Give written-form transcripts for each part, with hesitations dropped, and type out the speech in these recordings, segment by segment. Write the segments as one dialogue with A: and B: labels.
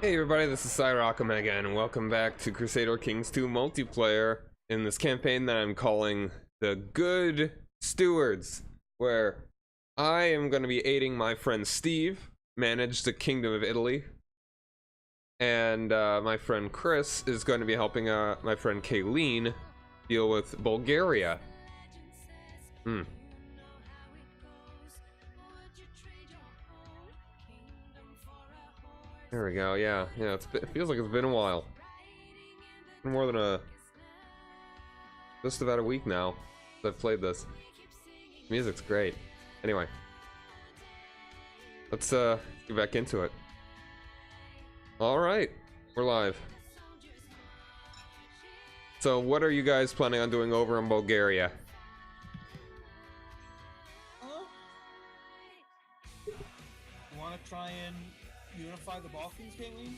A: Hey everybody, this is Cyrockman again, and welcome back to Crusader Kings 2 multiplayer in this campaign that I'm calling the Good Stewards, where I am going to be aiding my friend Steve manage the Kingdom of Italy, and my friend Chris is going to be helping my friend Kayleen deal with Bulgaria. There we go. Yeah, it feels like it's been a while. More than just about a week now that I've played this. Music's great. Anyway, let's get back into it. All right, we're live. So, what are you guys planning on doing over in Bulgaria?
B: You want to try and unify the Balkans, Kayleen?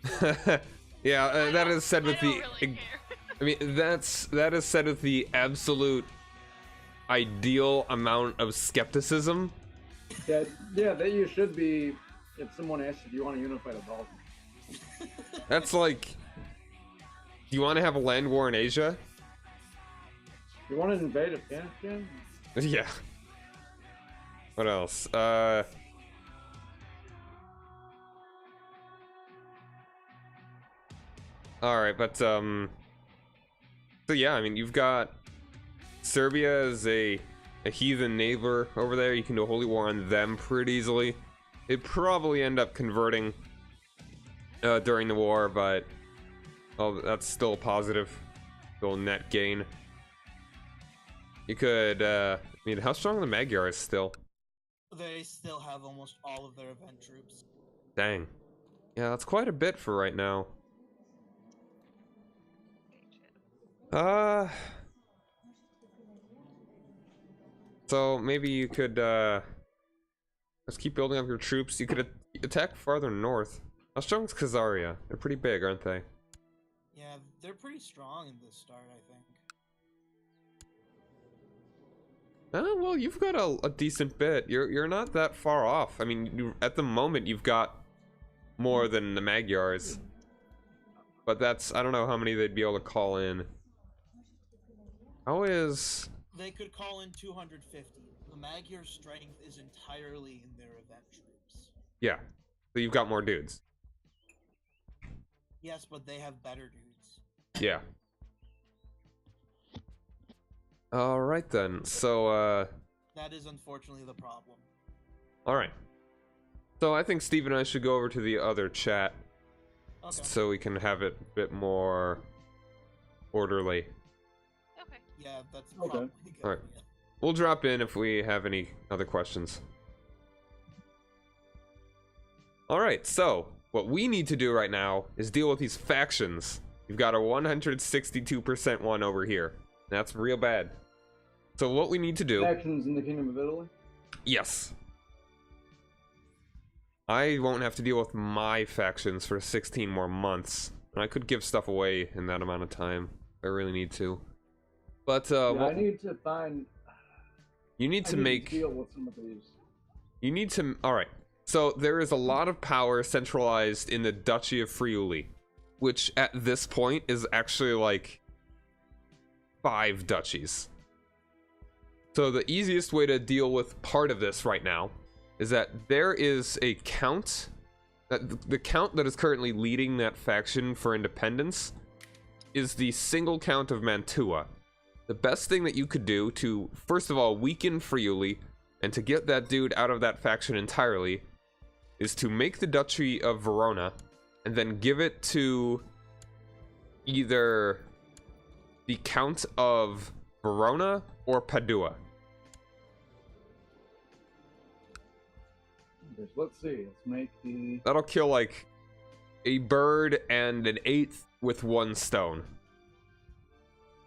C: Sure.
A: Yeah, that is said with the.
C: Really
A: I mean, that is said with the absolute ideal amount of skepticism.
D: Yeah, that you should be. If someone asks you, do you want to unify the Balkans?
A: That's like, do you want to have a land war in Asia?
D: You want to invade Afghanistan?
A: Yeah. What else? Alright, but, so yeah, I mean, you've got Serbia as a heathen neighbor over there. You can do a holy war on them pretty easily. They'd probably end up converting during the war, but well, that's still a positive. Still net gain. You could, I mean, how strong are the Magyars still?
B: They still have almost all of their event troops.
A: Dang. Yeah, that's quite a bit for right now. So maybe you could, let's keep building up your troops. You could attack farther north. How strong is Khazaria? They're pretty big, aren't they?
B: Yeah, they're pretty strong in this start, I think.
A: Well, you've got a decent bit. You're not that far off. I mean, at the moment, you've got more than the Magyars. But that's, I don't know how many they'd be able to call in. How is...
B: They could call in 250. The Magyar's strength is entirely in their event troops.
A: Yeah. So you've got more dudes.
B: Yes, but they have better dudes.
A: Yeah. Alright then, so,
B: That is unfortunately the problem.
A: alright. So I think Steve and I should go over to the other chat.
B: Okay.
A: So we can have it a bit more orderly.
C: Okay.
B: Yeah, that's
D: Okay.
B: probably good.
A: Alright.
B: Yeah.
A: We'll drop in if we have any other questions. Alright, so what we need to do right now is deal with these factions. You've got a 162% one over here. That's real bad. So what we need to do...
D: Factions in the Kingdom of Italy?
A: Yes. I won't have to deal with my factions for 16 more months. And I could give stuff away in that amount of time if I really need to. But,
D: Yeah, I need to find.
A: you need to
D: I need
A: make...
D: to deal with some of these.
A: You need to... Alright. So, there is a lot of power centralized in the Duchy of Friuli. Which, at this point, is actually, like... 5 duchies. So, the easiest way to deal with part of this right now is that there is a count... the count that is currently leading that faction for independence is the single count of Mantua. The best thing that you could do to, first of all, weaken Friuli, and to get that dude out of that faction entirely, is to make the Duchy of Verona, and then give it to either the Count of Verona or Padua.
D: Let's see. Let's make the.
A: That'll kill, like, a bird and an eighth with one stone.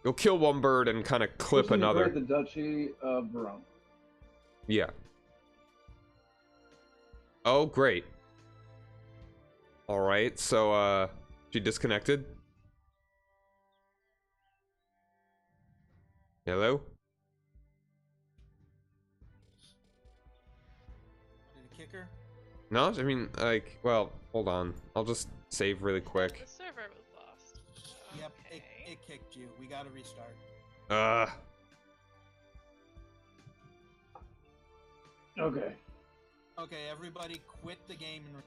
A: You'll kill one bird and kind of clip
D: Disintegrate
A: another.
D: The Duchy of Verona.
A: Yeah. Oh, great. Alright, so, she disconnected. Hello?
B: Did it kick her?
A: No, I mean, like, well, hold on. I'll just save really quick.
C: The server was lost.
B: Yep,
C: Okay.
B: it kicked you. We gotta restart.
D: Okay.
B: Okay, everybody quit the game and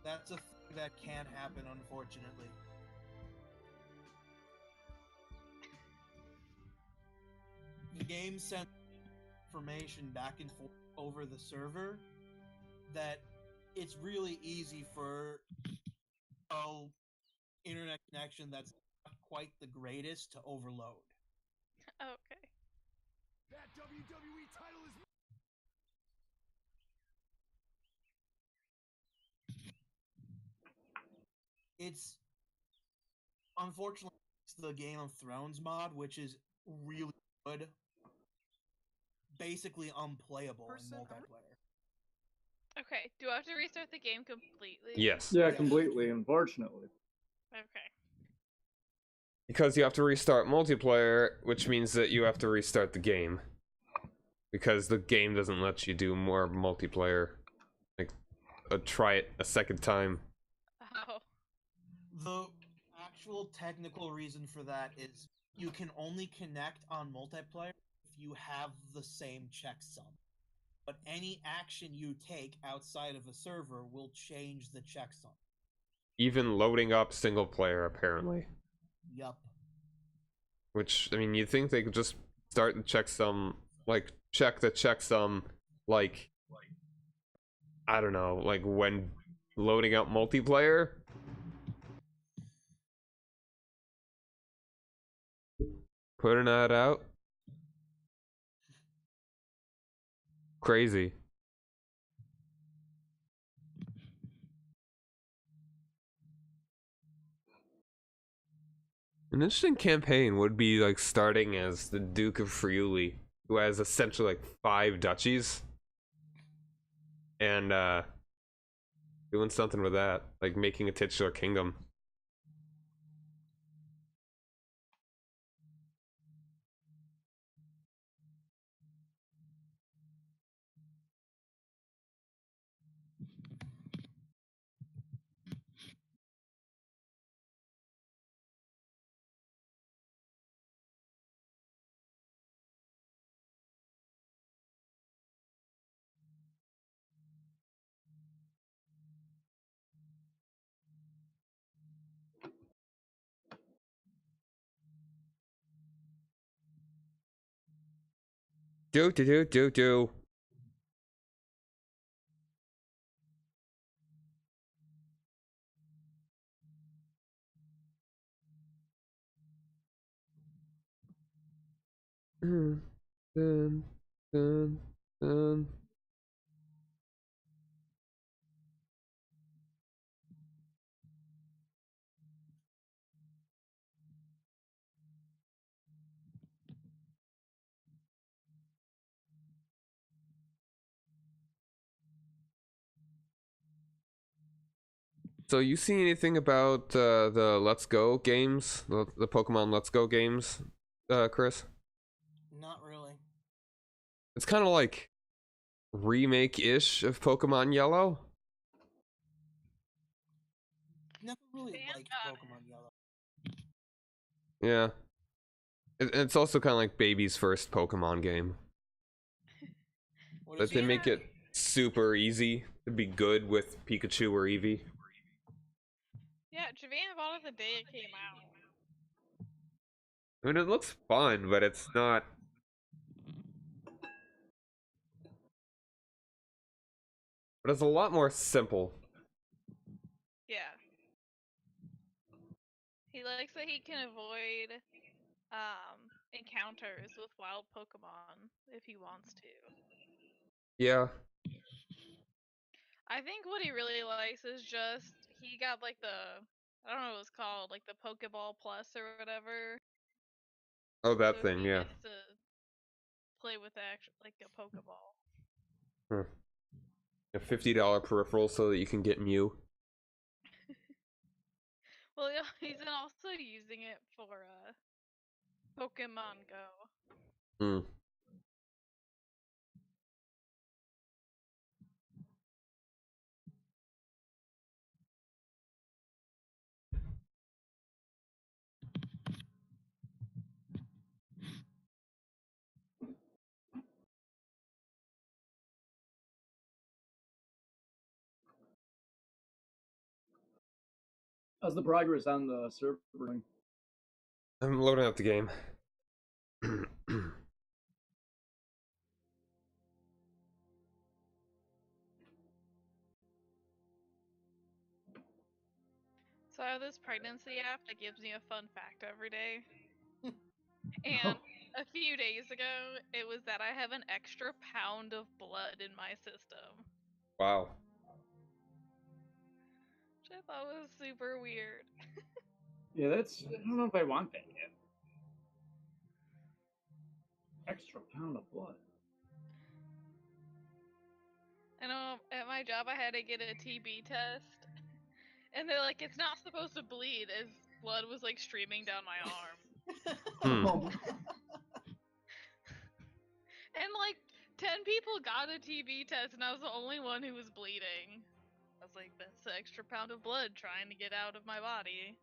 B: that's a thing that can happen, unfortunately. The game sent information back and forth over the server that it's really easy for internet connection that's not quite the greatest to overload.
C: Okay.
E: That WWE title is.
B: It's unfortunately it's the Game of Thrones mod, which is really good, basically unplayable in multiplayer.
C: Okay. Do I have to restart the game completely?
A: Yes.
D: Yeah,
B: Yes.
D: completely. Unfortunately.
C: Okay.
A: Because you have to restart multiplayer, which means that you have to restart the game. Because the game doesn't let you do more multiplayer. Like, try it a second time.
C: Oh.
B: The actual technical reason for that is you can only connect on multiplayer if you have the same checksum. But any action you take outside of a server will change the checksum.
A: Even loading up single player, apparently.
B: Yup.
A: Which, I mean, you'd think they could just start the checksum, like, check the checksum, like, I don't know, like when loading up multiplayer. Putting that out. Crazy. An interesting campaign would be like starting as the Duke of Friuli, who has essentially like 5 duchies, and doing something with that, like making a titular kingdom. Do. Dun, dun, dun. So you see anything about the Let's Go games, the Pokemon Let's Go games, Chris?
B: Not really.
A: It's kind of like remake-ish of Pokemon Yellow.
B: Never really
C: Fan-
B: liked Pokemon Yellow.
A: Yeah. It's also kind of like baby's first Pokemon game.
B: What
A: But
B: is
A: they
B: it?
A: make it super easy to be good with Pikachu or Eevee.
C: Yeah, Javan bought it the day it came out.
A: I mean, it looks fun, but it's not. But it's a lot more simple.
C: Yeah. He likes that he can avoid encounters with wild Pokemon if he wants to.
A: Yeah.
C: I think what he really likes is just he got like I don't know what it's called, like the Pokeball Plus or whatever.
A: Oh, that
C: So
A: thing,
C: he
A: yeah.
C: gets to play with like a Pokeball.
A: Huh. A $50 peripheral so that you can get Mew.
C: Well, yeah, he's also using it for Pokemon Go.
A: Hmm.
D: How's the progress on the server going?
A: I'm loading up the game.
C: So I have this pregnancy app that gives me a fun fact every day. And a few days ago, it was that I have an extra pound of blood in my system.
A: Wow.
C: Which I thought was super weird.
D: Yeah, that's. I don't know if I want that yet. Extra pound of blood.
C: I know at my job I had to get a TB test. And they're like, it's not supposed to bleed, as blood was like streaming down my arm.
D: Oh,
C: And like 10 people got a TB test, and I was the only one who was bleeding. I was like, that's an extra pound of blood trying to get out of my body.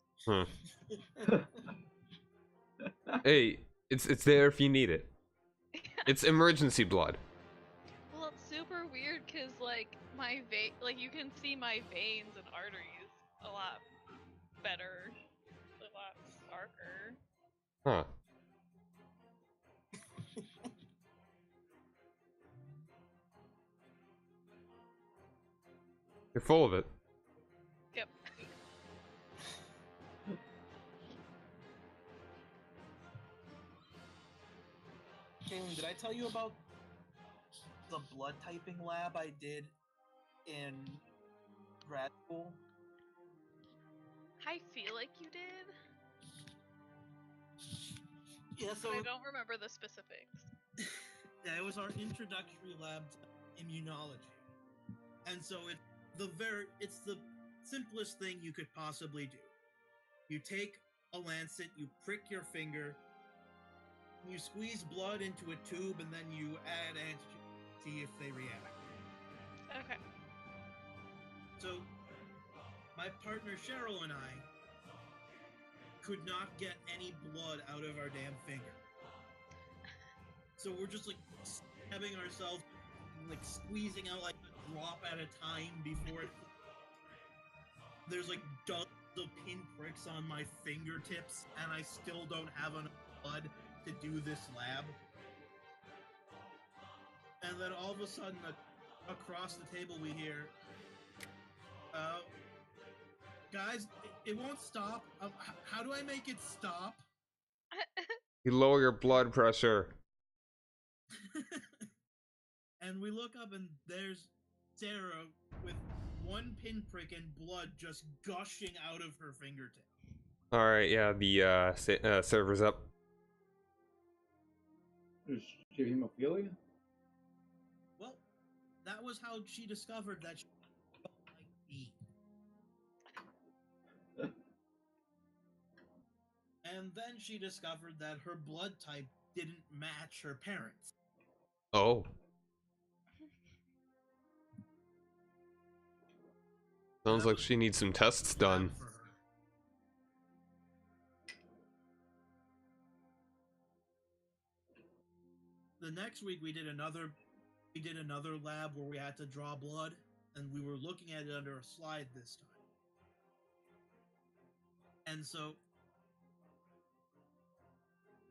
A: Hey, it's there if you need it. It's emergency blood.
C: Well, it's super weird because like my like you can see my veins and arteries a lot better, a lot darker.
A: Huh. You're full of it.
C: Yep.
B: Kaylin, did I tell you about the blood typing lab I did in grad school?
C: I feel like you did,
B: Yeah, so
C: but I don't remember the specifics.
B: yeah, it was our introductory lab to immunology, and so it's the simplest thing you could possibly do. You take a lancet, you prick your finger, you squeeze blood into a tube, and then you add antigen, see if they react.
C: Okay.
B: So, my partner Cheryl and I could not get any blood out of our damn finger. So we're just like stabbing ourselves, like squeezing out like a drop at a time before it. There's like dozens of pinpricks on my fingertips, and I still don't have enough blood to do this lab. And then all of a sudden, across the table, we hear, guys, it won't stop. How do I make it stop?
A: You lower your blood pressure.
B: And we look up, and there's Sarah with one pinprick and blood just gushing out of her fingertip.
A: All right, yeah, the server's up.
D: just give him a feeling.
B: Well, that was how she discovered that she felt like me. And then she discovered that her blood type didn't match her parents.
A: Oh. Sounds like she needs some tests done.
B: For her. The next week we did another lab where we had to draw blood, and we were looking at it under a slide this time. And so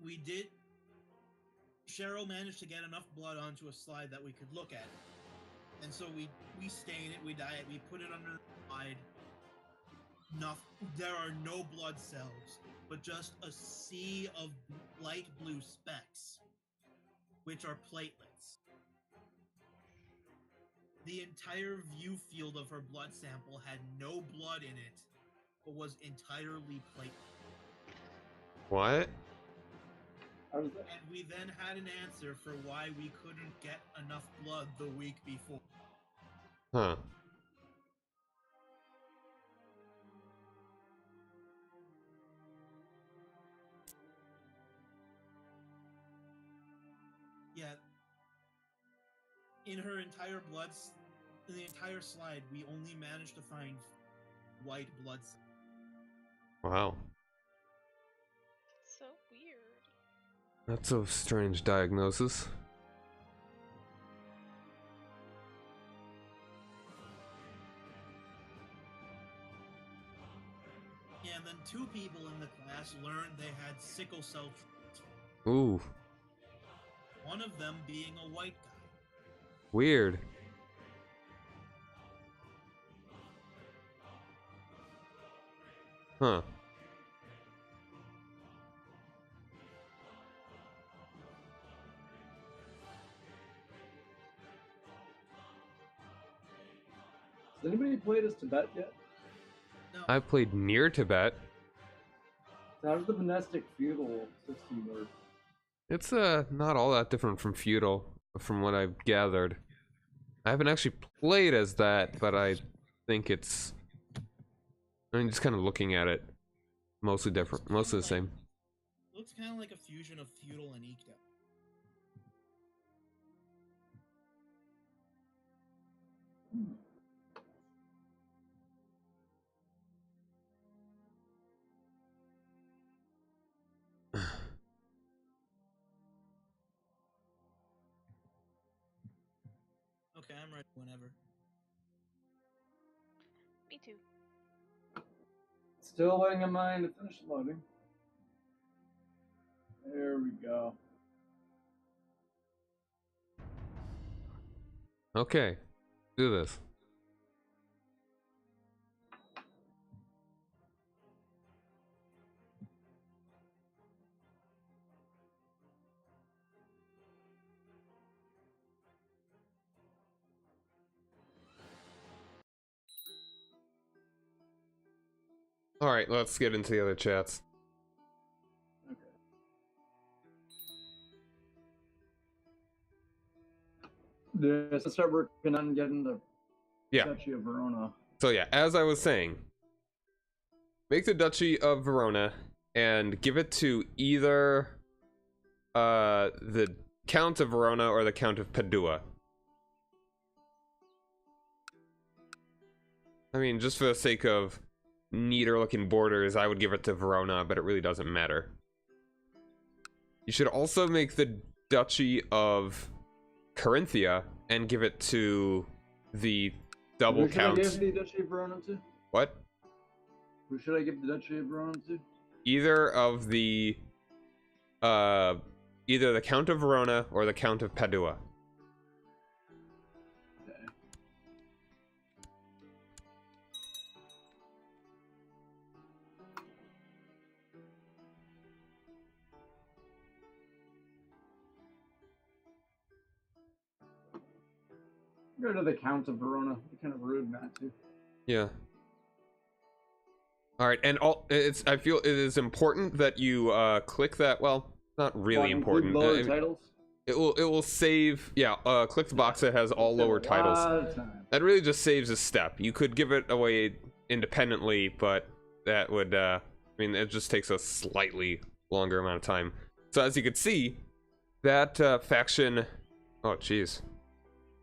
B: we did. Cheryl managed to get enough blood onto a slide that we could look at it. And so we stain it, we dye it, we put it under the slide. There are no blood cells, but just a sea of light blue specks, which are platelets. The entire view field of her blood sample had no blood in it, but was entirely platelet.
A: What?
D: How does that?
B: And we then had an answer for why we couldn't get enough blood the week before.
A: Huh.
B: Yeah. In her entire in the entire slide, we only managed to find white blood cells.
A: Wow.
C: So weird.
A: That's a strange diagnosis.
B: class learned they had sickle cell traits,
A: Ooh,
B: one of them being a white guy.
A: weird. Huh.
D: Has anybody played as Tibet yet?
B: No,
A: I played near Tibet.
D: How does the monastic feudal system work?
A: It's not all that different from feudal, from what I've gathered. I haven't actually played as that, but I think it's. I mean, just kind of looking at it, mostly different, mostly the same.
B: looks kind of like a fusion of feudal and eekdom. Okay, I'm ready whenever.
C: Me too.
D: Still waiting on mine to finish loading. There we go.
A: Okay, do this. All right, let's get into the other chats.
D: Okay. Let's start working on getting the
A: Yeah.
D: Duchy of Verona.
A: So yeah, as I was saying, make the Duchy of Verona and give it to either the Count of Verona or the Count of Padua. I mean, just for the sake of neater looking borders, I would give it to Verona, but it really doesn't matter. You should also make the Duchy of Carinthia and give it to the double
D: Who should I
A: count.
D: give the Duchy of Verona to?
A: What?
D: Who should I give the Duchy of Verona to?
A: Either of the either the Count of Verona or the Count of Padua.
D: Okay. Go to the Count of Verona. It'd be kind of rude not to.
A: Yeah. All right, and I feel it is important that you click that. Well, not really important.
D: Lower titles.
A: It will save. Yeah. Click the box that has all lower
D: Save a lot
A: titles.
D: of time.
A: That really just saves a step. You could give it away independently, but that would. I mean, it just takes a slightly longer amount of time. So as you can see, that faction. Oh, jeez.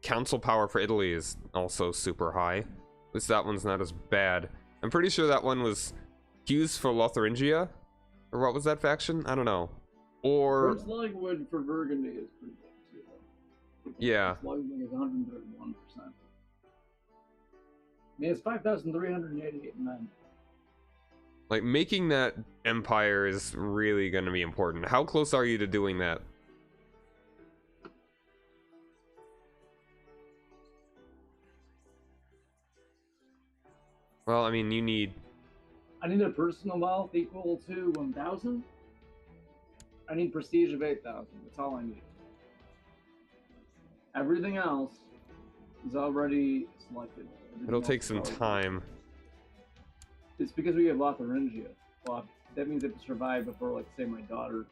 A: Council power for Italy is also super high. At least that one's not as bad. I'm pretty sure that one was Hughes for Lotharingia? Or what was that faction? I don't know. Or...
D: French language for Burgundy is pretty good too, though.
A: Yeah.
D: French language is 131%. I mean, it's 5,388 men.
A: Like, making that empire is really going to be important. How close are you to doing that? Well, I mean, you need...
D: I need a personal wealth equal to 1,000. I need prestige of 8,000. That's all I need. Everything else is already selected. Everything
A: It'll
D: else
A: take
D: is
A: some
D: already-
A: time.
D: It's because we have Lotharingia. Well, that means I have to survive before, like, say, my daughter.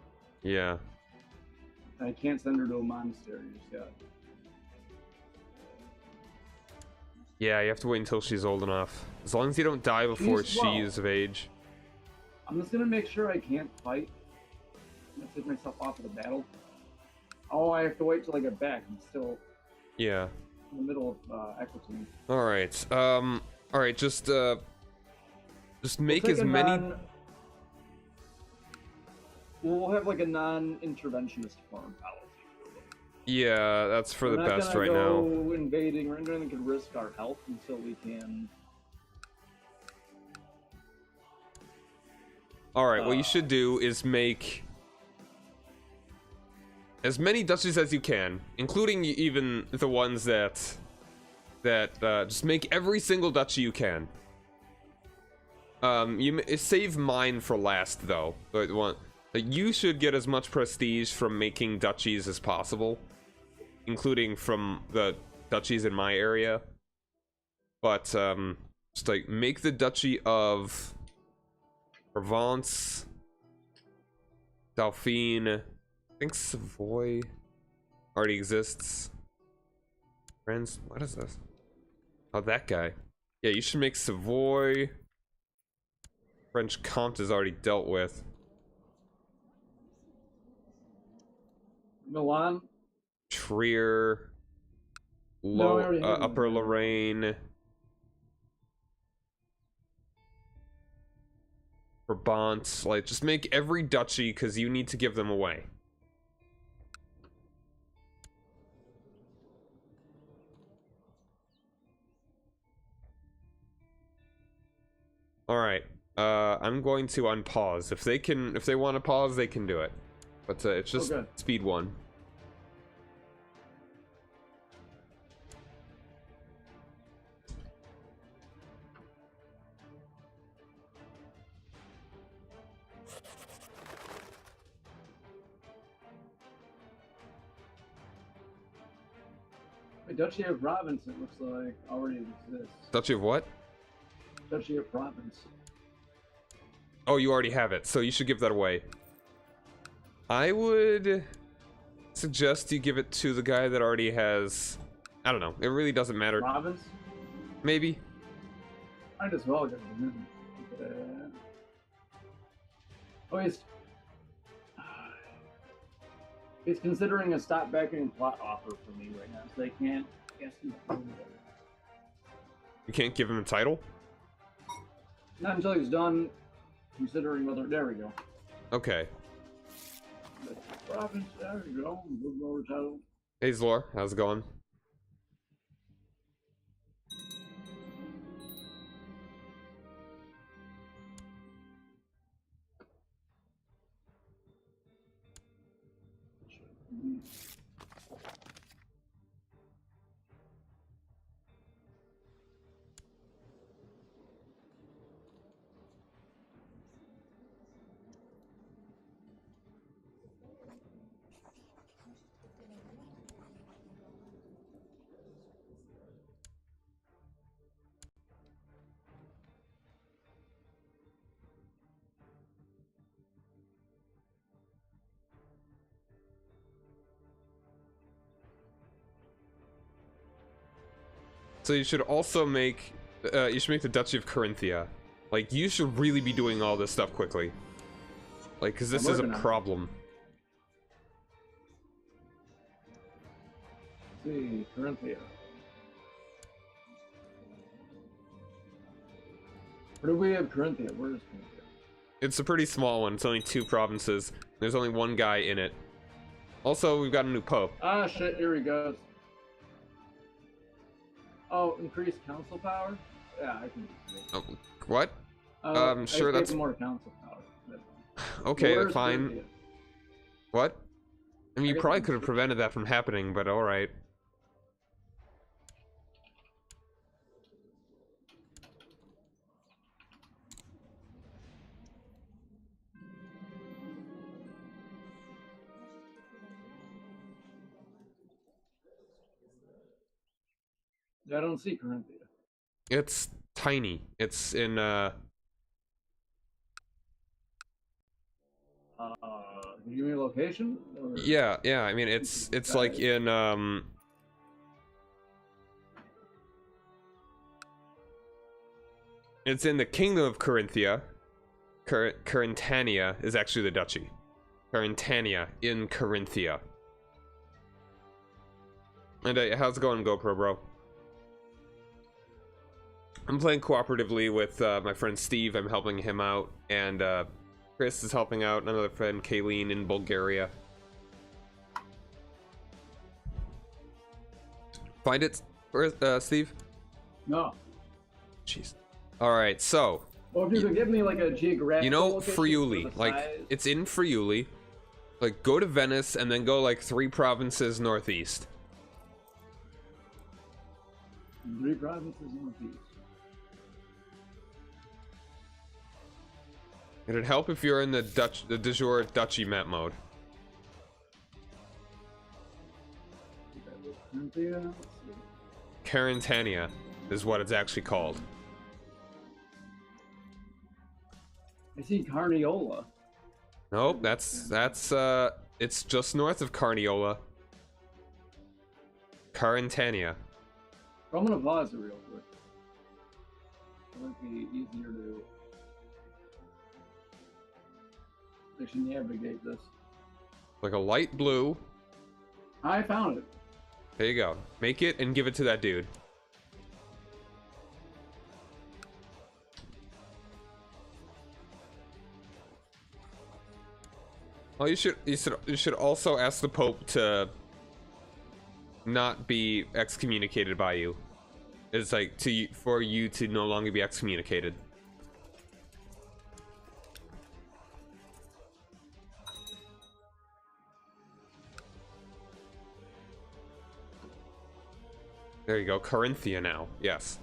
A: Yeah.
D: And I can't send her to a monastery just yet.
A: Yeah, you have to wait until she's old enough. As long as you don't die before
D: She's 12.
A: she's of age.
D: I'm just gonna make sure I can't fight. I'm gonna take myself off of the battle. Oh, I have to wait till I get back. I'm still
A: Yeah.
D: in the middle of Equitine.
A: Alright, alright, just make
D: We'll
A: as
D: take a
A: many...
D: We'll have like a non-interventionist foreign policy.
A: Yeah, that's for the
D: We're not
A: best
D: gonna
A: right now.
D: go invading or anything that could risk our health until we can
A: All right, what you should do is make as many duchies as you can, including even the ones that just make every single duchy you can. Save mine for last though. But you should get as much prestige from making duchies as possible, including from the duchies in my area. But just like make the duchy of Provence, Dauphine. I think Savoy already exists. Friends, what is this? Oh, that guy. Yeah, you should make Savoy. French Comte is already dealt with.
D: Milan.
A: Trier.
D: No, we already have
A: Upper
D: them.
A: Lorraine. Brabant. Like, just make every duchy because you need to give them away. Alright. I'm going to unpause. If they want to pause, they can do it. But it's just
D: Okay.
A: speed 1.
D: The Duchy of Provence, it looks like, already exists.
A: Duchy of what?
D: Duchy of Provence.
A: Oh, you already have it, so you should give that away. I would suggest you give it to the guy that already has... I don't know, it really doesn't matter.
D: Provence?
A: Maybe.
D: Might as well give it to him. Oh, he's considering a stop backing plot offer for me right now, so they can't guess me.
A: You can't give him a title?
D: Not until he's done considering whether. There we go.
A: Okay.
D: Province, there we go. Moving over title.
A: Hey Zlor, how's it going? So you should also make, you should make the Duchy of Carinthia. Like, you should really be doing all this stuff quickly. Like, because this is a
D: working on it.
A: problem.
D: Let's see, Corinthia. Where do we have Corinthia? Where is Corinthia?
A: It's a pretty small one. It's only 2 provinces. There's only 1 guy in it. Also, we've got a new pope.
D: Ah, shit, here he goes. Oh, increased council power? Yeah, I can do that.
A: Oh, what?
D: I
A: sure,
D: gave
A: that's
D: him more council power.
A: okay.
D: Where's
A: Fine.
D: Corinthia?
A: What? I mean, you
D: guess
A: probably
D: I'm
A: could have prevented that from happening, but all right.
D: I don't see Corinthia.
A: It's tiny. It's in
D: Can you give me a location? Or...
A: yeah, I mean, it's like in it's in the Kingdom of Carinthia. Carintania is actually the duchy. Carintania in Carinthia. And how's it going, GoPro bro? I'm playing cooperatively with my friend Steve. I'm helping him out, and Chris is helping out another friend, Kayleen, in Bulgaria. Find it, Steve?
D: No.
A: Jeez. All right, so
D: Or if you could give me like a geographical
A: You know,
D: location for
A: Friuli.
D: the
A: Like,
D: size.
A: it's in Friuli. Like, go to Venice and then go like 3 provinces northeast.
D: 3 provinces northeast.
A: It'd help if you're in the de jure duchy map mode. Carantania is what it's actually called.
D: I see Carniola.
A: Nope, it's just north of Carniola. Carantania.
D: I'm gonna pause it real quick. It might be easier to actually navigate this.
A: Like a light blue.
D: I found it.
A: There you go. Make it and give it to that dude. Oh, you should also ask the Pope to not be excommunicated by you. It's like for you to no longer be excommunicated. There you go, Corinthia now. Yes.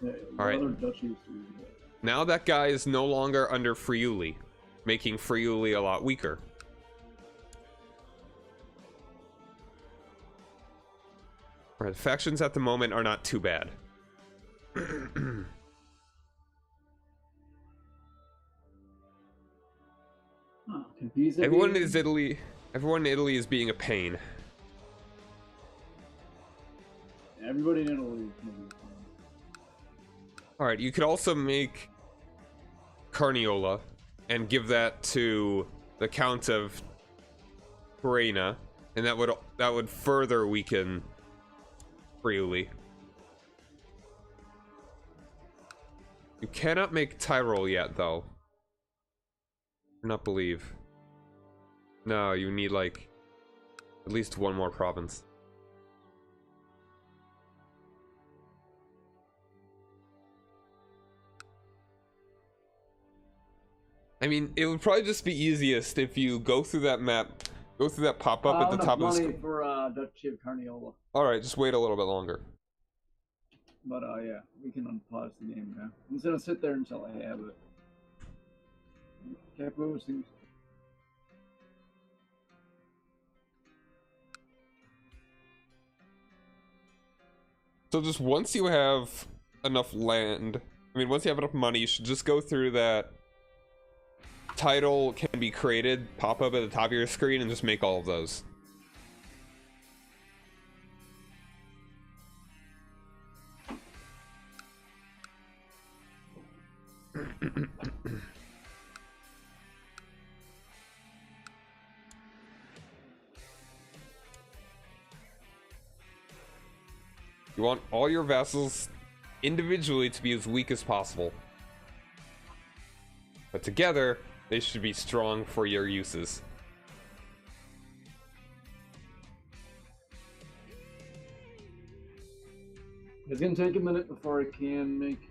D: Okay.
A: All right.
D: Other duchies do we get?
A: Now that guy is no longer under Friuli, making Friuli a lot weaker. Alright, factions at the moment are not too bad.
D: Huh, Pisa
A: Everyone
D: being-
A: in Italy is being a pain.
D: Everybody in Italy is gonna be fine.
A: Alright, you could also make Carniola and give that to the Count of Reina, and that would further weaken Friuli. You cannot make Tyrol yet, though. Do not believe. No, you need like at least one more province. I mean, it would probably just be easiest if you go through that map, go through that pop-up at the top of the
D: money
A: screen.
D: for Duchy of Carniola.
A: Alright, just wait a little bit longer.
D: But yeah, we can unpause the game now. I'm just gonna sit there until I have it. Capo seems.
A: So just once you have enough land, I mean, once you have enough money, you should just go through that. Title can be created, pop up at the top of your screen, and just make all of those. You want all your vassals individually to be as weak as possible. But together, they should be strong for your uses.
D: It's gonna take a minute before I can make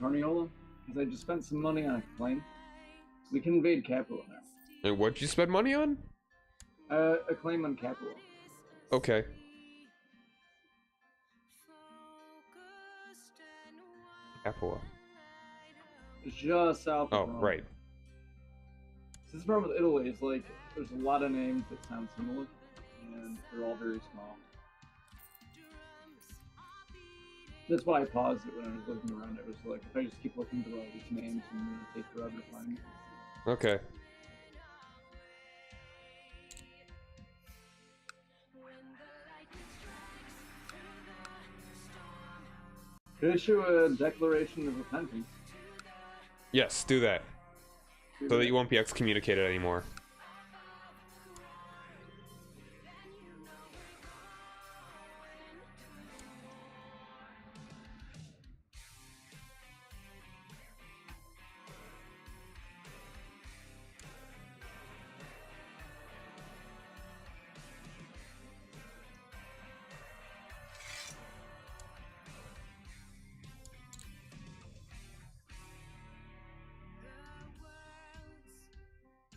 D: Carniola, because I just spent some money on a claim. So we can invade Capua now.
A: And what'd you spend money on?
D: A claim on Capua.
A: Okay. Capua.
D: It's just south of
A: Oh,
D: Rome.
A: right.
D: This problem with Italy is like there's a lot of names that sound similar, and they're all very small. That's why I paused it when I was looking around. It was like, if I just keep looking through all these names, I'm gonna take forever to find it.
A: Okay.
D: Could issue a declaration of repentance.
A: Yes, do that. So that you won't be excommunicated anymore.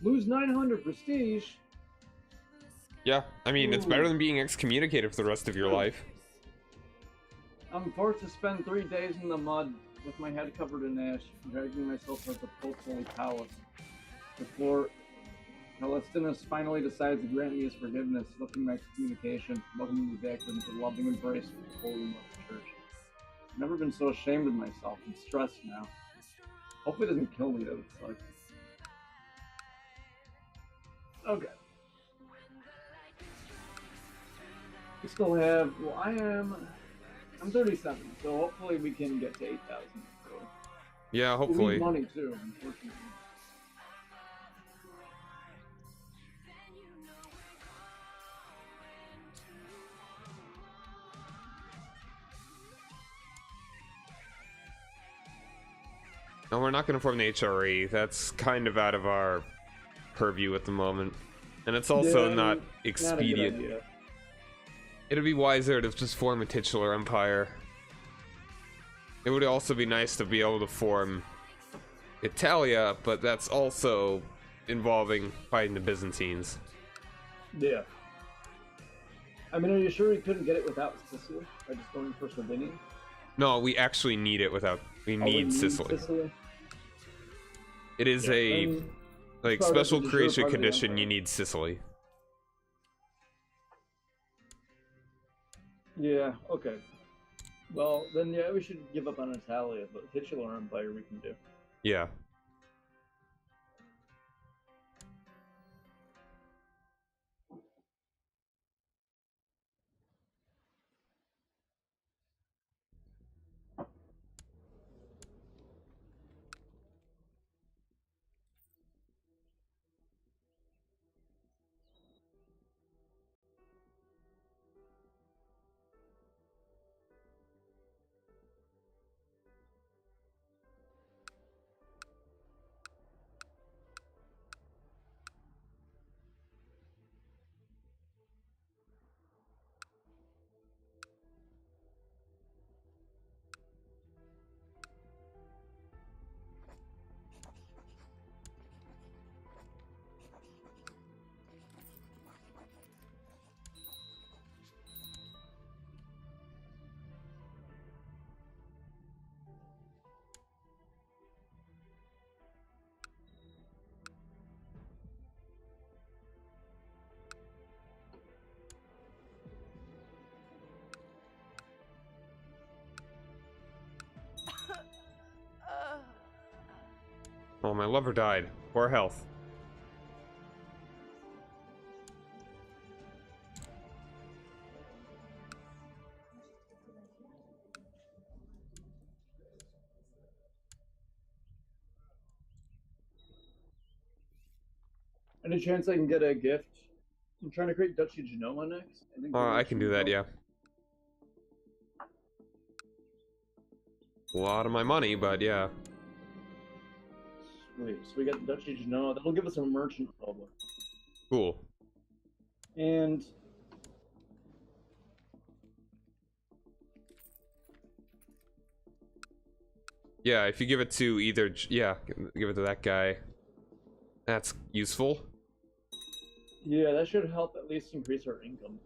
D: Lose 900 prestige.
A: Yeah, I mean, it's better
D: Ooh.
A: than being excommunicated for the rest of your life.
D: I'm forced to spend 3 days in the mud with my head covered in ash, dragging myself towards the Pope's holy palace. Before Celestinus finally decides to grant me his forgiveness, lifting my excommunication, welcoming me back into the loving embrace of the Holy Mother Church. I've never been so ashamed of myself and stressed now. Hopefully it doesn't kill me, that would suck. Okay. We still have, well, I'm 37, so hopefully we can get to 8,000. So.
A: Yeah,
D: We
A: hopefully.
D: need money too, unfortunately.
A: No, we're not going to form an HRE. That's kind of out of our purview at the moment. And it's also
D: Yeah,
A: not
D: not a good
A: expedient.
D: idea.
A: It'd be wiser to just form a titular empire. It would also be nice to be able to form Italia, but that's also involving fighting the Byzantines.
D: Yeah. I mean, are you sure we couldn't get it without Sicily? By just going for Sardinia?
A: No, we actually need it without... We
D: Oh,
A: need Sicily. It is a...
D: then
A: Like,
D: probably
A: special
D: the de jure
A: creation
D: part of the
A: condition,
D: empire.
A: you need Sicily.
D: Yeah, okay. Well, then yeah, we should give up on Italia, but titular empire we can do.
A: Yeah. Oh, my lover died. Poor health.
D: Any chance I can get a gift? I'm trying to create Duchy Genoma next. I think
A: I can do that, yeah. A lot of my money, but yeah.
D: Sweet. So we got Duchy Genoma. That'll give us a merchant republic.
A: Cool.
D: And
A: Yeah, if you give it to either... Yeah, give it to that guy. That's useful.
D: yeah, that should help at least increase our income.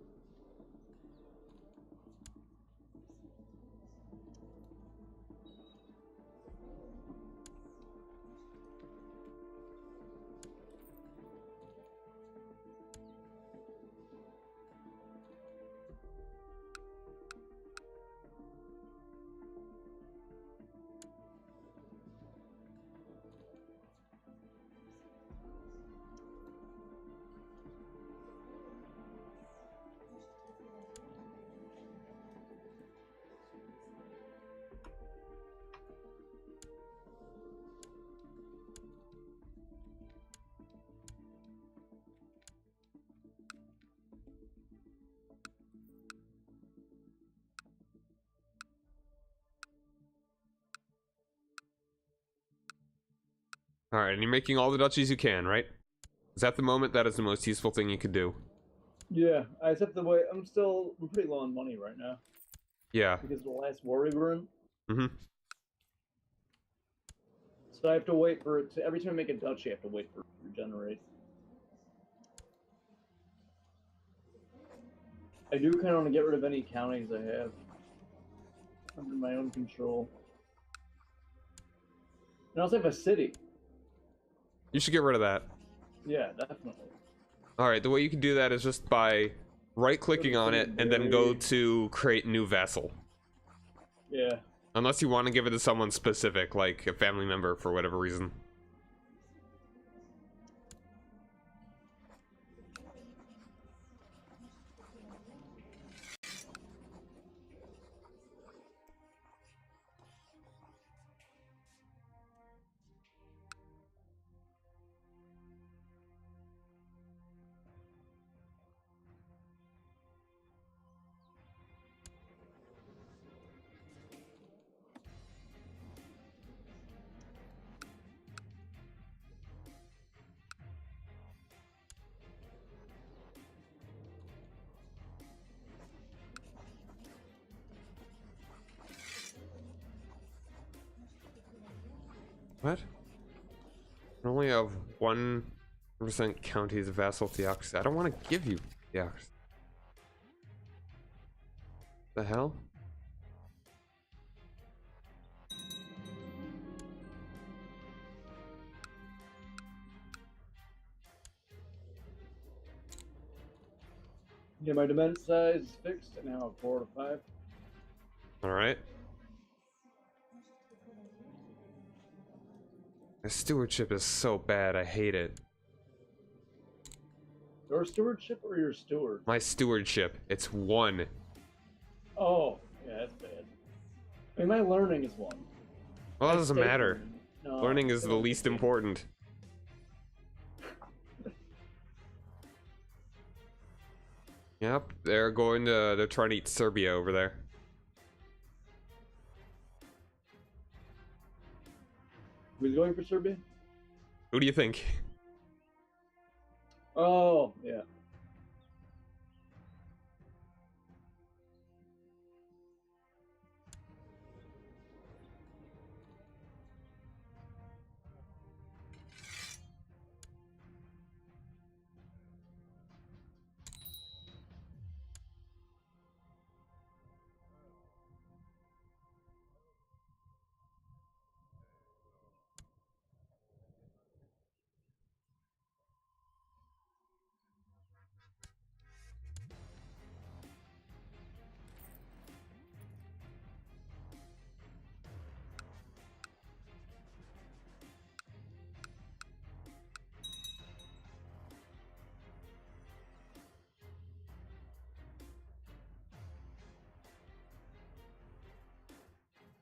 A: Alright, and you're making all the duchies you can, right? Is that the moment? That is the most useful thing you could do.
D: Yeah, except the way I'm pretty low on money right now
A: Yeah.
D: because of the last war we were in.
A: Mm-hmm.
D: So I have to wait for it to, every time I make a duchy, I have to wait for it to regenerate. I do kind of want to get rid of any counties I have under my own control. And I also have a city.
A: You should get rid of that.
D: Yeah, definitely.
A: All right, the way you can do that is just by right-clicking on it and then go to create new vassal.
D: Yeah.
A: Unless you want to give it to someone specific, like a family member for whatever reason. What? I only have 1% counties of vassal theocracy. I don't want to give you theocracy. The hell?
D: Yeah, my demand size is fixed, and now 4 to 5.
A: Alright. My stewardship is so bad, I hate it.
D: Your stewardship or your steward?
A: My stewardship, it's 1.
D: Oh, yeah, that's bad. I mean, my learning is 1.
A: Well, that
D: My
A: doesn't
D: state
A: matter.
D: No,
A: Learning is
D: I
A: the
D: don't
A: least
D: think it-
A: important. Yep, they're trying to eat Serbia over there.
D: Who's going for Serbia?
A: Who do you think?
D: Oh, yeah.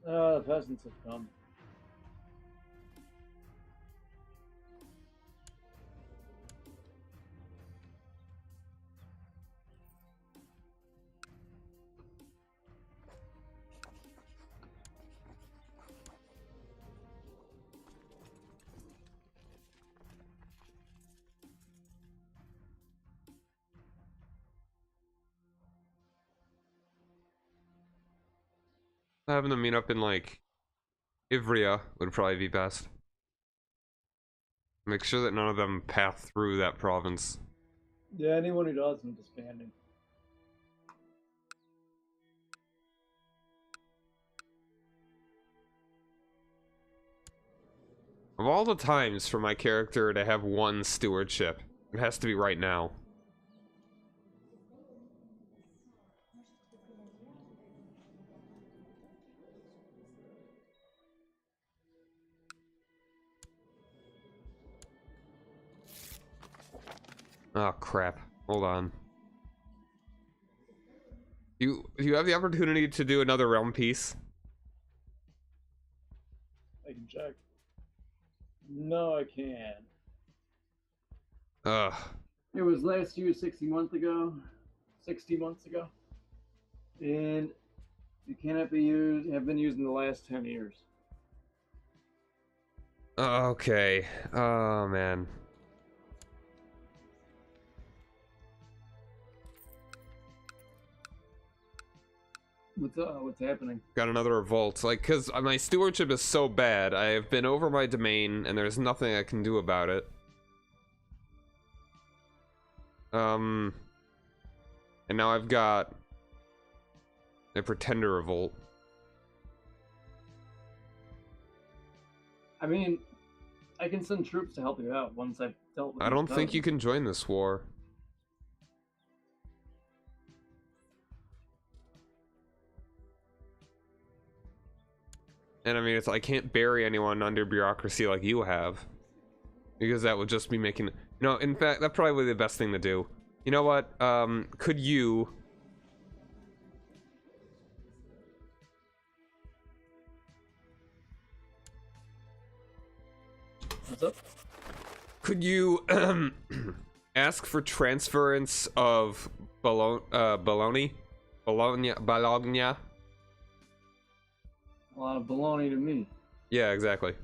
D: The peasants have come.
A: Having them meet up in like Ivrea would probably be best. Make sure that none of them path through that province.
D: Yeah, anyone who does, I'm disbanding.
A: Of all the times for my character to have 1 stewardship, it has to be right now. Oh crap. Hold on. You have the opportunity to do another realm piece?
D: I can check. No, I can't.
A: Ugh.
D: It was last used 60 months ago. 60 months ago. And it cannot be used, have been used in the last 10 years.
A: Okay. Oh man.
D: What's happening?
A: Got another revolt. Like, cause my stewardship is so bad. I have been over my domain, and there's nothing I can do about it. And now I've got a pretender revolt.
D: I mean, I can send troops to help you out once I've dealt with.
A: I don't think you can join this war. And I mean, I can't bury anyone under bureaucracy like you have, because that would just be making. No, in fact, that's probably the best thing to do. You know what? Could you?
D: What's up?
A: Could you ask for transference of Bologna?
D: A lot of baloney to me.
A: Yeah, exactly.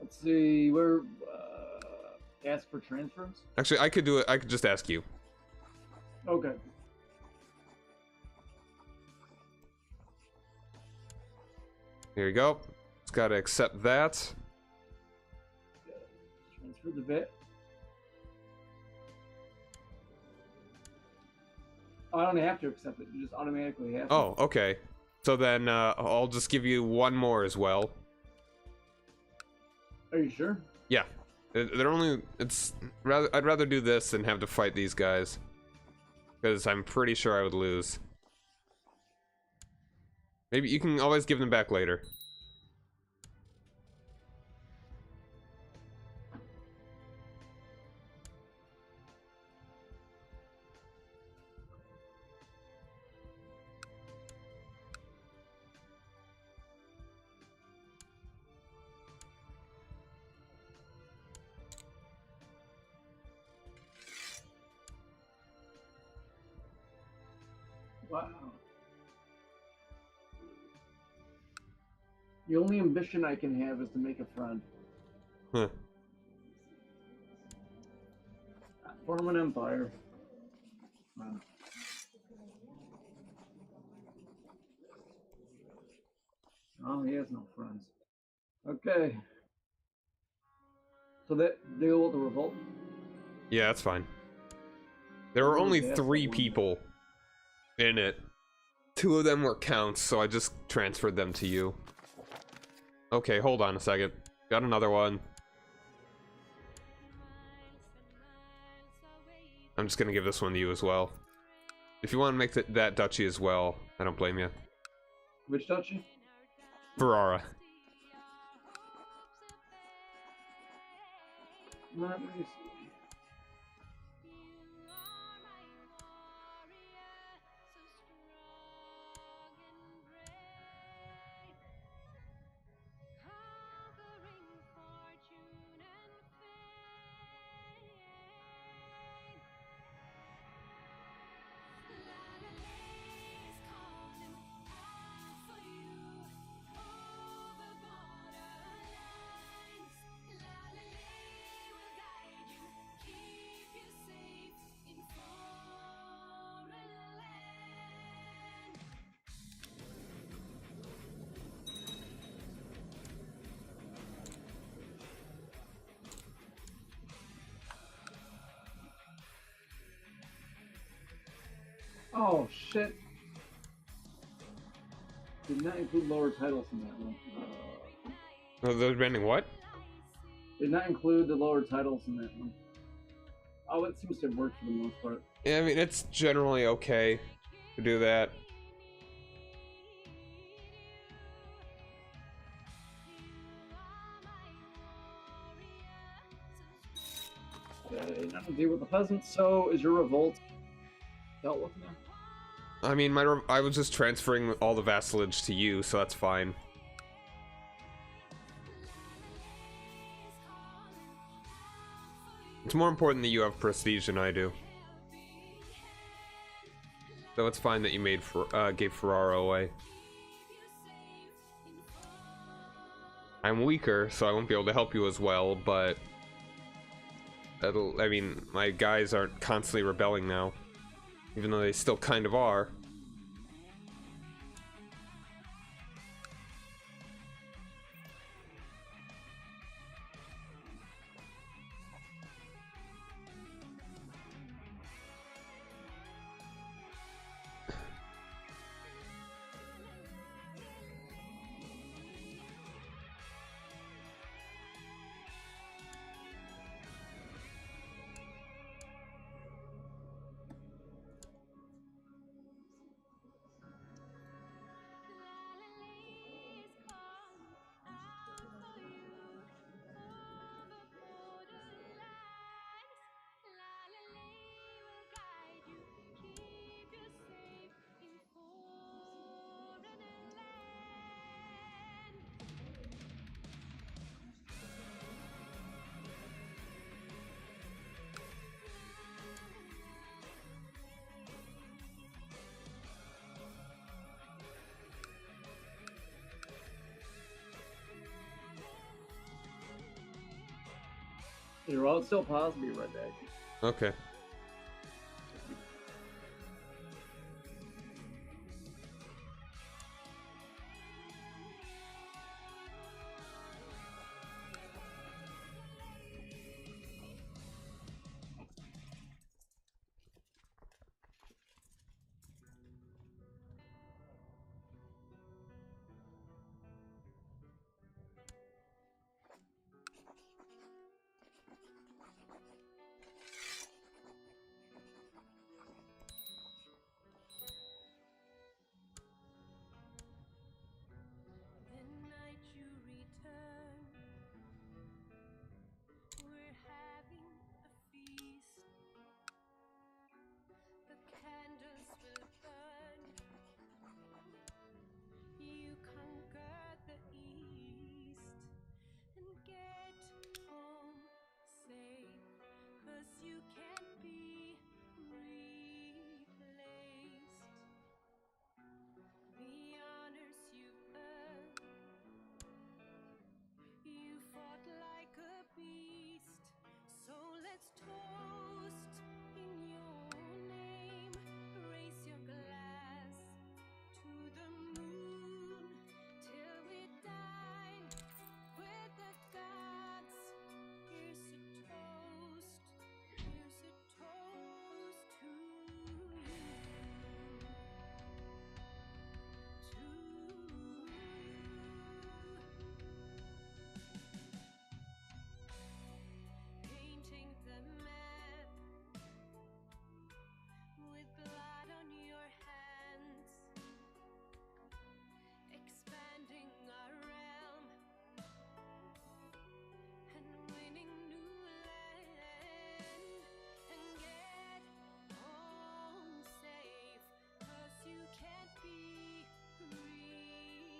D: Let's see, where, ask for transfers?
A: Actually, I could do it. I could just ask you.
D: Okay.
A: Here you go. Just gotta accept that.
D: Transfer the bit. Oh, I don't have to accept it. You just automatically have to.
A: Oh, okay. So then I'll just give you one more as well.
D: Are you sure?
A: Yeah. They're only. I'd rather do this than have to fight these guys, because I'm pretty sure I would lose. Maybe you can always give them back later.
D: Wow. The only ambition I can have is to make a friend.
A: Huh.
D: Form an empire. Wow. Oh, he has no friends. Okay. So that deal with the revolt?
A: Yeah, that's fine. There were only
D: Okay,
A: 3
D: that's the one.
A: people in it. 2 of them were counts, so I just transferred them to you. Okay, hold on a second. Got another one. I'm just gonna give this one to you as well. If you want to make that duchy as well, I don't blame you.
D: Which duchy?
A: Ferrara.
D: Let me see. Oh shit! Did not include lower titles in that one.
A: Oh, they're banning what?
D: Did not include the lower titles in that one. Oh, it seems to have worked for the most part.
A: Yeah, I mean, it's generally okay to do that.
D: Okay, now to deal with the peasants. So, is your revolt dealt with now?
A: I mean, I was just transferring all the vassalage to you, so that's fine. It's more important that you have prestige than I do. So it's fine that you gave Ferrara away. I'm weaker, so I won't be able to help you as well, but I mean, my guys aren't constantly rebelling now, even though they still kind of are.
D: You're all still pause, be right back.
A: Okay.
F: The night you return, we're having a feast. The candles will burn. You conquer the east and get home safe, 'cause you can't be replaced. The honors you've earned, you fought like a beast, so let's toast in your name. Raise your glass to the moon till we dine with the gods. Here's a toast, here's a toast to you. Painting the map with blood on your hands, expanding our realm and winning new land, and get home safe, 'cause you can't be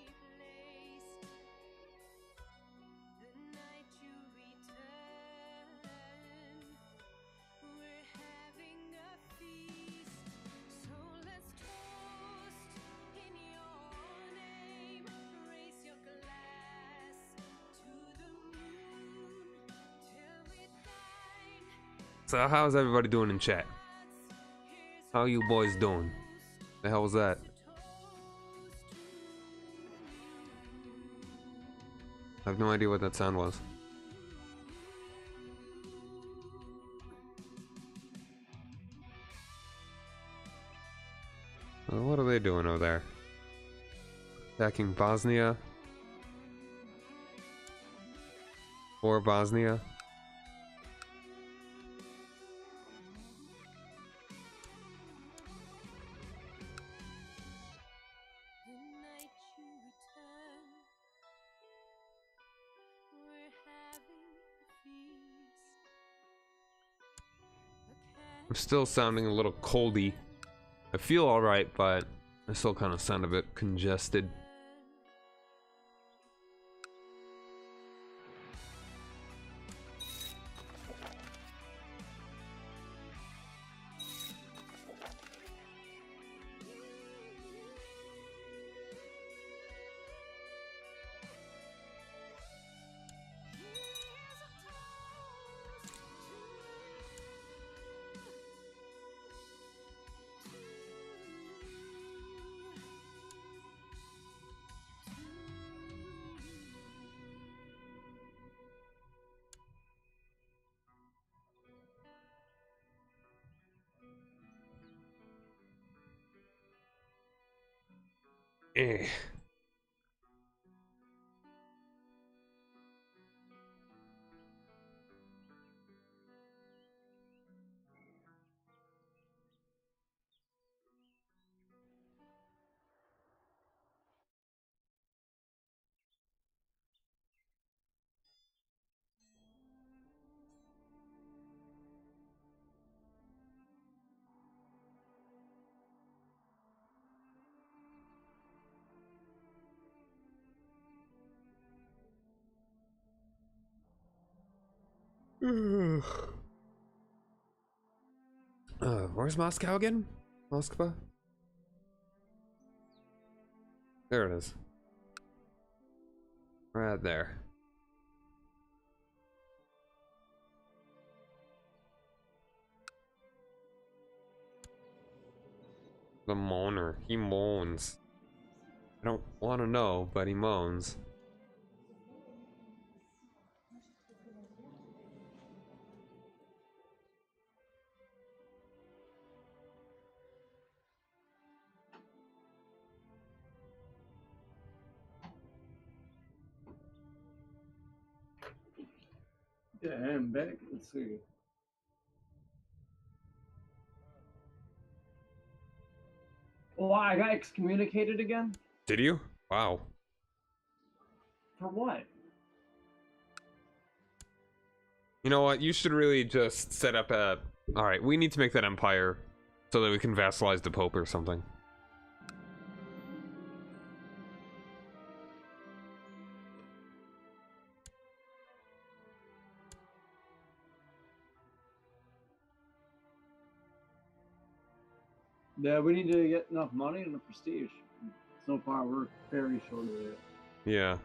F: replaced. The night you return, we're having a feast, so let's toast in your name. Raise your glass to the moon till we dine.
A: So how's everybody doing in chat? How you boys doing? The hell was that? I have no idea what that sound was. What are they doing over there? Attacking Bosnia? Or Bosnia?
F: The night you return, we're having a feast.
A: I'm still sounding a little coldy. I feel alright, but I still kind of sound a bit congested. Eh. Where's Moscow again? Moskva? There it is. Right there. The moaner. He moans. I don't want to know, but he moans.
D: Yeah, I'm back. Let's see. Oh, I got excommunicated again?
A: Did you? Wow.
D: For what?
A: You know what? You should really just set up a... Alright, we need to make that empire so that we can vassalize the Pope or something.
D: Yeah, we need to get enough money and the prestige. So far, we're very short of it.
A: Yeah.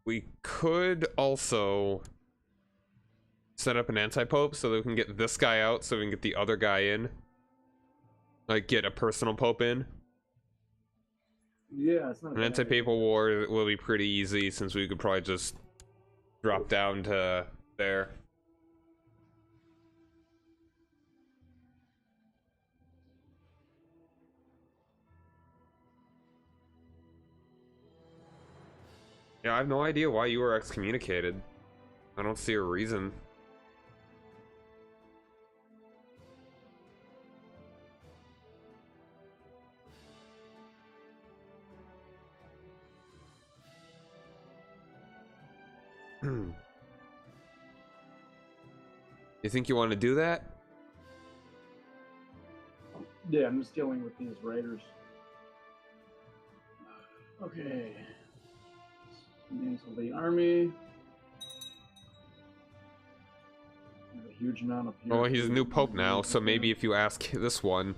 A: We could also set up an anti-pope so that we can get this guy out so we can get the other guy in. Like, get a personal pope in.
D: Yeah, it's not
A: An
D: bad.
A: anti-papal war will be pretty easy since we could probably just drop down to there. Yeah, I have no idea why you were excommunicated. I don't see a reason. You think you want to do that?
D: Yeah, I'm just dealing with these raiders. Okay. Cancel the army. There's a huge amount of.
A: Well, he's a new pope now, so maybe if you ask this one.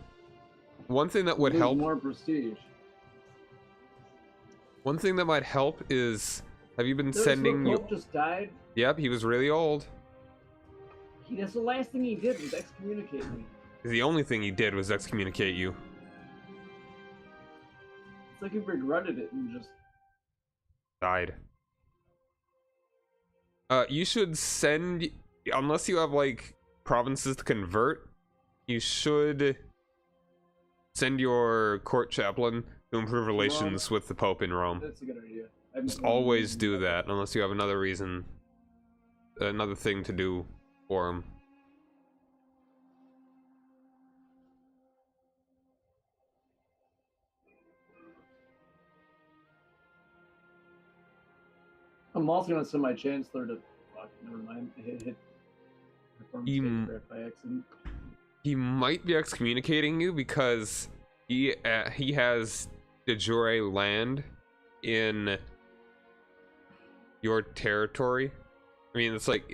A: One thing that would
D: Lose
A: help.
D: more prestige.
A: One thing that might help is, have you been
D: There's
A: sending
D: the
A: you?
D: Pope just died.
A: Yep, he was really old.
D: That's the last thing he did was excommunicate me.
A: The only thing he did was excommunicate you.
D: It's like he regretted it and just.
A: Died. You should send, unless you have like provinces to convert, you should send your court chaplain to improve relations with the Pope in Rome.
D: That's a good idea.
A: Just always do that, unless you have another reason, another thing to do for him.
D: I'm also gonna send my chancellor to. Fuck, never mind. Hit. By accident.
A: He might be excommunicating you because he has de jure land in your territory. I mean, it's like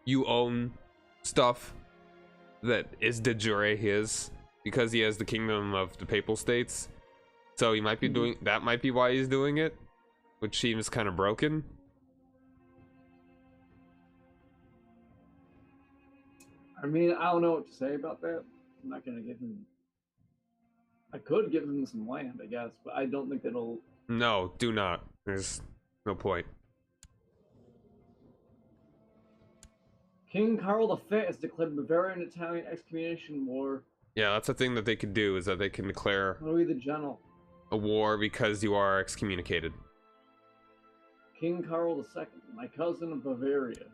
A: you own stuff that is de jure his because he has the kingdom of the Papal States. So he might be doing that. Might be why he's doing it, which seems kind of broken.
D: I mean, I don't know what to say about that. I'm not gonna give him. I could give him some land, I guess, but I don't think that'll.
A: No, do not. There's no point.
D: King Karl the Fat has declared Bavarian Italian excommunication war.
A: Yeah, that's a thing that they could do, is that they can declare
D: Louis the Gentle.
A: a war because you are excommunicated.
D: King Karl II, my cousin of Bavaria.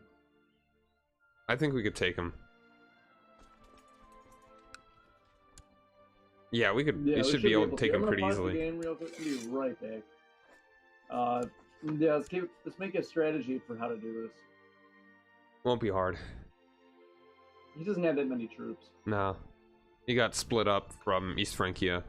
A: I think we could take him. Yeah, we could.
D: Yeah,
A: we should be able to take him pretty
D: I'm gonna pause
A: easily.
D: the game real quick and be right back. Yeah, let's make a strategy for how to do this.
A: Won't be hard.
D: He doesn't have that many troops.
A: No. He got split up from East Francia.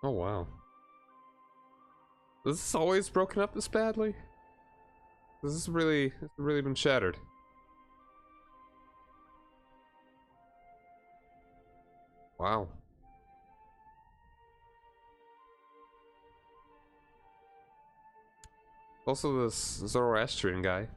A: Oh wow. Is this always broken up this badly? This has really been shattered. Wow. Also this Zoroastrian guy.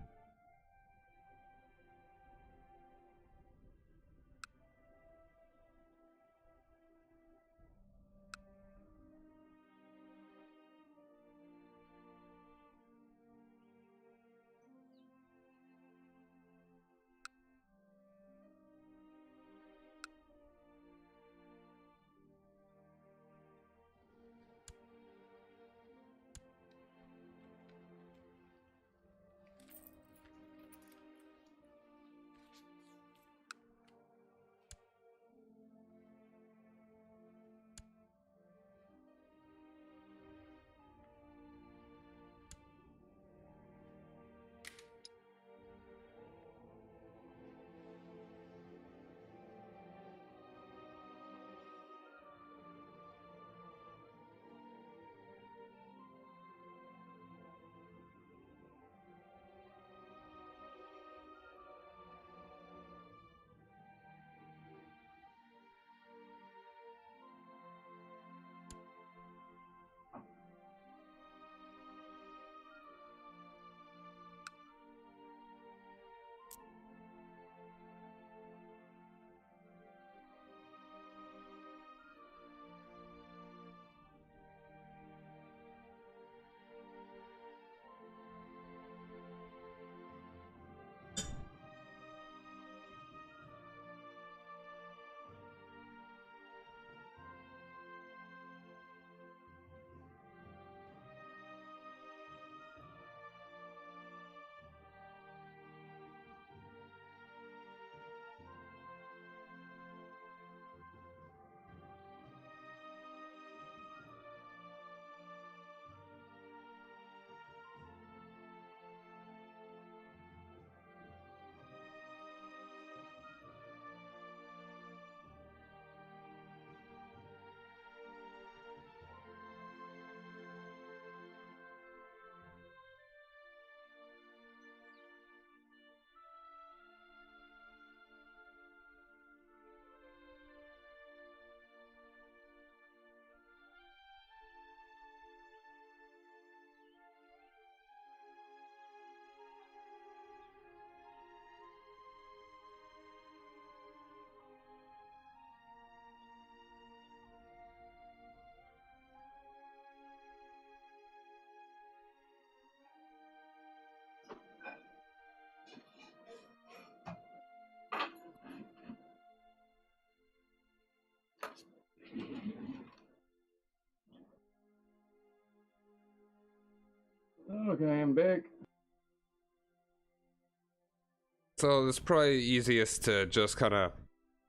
D: Okay, I'm back.
A: So it's probably easiest to just kind of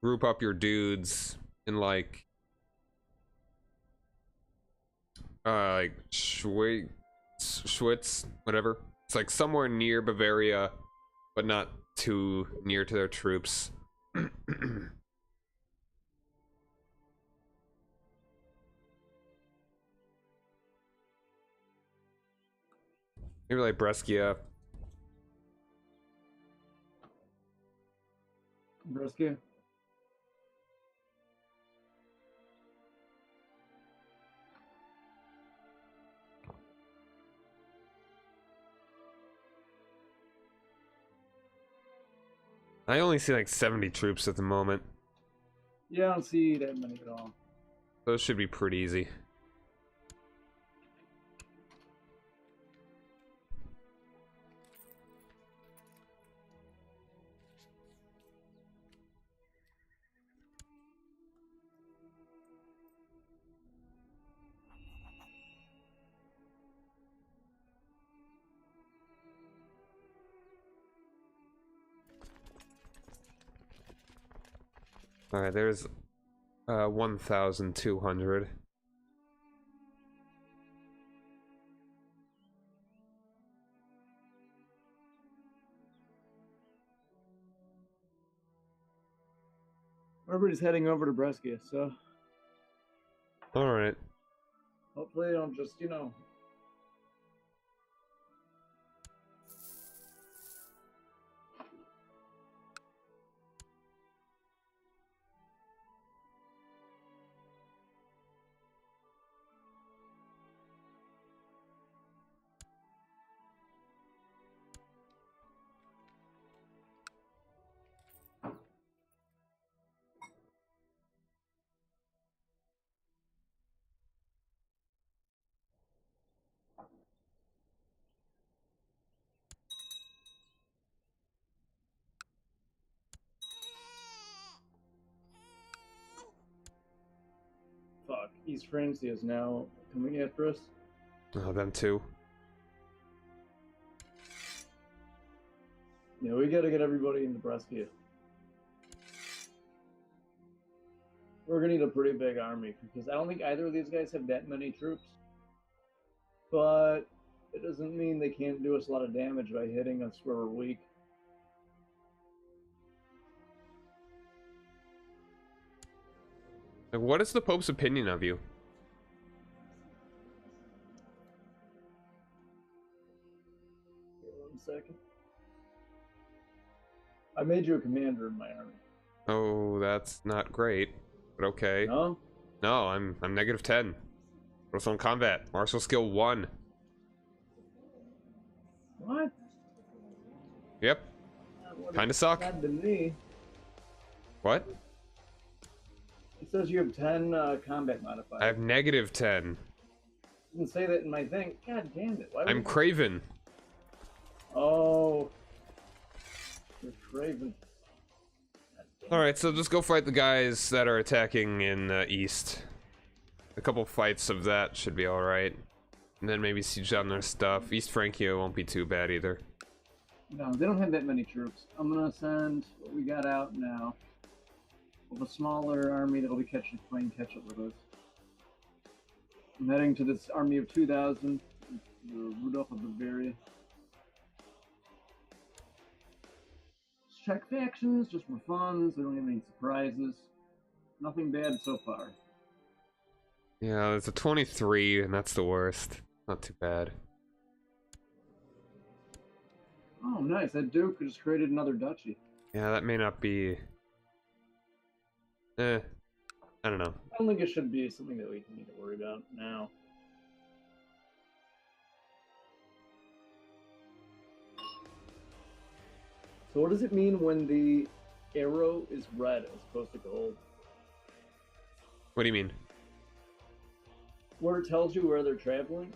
A: group up your dudes in like Schwitz, whatever. It's like somewhere near Bavaria, but not too near to their troops. Maybe like Brescia.
D: Brisket.
A: I only see like 70 troops at the moment.
D: Yeah, I don't see that many at all.
A: Those should be pretty easy. Alright, there's 1,200.
D: Everybody's heading over to Brescia, so
A: Alright.
D: Hopefully they don't just, you know. Fuck, East Francia is now coming after us.
A: Oh, them too.
D: Yeah, we gotta get everybody in Nebraska. We're gonna need a pretty big army because I don't think either of these guys have that many troops. But it doesn't mean they can't do us a lot of damage by hitting us where we're weak.
A: Like, what is the Pope's opinion of you?
D: Wait 1 second. I made you a commander in my army.
A: Oh, that's not great. But okay.
D: No?
A: No, I'm -10. Also in combat. Martial skill 1.
D: What?
A: Yep. Kinda suck.
D: Not to me.
A: What?
D: It says you have 10 combat modifiers.
A: I have -10.
D: Didn't say that in my thing. God damn it! Why would
A: I'm Craven.
D: Oh, you're Craven.
A: Alright, so just go fight the guys that are attacking in east. A couple fights of that should be alright. And then maybe siege down their stuff. East Francia won't be too bad either.
D: No, they don't have that many troops. I'm gonna send what we got out now. With a smaller army that'll be playing catch up with us. I'm heading to this army of 2,000. The Rudolph of Bavaria. Just check factions, just for fun, so we don't have any surprises. Nothing bad so far.
A: Yeah, there's a 23, and that's the worst. Not too bad.
D: Oh, nice. That Duke just created another duchy.
A: Yeah, that may not be... I don't know.
D: I don't think it should be something that we need to worry about now. So what does it mean when the arrow is red as opposed to gold?
A: What do you mean?
D: Where it tells you where they're traveling.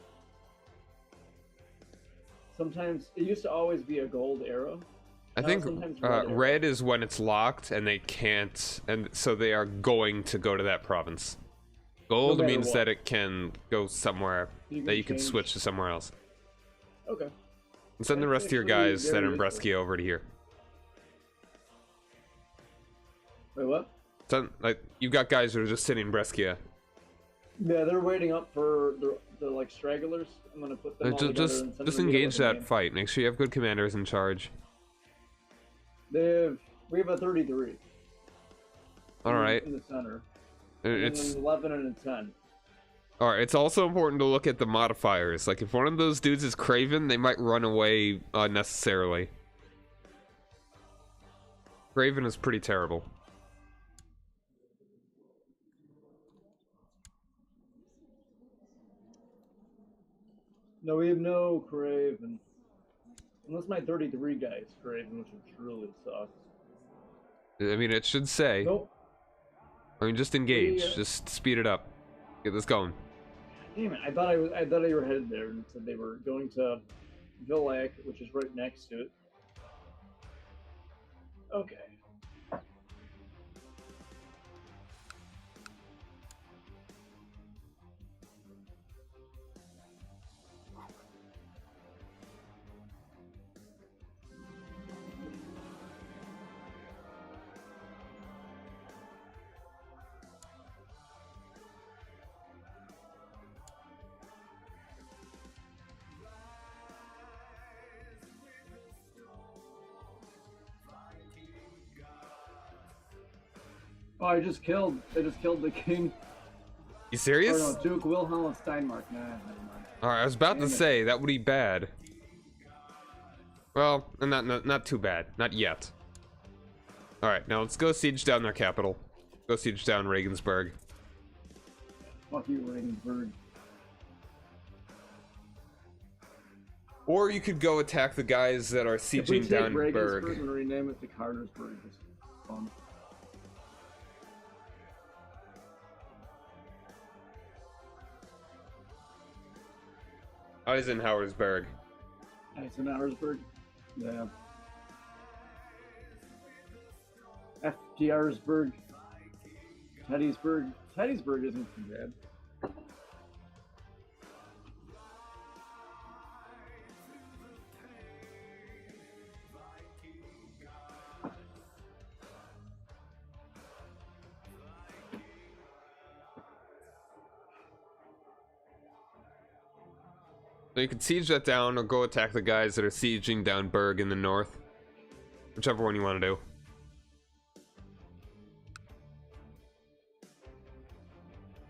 D: Sometimes, it used to always be a gold arrow.
A: I
D: Now
A: think
D: sometimes red arrow.
A: red is when it's locked and they can't, and so they are going to go to that province. Gold
D: matter
A: means
D: what.
A: that it can go somewhere,
D: You
A: that you can
D: change-
A: switch to somewhere else.
D: Okay.
A: And send the
D: That's
A: rest of your
D: actually
A: guys that are in
D: very
A: Brescia over to here.
D: Wait, what?
A: Send, like, you've got guys that are just sitting in Brescia.
D: Yeah, they're waiting up for the like stragglers. I'm gonna put them all together and send
A: Just
D: them together
A: engage
D: with a
A: that
D: name.
A: fight. Make sure you have good commanders in charge.
D: We have a 33.
A: All right.
D: In the center.
A: It's
D: And an 11 and a 10.
A: all right. It's also important to look at the modifiers. Like, if one of those dudes is Craven, they might run away unnecessarily. Craven is pretty terrible.
D: No, we have no Craven. Unless my 33 guy is Craven, which would truly suck.
A: I mean, it should say.
D: Nope.
A: I mean, just engage.
D: Yeah.
A: Just speed it up. Get this going.
D: Damn it! I thought you were headed there, and said they were going to Villac, which is right next to it. Okay. Oh, I just killed the king.
A: You
D: Or
A: serious?
D: no, Duke Wilhelm Steinmark. Nah, never mind.
A: Alright, I was about to
D: Damn it.
A: say, that would be bad. Well, not too bad. Not yet. Alright, now let's go siege down their capital. Go siege down Regensburg.
D: Fuck you, Regensburg.
A: Or you could go attack the guys that are
D: If we
A: sieging
D: take
A: down
D: Regensburg
A: Berg.
D: and rename it to Cartersburg, it's fun.
A: Eisenhowersburg.
D: Eisenhowersburg? Yeah. FDRsburg. Teddysburg. Teddysburg isn't too bad.
A: So you can siege that down or go attack the guys that are sieging down Berg in the north. Whichever one you want to do.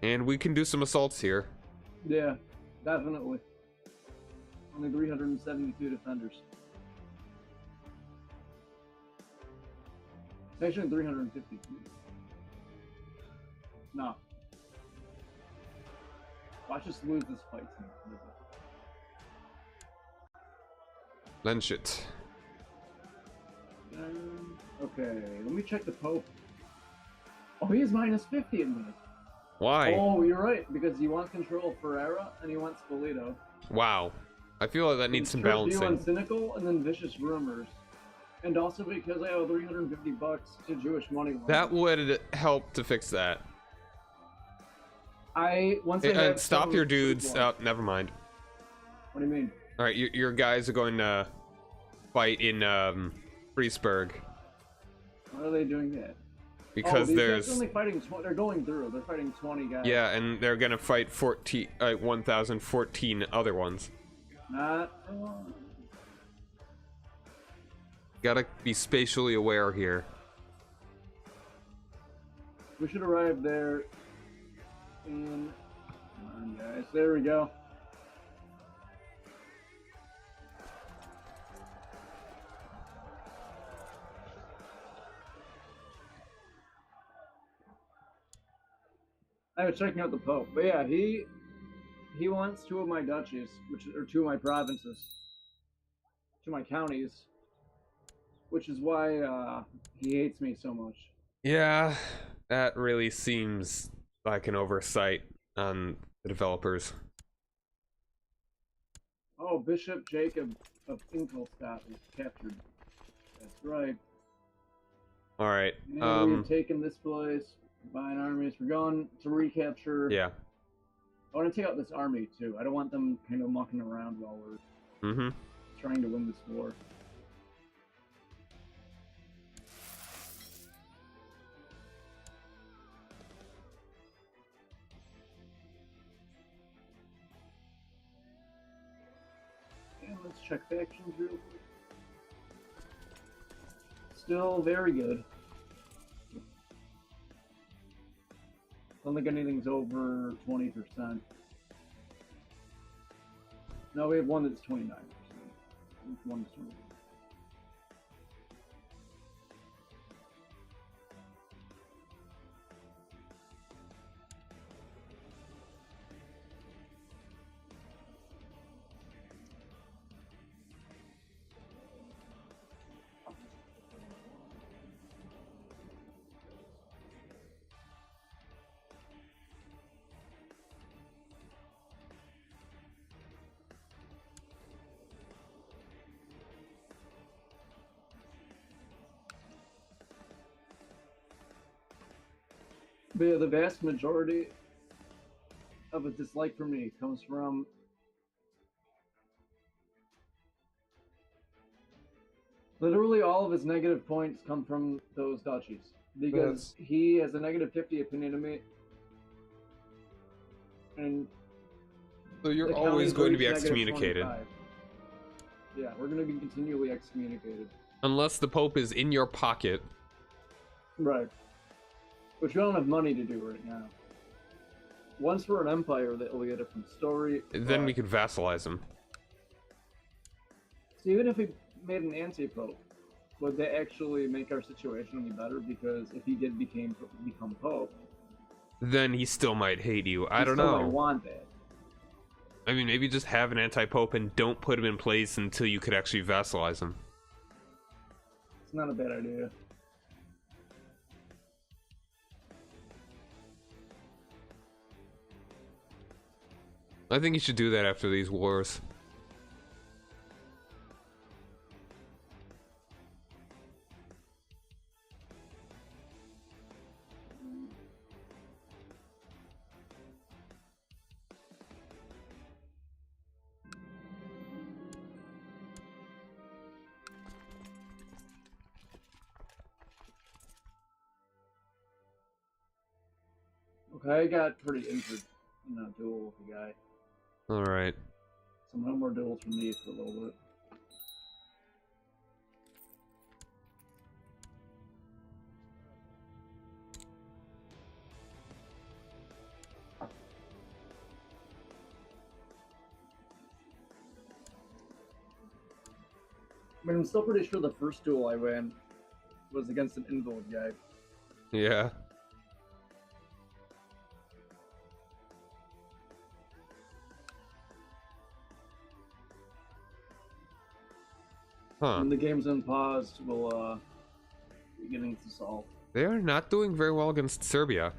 A: And we can do some assaults here.
D: Yeah, definitely. Only 372 defenders. Actually, 352. No. Watch us lose this fight.
A: Lynch it.
D: Okay, let me check the Pope. Oh, he is minus 50 in this.
A: Why?
D: Oh, you're right, because he wants control of Ferrera and he wants Spoleto.
A: Wow. I feel like that needs some balancing.
D: And Cynical and then Vicious Rumors. And also because I owe 350 bucks to Jewish money.
A: That would help to fix that.
D: Once I have
A: Stop
D: some
A: your dudes.
D: food
A: Oh, never mind.
D: What do you mean?
A: Alright, your guys are going to fight in Friesburg.
D: Why are they doing that?
A: Because
D: these guys
A: there's...
D: are only fighting they're going through. They're fighting 20 guys.
A: Yeah, and they're gonna fight 1,014 other ones.
D: Not.
A: Gotta be spatially aware here.
D: We should arrive there in. Come on, guys. There we go. I was checking out the Pope, but yeah, he wants 2 of my duchies, or 2 of my provinces, 2 of my counties, which is why he hates me so much.
A: Yeah, that really seems like an oversight on the developers.
D: Oh, Bishop Jacob of Ingolstadt was captured. That's right.
A: Alright,
D: And we've taken this place. Combine armies. We're going to recapture.
A: yeah.
D: I want to take out this army too. I don't want them kind of mucking around while we're trying to win this war. And let's check factions real quick. Still very good. Don't think anything's over 20%. No, we have one that's 29%. One is 20%. But yeah, the vast majority of a dislike for me comes from literally all of his negative points come from those duchies because he has a negative 50 opinion of me, and
A: So you're
D: the
A: always
D: counties
A: going to
D: reach
A: be
D: negative
A: excommunicated.
D: 25. Yeah, we're going to be continually excommunicated.
A: Unless the Pope is in your pocket.
D: Right. Which we don't have money to do right now. once we're an empire, that will be a different story.
A: Then
D: but-
A: we could vassalize him.
D: So even if we made an anti-pope, would that actually make our situation any better? Because if he did become pope,
A: Then he still might hate you. I
D: he
A: don't
D: still
A: know.
D: might want that.
A: I mean, maybe just have an anti-pope and don't put him in place until you could actually vassalize him.
D: It's not a bad idea.
A: I think you should do that after these wars.
D: Okay, I got pretty injured in a duel with a guy.
A: Alright.
D: So no more duels for me for a little bit. I mean, I'm still pretty sure the first duel I ran was against an invalid guy.
A: Yeah. Huh.
D: When the game's unpaused, we'll be getting to solve.
A: They are not doing very well against Serbia.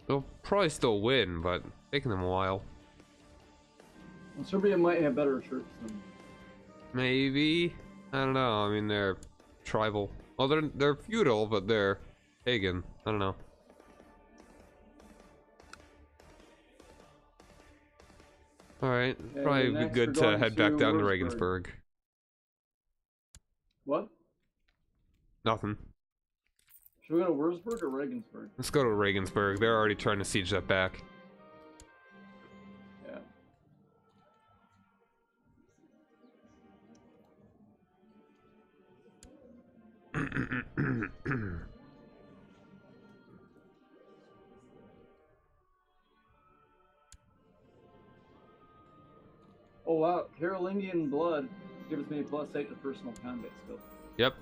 A: They'll probably still win, but taking them a while.
D: Well, Serbia might have better troops than.
A: Maybe. I don't know. I mean, they're tribal. Well, they're feudal, but they're pagan. I don't know. Alright,
D: Okay,
A: probably be
D: next
A: good
D: we're
A: to
D: going
A: head back
D: to
A: down to
D: Würzburg.
A: Regensburg.
D: What?
A: Nothing.
D: Should we go to Würzburg or Regensburg?
A: Let's go to Regensburg. They're already trying to siege that back.
D: Yeah. Oh wow, Carolingian blood gives me +8 to personal combat skill.
A: Yep.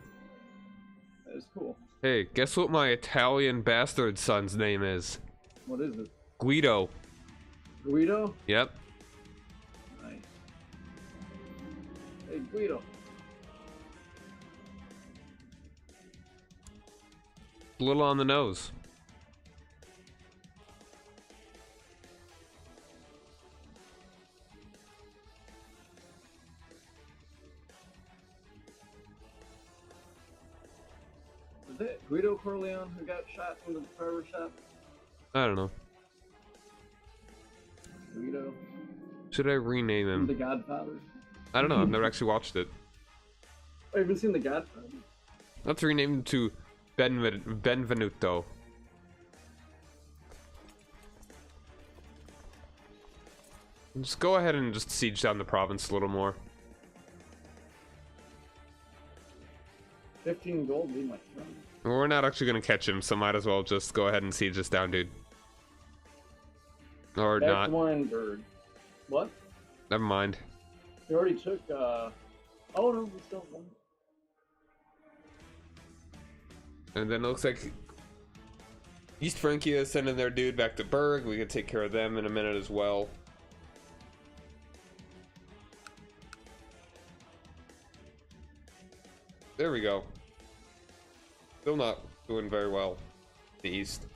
D: That is cool.
A: Hey, guess what my Italian bastard son's name is?
D: What is it?
A: Guido.
D: Guido?
A: Yep.
D: Nice. Hey Guido.
A: A little on the nose.
D: Was it Guido Corleone who got shot from the barber shop?
A: I don't know.
D: Guido?
A: Should I rename
D: From The
A: him?
D: Godfather?
A: I don't know. I've never actually watched it.
D: Oh, you haven't seen The Godfather?
A: Let's rename him to Benvenuto. Just go ahead and just siege down the province a little more.
D: 15 gold, be my friend.
A: We're not actually gonna catch him, so might as well just go ahead and siege this down, dude. Or
D: Back
A: not.
D: to Weinberg. What?
A: Never mind.
D: We already took, oh no, we still have one.
A: And then it looks like East Francia is sending their dude back to Berg. We can take care of them in a minute as well. There we go. Still not doing very well. The East.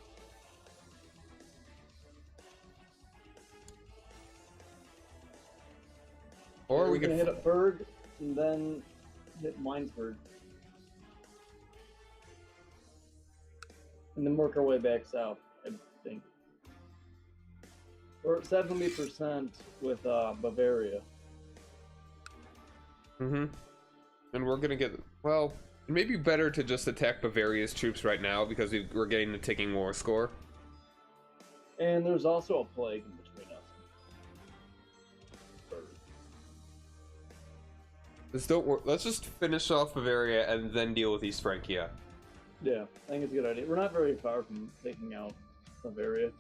A: Or we
D: We're gonna
A: can
D: hit up Berg and then hit Minesburg. And then work our way back south, I think. We're at 70% with Bavaria.
A: Mm-hmm. And we're gonna get, well, it may be better to just attack Bavaria's troops right now because we're getting the ticking war score.
D: And there's also a plague in between us. Berg.
A: Let's just finish off Bavaria and then deal with East Francia.
D: Yeah, I think it's a good idea. We're not very far from taking out Bavaria.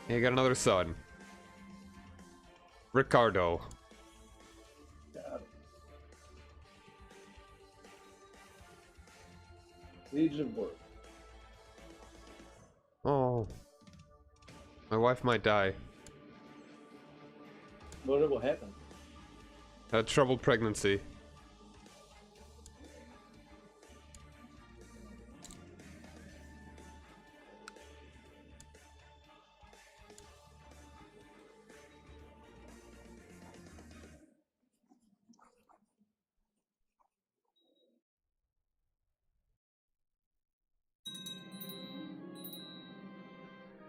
A: Yeah, you got another son. Ricardo.
D: Got it. Legion of Work.
A: Oh. My wife might die.
D: What will happen?
A: A troubled pregnancy.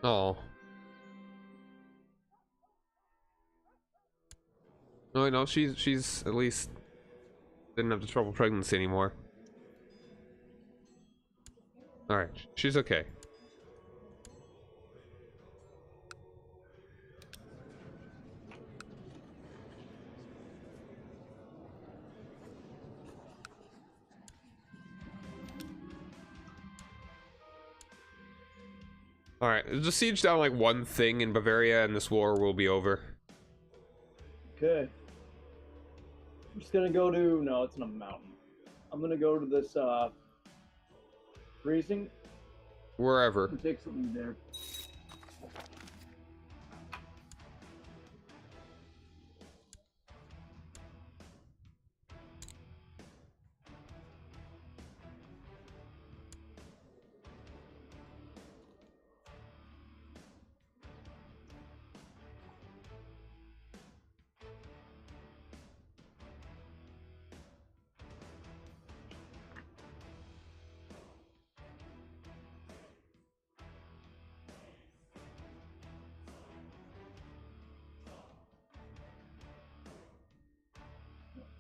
A: Oh. No, she's at least didn't have the trouble pregnancy anymore. Alright, she's okay. Alright, just siege down like one thing in Bavaria and this war will be over.
D: Okay. I'm just gonna go to... No, it's in a mountain. I'm gonna go to this, freezing
A: Wherever.
D: and take something there.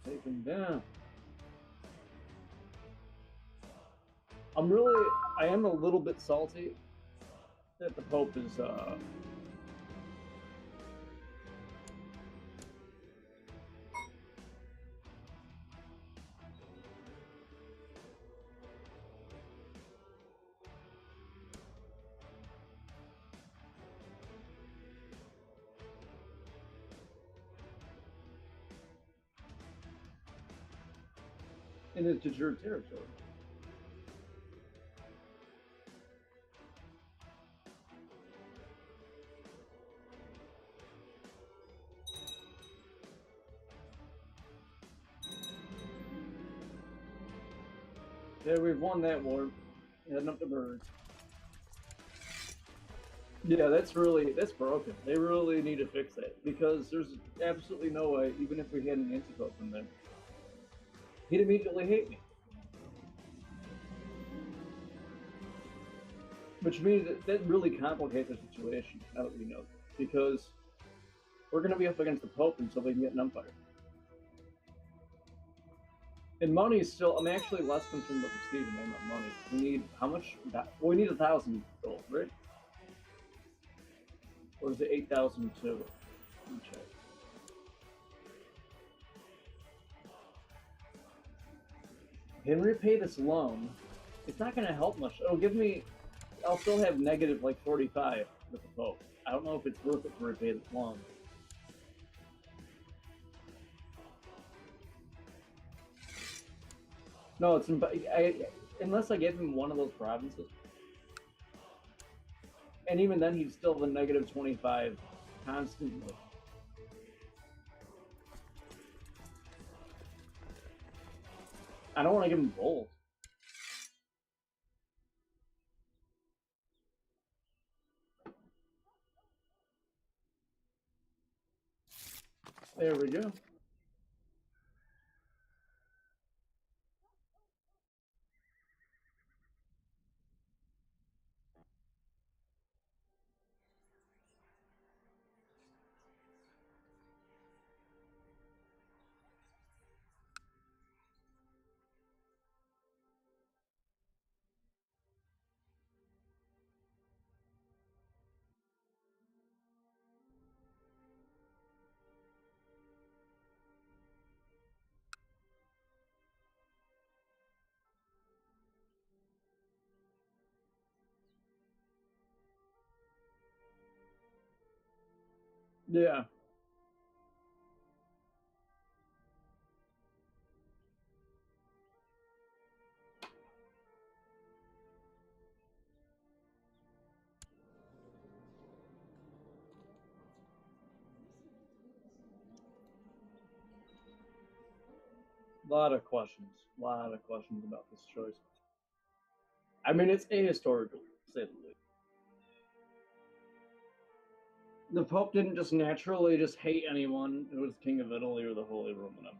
D: Take him down. I am a little bit salty that the Pope is, in his de jure territory. Yeah, we've won that war. Heading up the bird. Yeah, that's broken. They really need to fix that because there's absolutely no way, even if we had an antipope in there, he'd immediately hate me. Which means that really complicates the situation, now that we know, because we're going to be up against the Pope until they can get an umpire. And money is still, I'm actually less concerned about prestige than about money. We need, how much? Well, we need 1,000 gold, right? Or is it 8,002? Let me check. Can repay this loan. It's not going to help much. It'll give me, I'll still have negative like 45 with the Pope. I don't know if it's worth it to repay this loan. No, it's unless I gave him one of those provinces. And even then, he's still the negative 25 constantly. I don't want to give him both. There we go. Yeah. A lot of questions. A lot of questions about this choice. I mean, it's ahistorical, to say the least. The Pope didn't just naturally just hate anyone who was King of Italy or the Holy Roman Empire.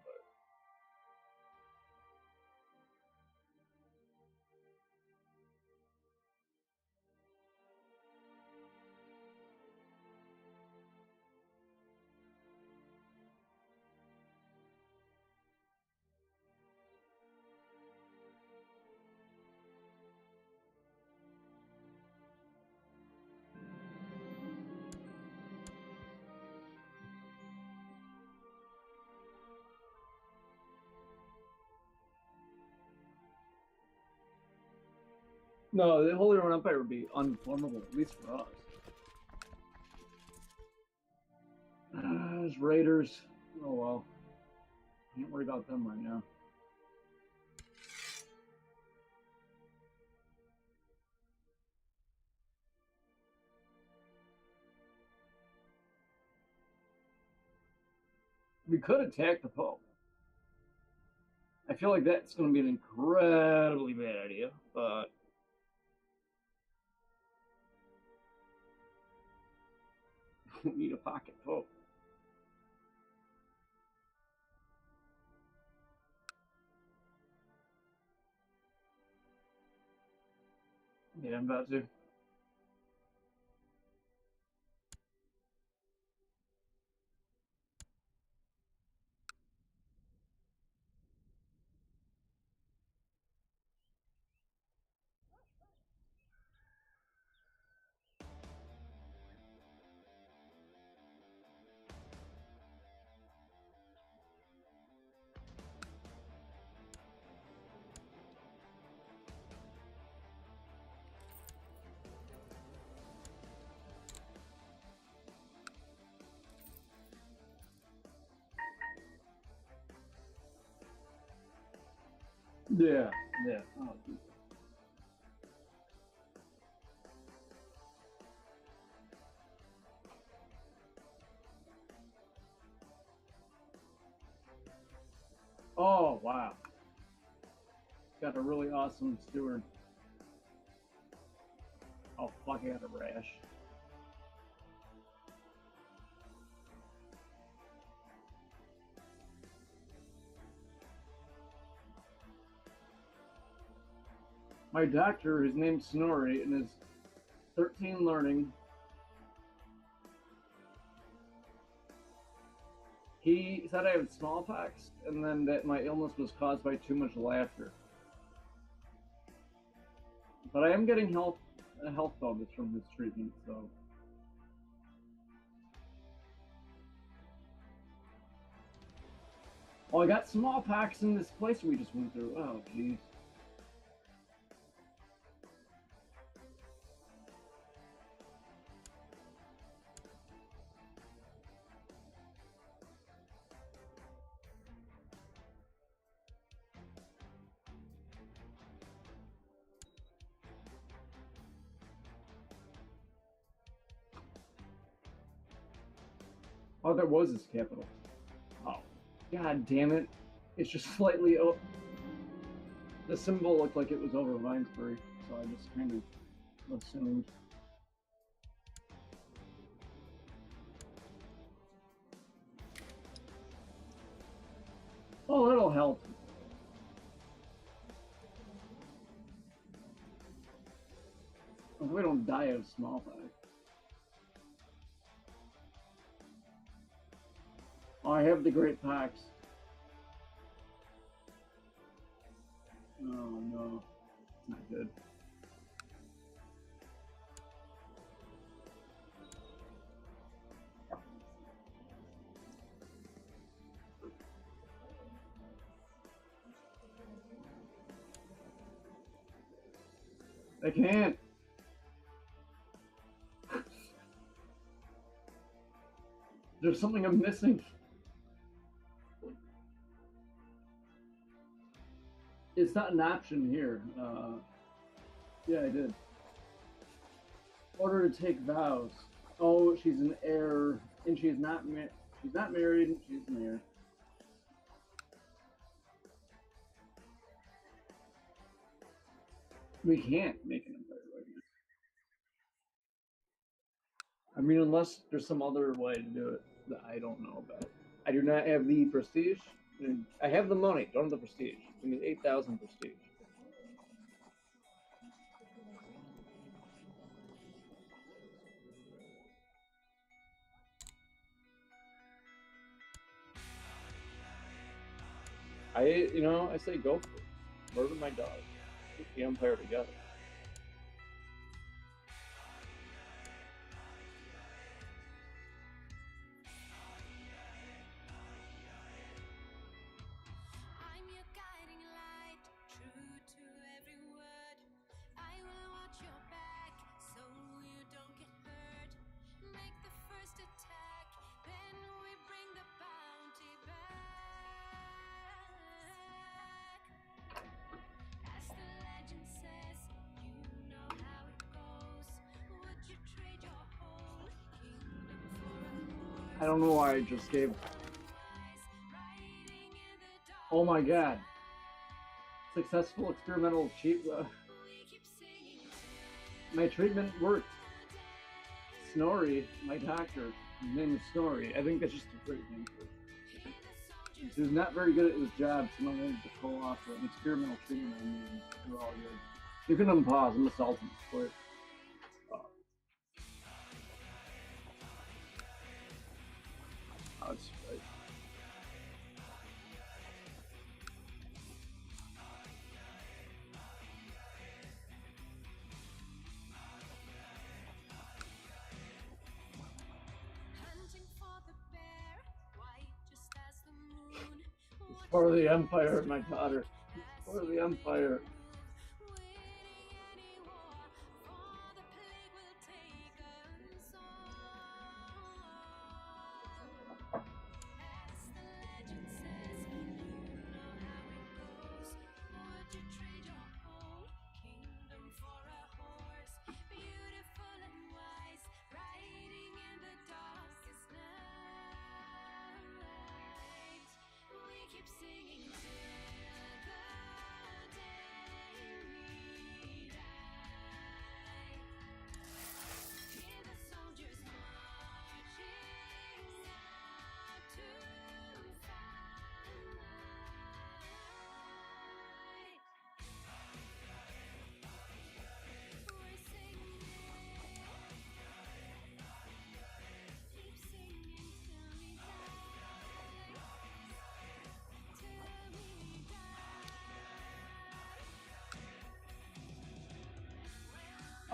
D: No, the Holy Roman Empire would be unformable, at least for us. There's Raiders. Oh well. Can't worry about them right now. We could attack the Pope. I feel like that's going to be an incredibly bad idea, but we need a pocket Pope. Yeah, I'm about to. Yeah, yeah. Oh, geez. Oh, wow. Got a really awesome steward. Oh, fuck, I got a rash. My doctor, his name's Snorri, and is 13 learning. He said I had smallpox, and then that my illness was caused by too much laughter. But I am getting a health bonus from his treatment, so. Oh, I got smallpox in this place we just went through. Oh, jeez. Oh, there was his capital. Oh, god damn it. It's just slightly up. The symbol looked like it was over Vinesbury, so I just kind of assumed. health. If we don't die of smallpox. Oh, I have the Great Pox. Oh no, not good. I can't. There's something I'm missing. It's not an option here. Yeah, I did. Order to take vows. Oh, she's an heir, and she's not she's not married. She's an heir. We can't make an empire right now. I mean, unless there's some other way to do it that I don't know about. I do not have the prestige. I have the money, don't have the prestige. I mean, 8,000 prestige. I say go for it. Murder my dog. Keep the empire together.
F: I'm your guiding light, true to every word. I will watch your back so you don't get hurt. Make the first attack, then we bring the bounty back. As the legend says, you know how it goes. Would you trade your whole kingdom for a horse?
D: I don't know why I just gave. Oh my god. Successful experimental my treatment worked. Snorri, my doctor, his name is Snorri. I think that's just a great name for it. He was not very good at his job, so I wanted to pull off an experimental treatment on me, and we're all good. You can unpause, I'm assaulting the split. Oh, it's right.
F: Hunting for the bear, white just as the moon.
D: It's for the Empire, my daughter. It's for the Empire.
F: Keep singing till the day we die. Hear the soldiers marching out to fight. We're singing, keep singing till we die. Till we die.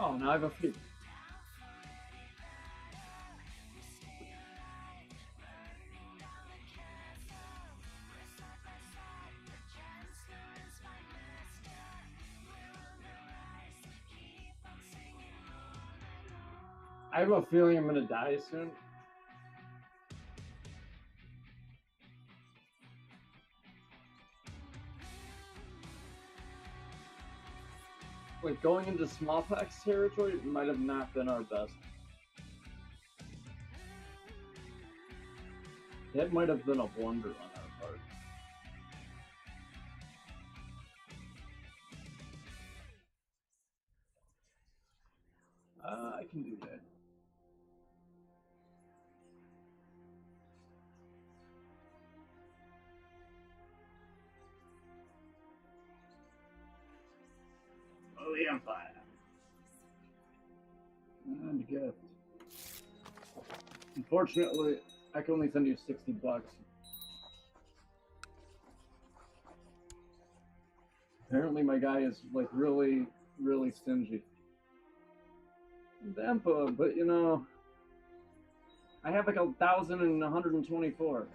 D: Oh, now I have a few. I have a feeling I'm gonna die soon. Like, going into smallpox territory might have not been our best. That might have been a blunder on our part. I can do that. the Empire. And a gift. Unfortunately, I can only send you $60. Apparently my guy is like really, really stingy. Dempa, but you know, I have like 1,124.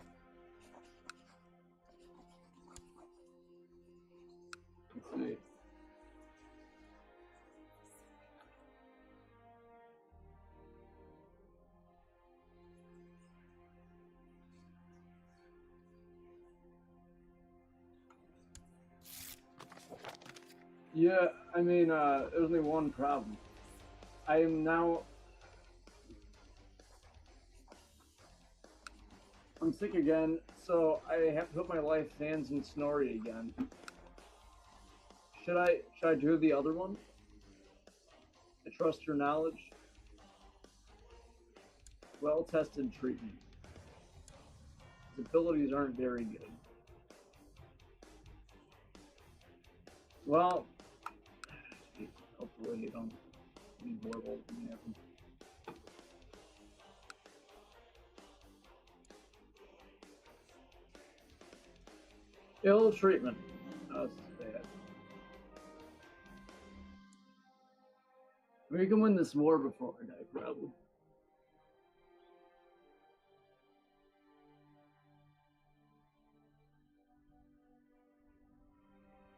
D: Let's see. Yeah, I mean, there's only one problem. I am now. I'm sick again, so I have to put my life fans in Snorri again. Should I do the other one? I trust your knowledge. Well-tested treatment. His abilities aren't very good. Well, hopefully you don't need more rolls than happen. Ill treatment. Oh, this is bad. We can win this war before I die, probably.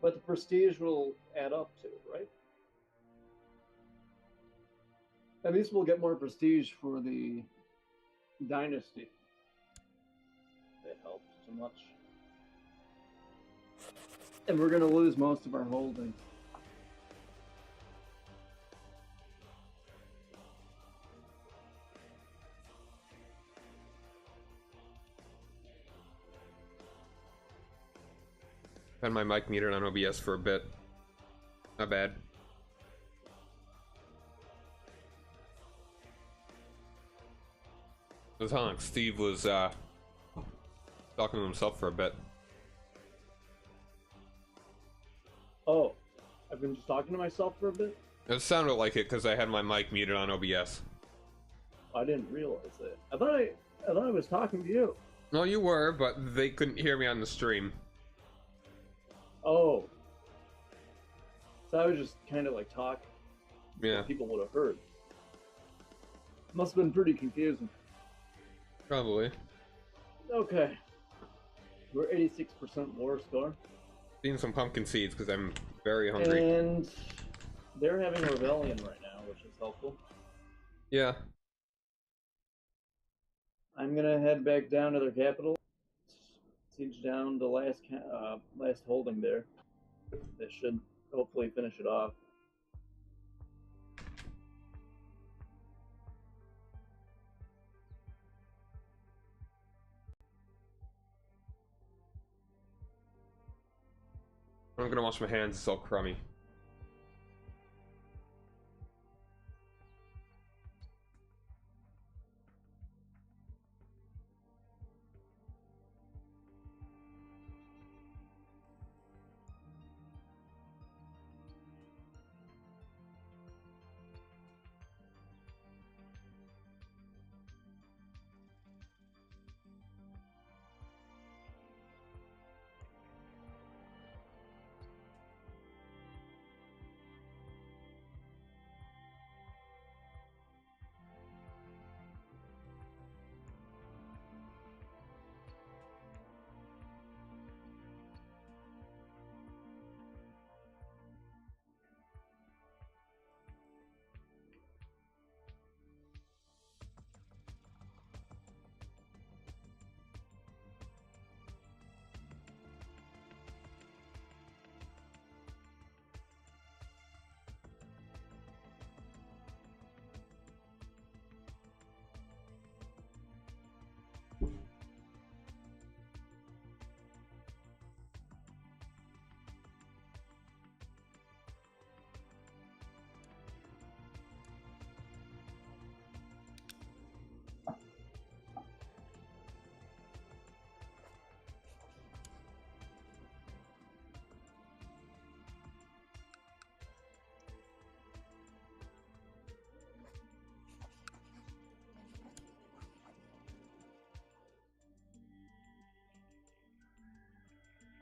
D: But the prestige will add up to, right? At least we'll get more prestige for the dynasty. That helps so much. And we're gonna lose most of our holdings.
A: Had my mic muted on OBS for a bit. Not bad. It was like Steve was talking to himself for a bit.
D: Oh, I've been just talking to myself for a bit?
A: It sounded like it because I had my mic muted on OBS.
D: I didn't realize that. I thought I was talking to you.
A: No, you were, but they couldn't hear me on the stream.
D: Oh. So I was just kind of like talking.
A: Yeah,
D: People would have heard. Must have been pretty confusing.
A: probably.
D: Okay. We're 86% war score.
A: Eating some pumpkin seeds because I'm very hungry.
D: And they're having a rebellion right now, which is helpful.
A: Yeah.
D: I'm gonna head back down to their capital. Siege down the last holding there. That should hopefully finish it off.
A: I'm gonna wash my hands, it's all crummy.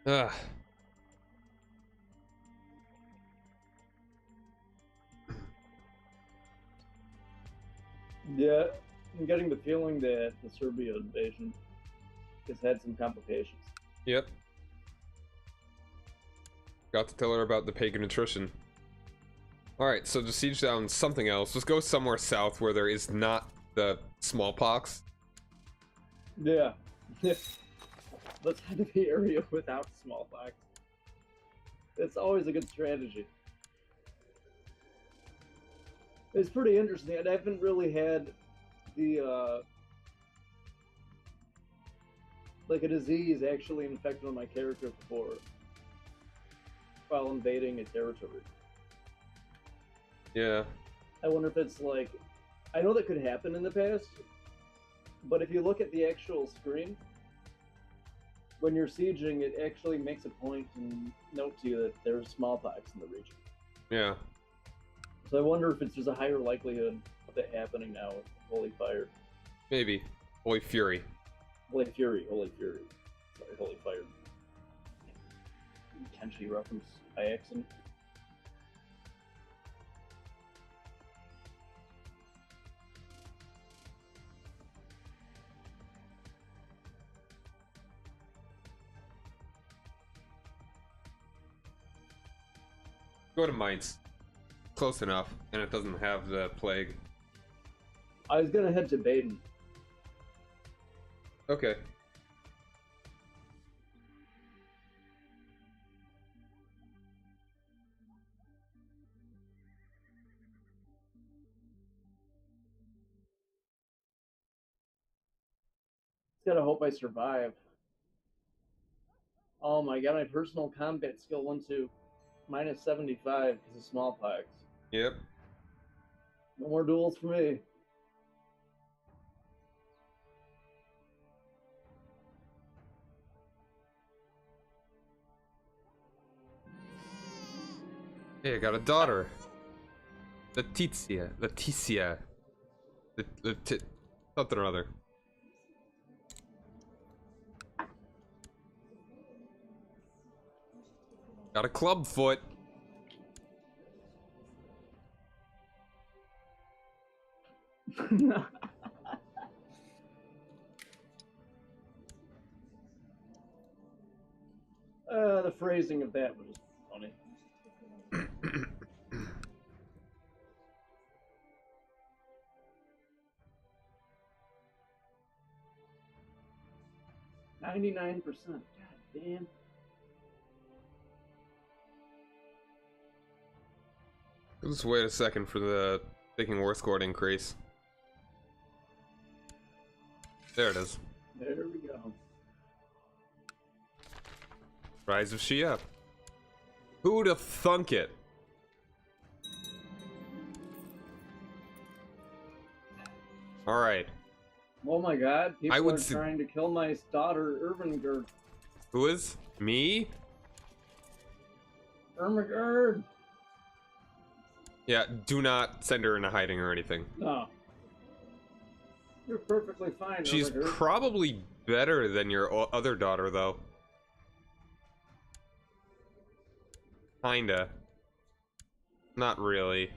A: Ugh.
D: Yeah, I'm getting the feeling that the Serbia invasion has had some complications.
A: Yep. Got to tell her about the pagan attrition. Alright, so to siege down something else, let's go somewhere south where there is not the smallpox.
D: Yeah. Let's head to the area without smallpox. It's always a good strategy. It's pretty interesting. I haven't really had the like a disease actually infect one of my characters before while invading a territory.
A: Yeah.
D: I wonder if it's like, I know that could happen in the past, but if you look at the actual screen, when you're sieging, it actually makes a point and note to you that there's smallpox in the region.
A: Yeah.
D: So I wonder if it's just a higher likelihood of it happening now with Holy Fire.
A: Maybe. Holy Fury.
D: Holy Fury. Sorry, Holy Fire. Tenchi reference by accident.
A: Go to Mainz. Close enough, and it doesn't have the plague.
D: I was gonna head to Baden.
A: Okay.
D: Just gotta hope I survive. Oh my god, my personal combat skill went to minus 75 because of smallpox.
A: Yep.
D: No more duels for me.
A: Hey, I got a daughter. Letizia. Something or other. Got a club foot.
D: The phrasing of that was funny. $99%. God damn.
A: Just wait a second for the taking war score to increase. There it is.
D: There we go.
A: Rise of Shia. Who'd have thunk it? Alright.
D: Oh my god, people
A: I would
D: are
A: su-
D: trying to kill my daughter, Irmingard.
A: Who is? Me?
D: Irmingard!
A: Yeah, do not send her into hiding or anything.
D: No. You're perfectly fine,
A: She's
D: Irmingard.
A: probably better than your other daughter, though. Kinda. Not really.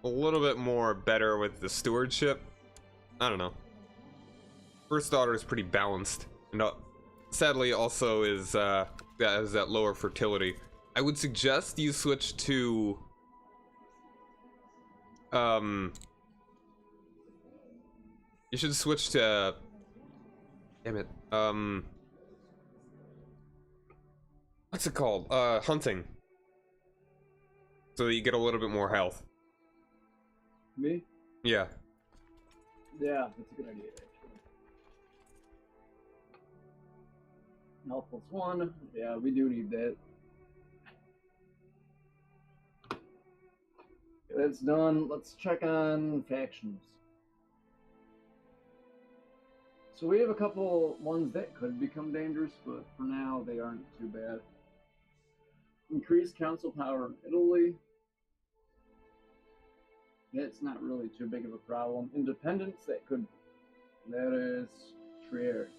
A: A little bit more better with the stewardship. I don't know. First daughter is pretty balanced. And sadly also is has that lower fertility. I would suggest you switch to you should switch to damn it. What's it called? Hunting. So that you get a little bit more health.
D: Me?
A: Yeah.
D: Yeah, that's a good idea, actually. Health plus 1. Yeah, we do need that. That's done. Let's check on factions. So we have a couple ones that could become dangerous, but for now they aren't too bad. Increased council power in Italy. That's not really too big of a problem. Independence, that could... That is Trier.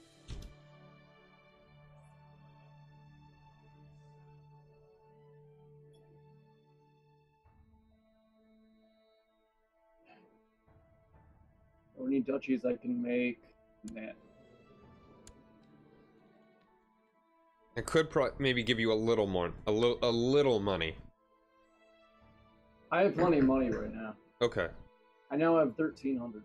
D: or any duchies I can make. That.
A: I could maybe give you a little more, a little money.
D: I have plenty of money right now.
A: Okay.
D: I now have 1,300.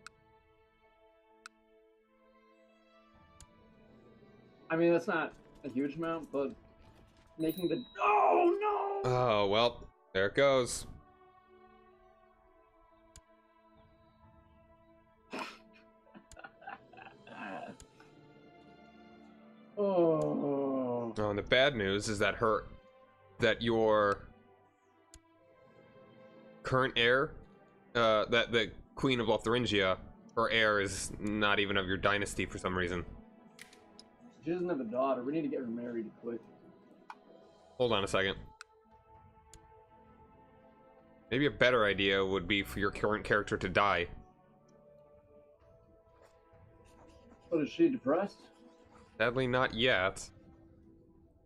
D: I mean, that's not a huge amount, but making the... Oh, no!
A: Oh, well, there it goes.
D: Oh.
A: Oh, and the bad news is that your current heir, that the Queen of Lotharingia, her heir is not even of your dynasty for some reason.
D: She doesn't have a daughter. We need to get her married quick.
A: Hold on a second. Maybe a better idea would be for your current character to die.
D: But is she depressed?
A: Sadly, not yet.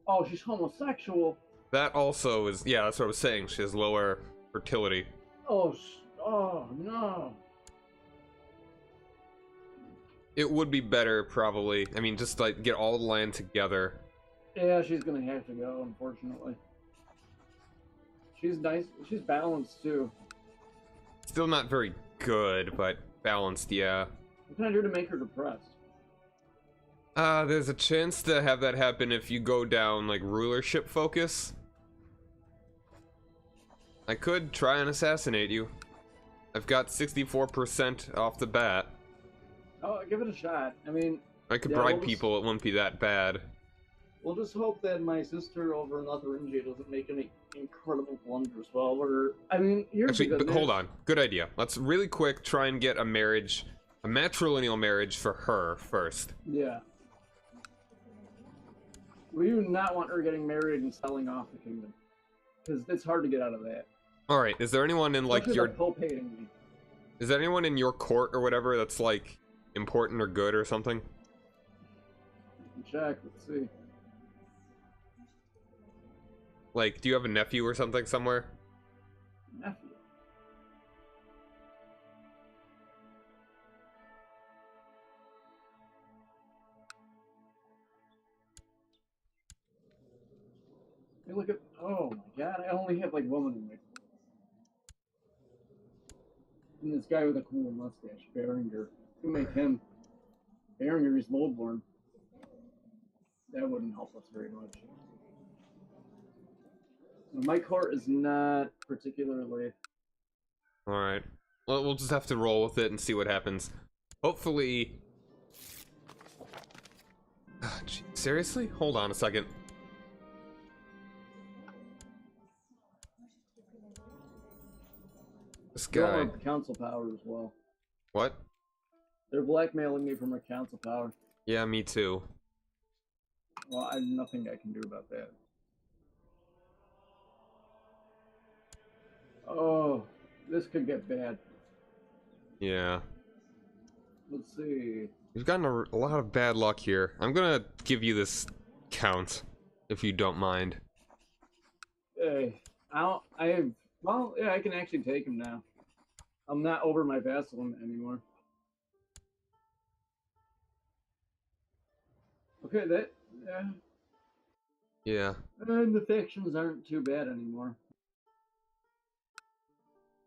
D: Oh, she's homosexual.
A: That also is, yeah, that's what I was saying. She has lower fertility.
D: Oh, oh no.
A: It would be better, probably. I mean, just like get all the land together.
D: Yeah, she's gonna have to go, unfortunately. She's nice. She's balanced too.
A: Still not very good, but balanced, yeah.
D: What can I do to make her depressed?
A: There's a chance to have that happen if you go down, like, rulership focus. I could try and assassinate you. I've got 64% off the bat.
D: Oh, give it a shot. I mean...
A: I could
D: yeah,
A: bribe people, it wouldn't be that bad.
D: We'll just hope that my sister over in Lotharingia doesn't make any incredible blunders while we're... I mean, here's
A: Actually,
D: the good
A: hold
D: news.
A: on. Good idea. Let's really quick try and get a marriage, a matrilineal marriage for her first.
D: Yeah. We do not want her getting married and selling off the kingdom. Because it's hard to get out of that.
A: Alright, is there anyone in, like,
D: Especially
A: your...
D: the Pope hating me.
A: Is there anyone in your court or whatever that's, like, important or good or something?
D: Check, let's see.
A: Like, do you have a nephew or something somewhere?
D: Nephew. Hey, look at... Oh my god, I only have like woman in my... And this guy with a cool mustache, Berenger. Who make him? Berenger is Lowborn. That wouldn't help us very much. My court is not particularly...
A: Alright. Well, we'll just have to roll with it and see what happens. Hopefully... Seriously? Hold on a second. This
D: They don't
A: guy...
D: have council power as well.
A: What?
D: They're blackmailing me for my council power.
A: Yeah, me too.
D: Well, I have nothing I can do about that. Oh, this could get bad.
A: Yeah.
D: Let's see.
A: You've gotten a lot of bad luck here. I'm gonna give you this count, if you don't mind.
D: Hey, well, yeah, I can actually take him now. I'm not over my vassal anymore. Okay, yeah.
A: Yeah.
D: And the factions aren't too bad anymore.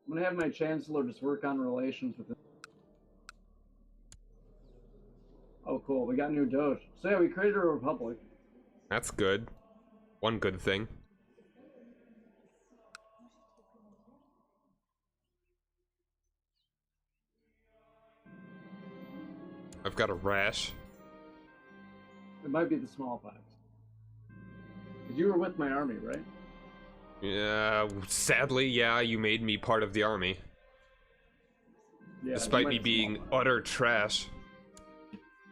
D: I'm gonna have my chancellor just work on relations with him. Oh, cool. We got new Doge. So yeah, we created a republic.
A: That's good. One good thing. I've got a rash.
D: It might be the smallpox. 'Cause you were with my army, right?
A: Yeah, sadly, yeah, you made me part of the army.
D: Yeah.
A: Despite
D: you
A: me
D: might
A: being
D: smallpox.
A: utter trash.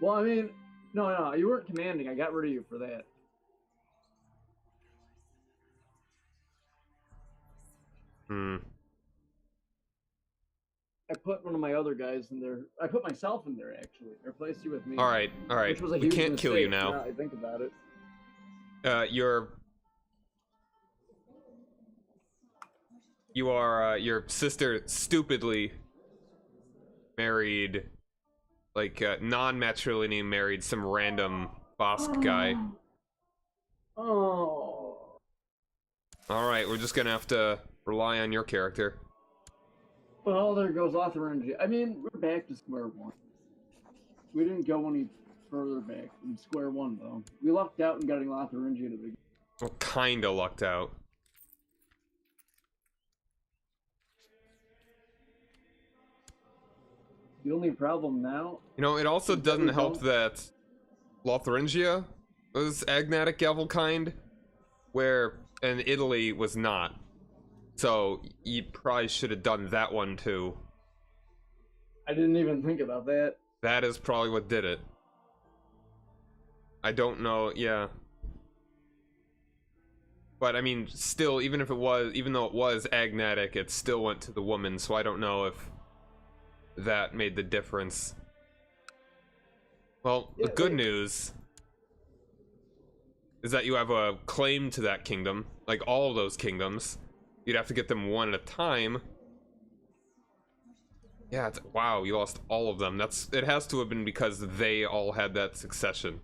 D: Well, I mean, no, you weren't commanding. I got rid of you for that.
A: Hmm.
D: I put one of my other guys in there. I put myself in there, actually. I replaced you with me.
A: Alright, alright.
D: Which was a
A: We
D: huge
A: can't kill you
D: mistake,
A: now.
D: I think about it.
A: Your sister stupidly married like non-matrilineal married some random Bosk guy.
D: Oh.
A: All right, we're just gonna have to rely on your character.
D: Well, there goes Lotheringia. I mean, we're back to square one. We didn't go any further back than square one, though. We lucked out in getting Lotheringia to begin.
A: Well, kinda lucked out.
D: The only problem now...
A: You know, it also doesn't help that Lotharingia was agnatic Gavelkind, and Italy was not. So you probably should have done that one too.
D: I didn't even think about that.
A: That is probably what did it. I don't know, yeah. But I mean, still, even though it was agnatic, it still went to the woman, so I don't know if that made the difference. Well, the good news is that you have a claim to that kingdom, like all of those kingdoms. You'd have to get them one at a time. Yeah, wow, you lost all of them. It has to have been because they all had that succession.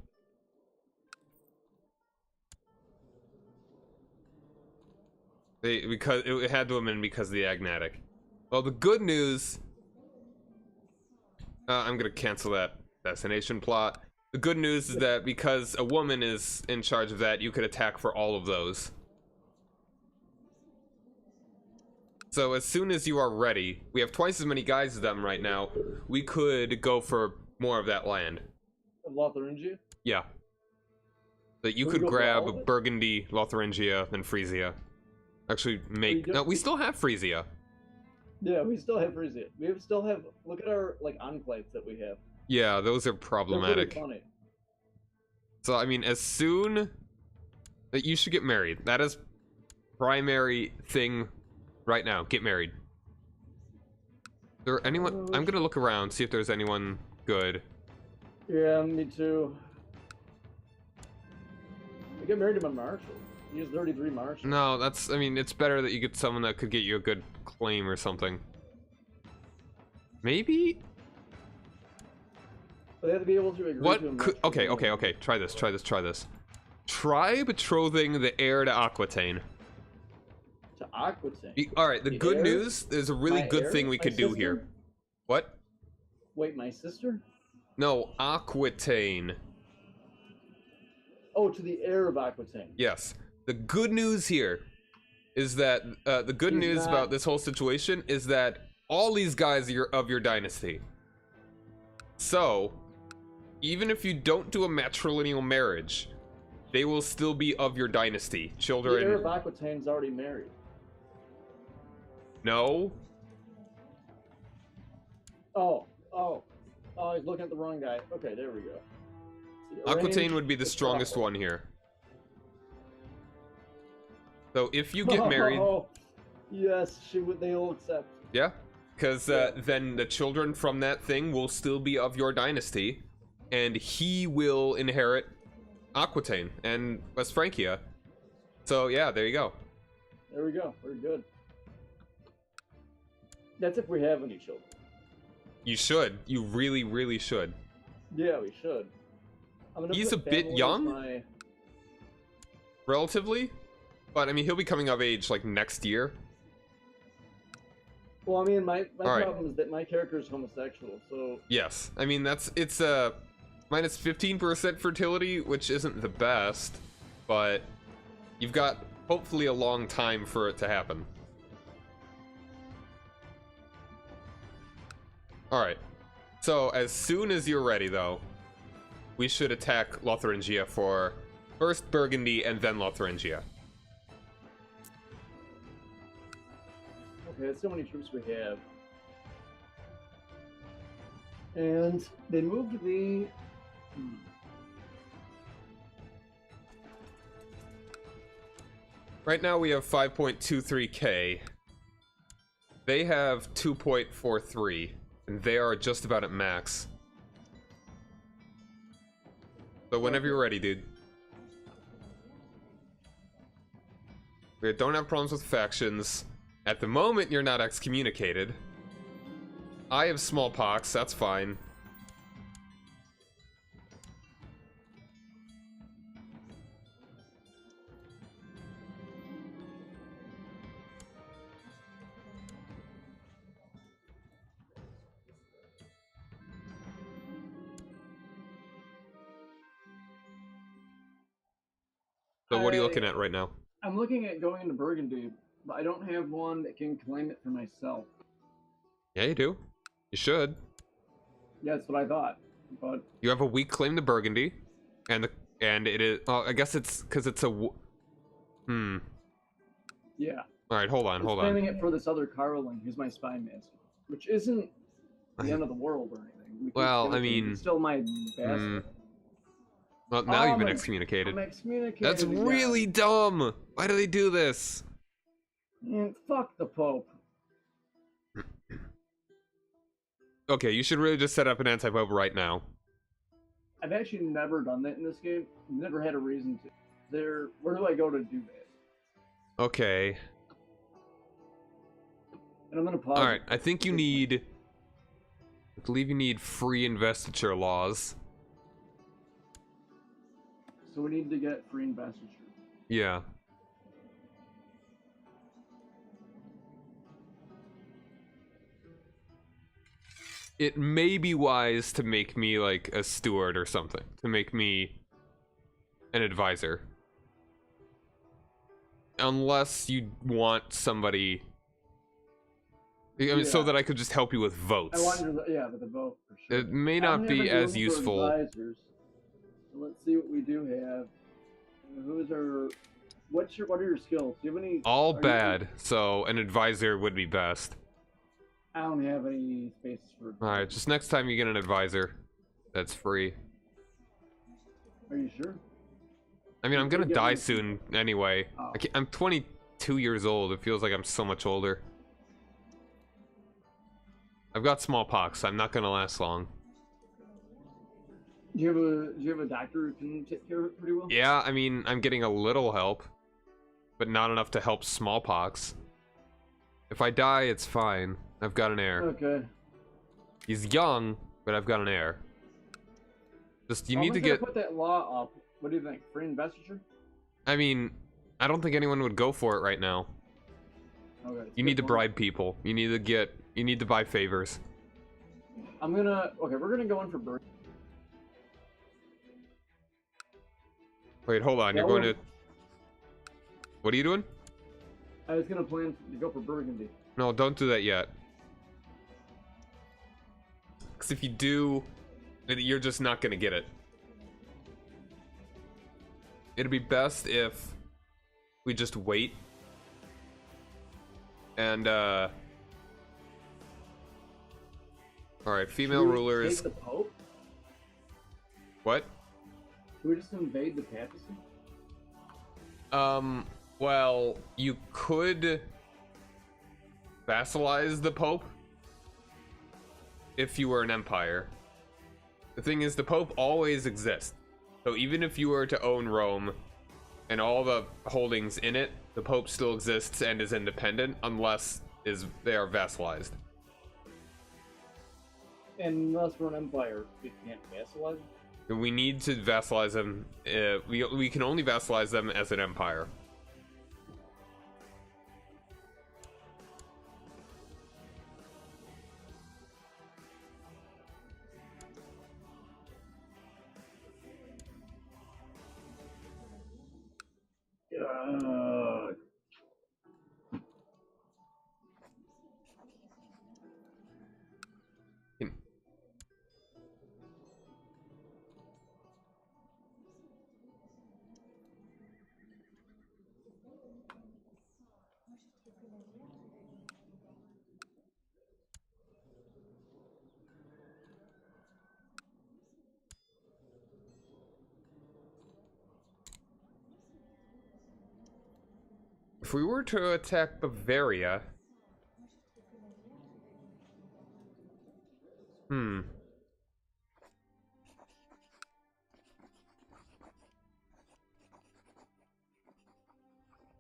A: Because it had to have been because of the agnatic. Well, the good news... I'm gonna cancel that assassination plot. The good news is that because a woman is in charge of that, you could attack for all of those. So as soon as you are ready, we have twice as many guys as them right now. We could go for more of that land.
D: Of Lotharingia?
A: Yeah. But you could grab Burgundy, Lotharingia, and Frisia. Actually, no, we still have Frisia.
D: Yeah, we still have Frisia. We still have. Look at our like enclaves that we have.
A: Yeah, those are problematic.
D: They're really funny.
A: So I mean, as soon that you should get married. That is primary thing right now. Get married. Is there anyone? I'm gonna look around, see if there's anyone good.
D: Yeah, me too. I get married to my marshal. He has 33 marshals.
A: No, I mean, it's better that you get someone that could get you a good claim or something. Maybe?
D: But they have to be able to agree to a
A: okay. Try this. Try betrothing the heir to Aquitaine.
D: To Aquitaine?
A: Alright, the good news, there's a really good thing we could do here. What?
D: Wait, my sister?
A: No, Aquitaine.
D: Oh, to the heir of Aquitaine.
A: Yes. The good news here is that the good news about this whole situation is that all these guys are of your dynasty. So, even if you don't do a matrilineal marriage, they will still be of your dynasty. Children.
D: The heir of Aquitaine's already married.
A: No.
D: Oh, he's looking at the wrong guy. Okay, there we go.
A: Aquitaine would be the strongest one here. So if you get married,
D: yes, they'll accept.
A: Yeah, because then the children from that thing will still be of your dynasty, and he will inherit Aquitaine and West Francia. So yeah, there you go.
D: There we go. We're good. That's if we have any children.
A: You should. You really, really should.
D: Yeah, we should.
A: He's a bit young, relatively, but I mean he'll be coming of age like next year.
D: Well, I mean my problem is that my character is homosexual, so
A: yes, I mean it's a minus 15% fertility, which isn't the best, but you've got hopefully a long time for it to happen. All right, so as soon as you're ready, though, we should attack Lotharingia for first Burgundy and then Lotharingia.
D: Okay, that's so many troops we have. And they moved the...
A: Right now we have 5.23k. They have 2.43, and they are just about at max. So whenever you're ready, dude. We don't have problems with factions. At the moment, you're not excommunicated. I have smallpox, that's fine. what are you looking at right now?
D: I'm looking at going into Burgundy, but I don't have one that can claim it for myself.
A: Yeah, you do. You should.
D: Yeah, that's what I thought. But
A: You have a weak claim to Burgundy, and it is. Well, I guess it's because it's a.
D: yeah,
A: All right, hold on,
D: I'm
A: hold
D: claiming
A: on.
D: it for this other Carling, who's my spy master, which isn't the end of the world or anything. We can
A: Well,
D: still-
A: I mean,
D: it's still my bastard.
A: Well, now you've been
D: I'm
A: excommunicated.
D: excommunicated.
A: That's
D: again.
A: really dumb. Why do they do this?
D: Man, fuck the Pope.
A: Okay, you should really just set up an anti-pope right now.
D: I've actually never done that in this game. Never had a reason to. Where do I go to do that?
A: Okay.
D: And I'm gonna pause.
A: All right. I think you need. I believe you need free investiture laws.
D: So we need to get free investiture.
A: Yeah. It may be wise to make me like a steward or something. To make me an advisor. Unless you want somebody. I mean, so
D: Yeah.
A: that I could just help you with votes.
D: I wanted to, yeah, with the vote for sure.
A: It may
D: I don't
A: not
D: have
A: be
D: any
A: as
D: room for
A: useful.
D: advisors. So let's see what we do have. Who's our? What are your skills? Do you have any?
A: All
D: are you-
A: bad, so an advisor would be best.
D: I don't have any spaces for.
A: Alright, just next time you get an advisor, that's free.
D: Are you sure?
A: I mean, I'm gonna
D: Get
A: die
D: one.
A: soon anyway.
D: Oh.
A: I'm 22 years old. It feels like I'm so much older. I've got smallpox. I'm not gonna last long.
D: Do you have a doctor who can take care of it pretty well?
A: Yeah, I mean, I'm getting a little help, but not enough to help smallpox. If I die, it's fine. I've got an heir.
D: Okay.
A: He's young, but I've got an heir. Just, you need to get...
D: put that law up. What do you think? Free investiture?
A: I mean, I don't think anyone would go for it right now.
D: Okay.
A: You need to
D: good point.
A: bribe people. You need to buy favors.
D: Okay, we're gonna go in for Burgundy.
A: Wait, hold on.
D: Yeah,
A: You're going
D: well-
A: to... What are you doing?
D: I was gonna plan to go for Burgundy.
A: No, don't do that yet. Because if you do, you're just not going to get it. It'd be best if we just wait. And, Alright, female
D: Should we
A: rulers...
D: take the Pope?
A: What?
D: Should we just invade the papacy?
A: Well, you could vassalize the Pope if you were an empire. The thing is, the Pope always exists. So even if you were to own Rome and all the holdings in it, the Pope still exists and is independent unless they are vassalized.
D: And unless we're an empire, we can't vassalize them?
A: We need to vassalize them. We can only vassalize them as an empire. If we were to attack Bavaria...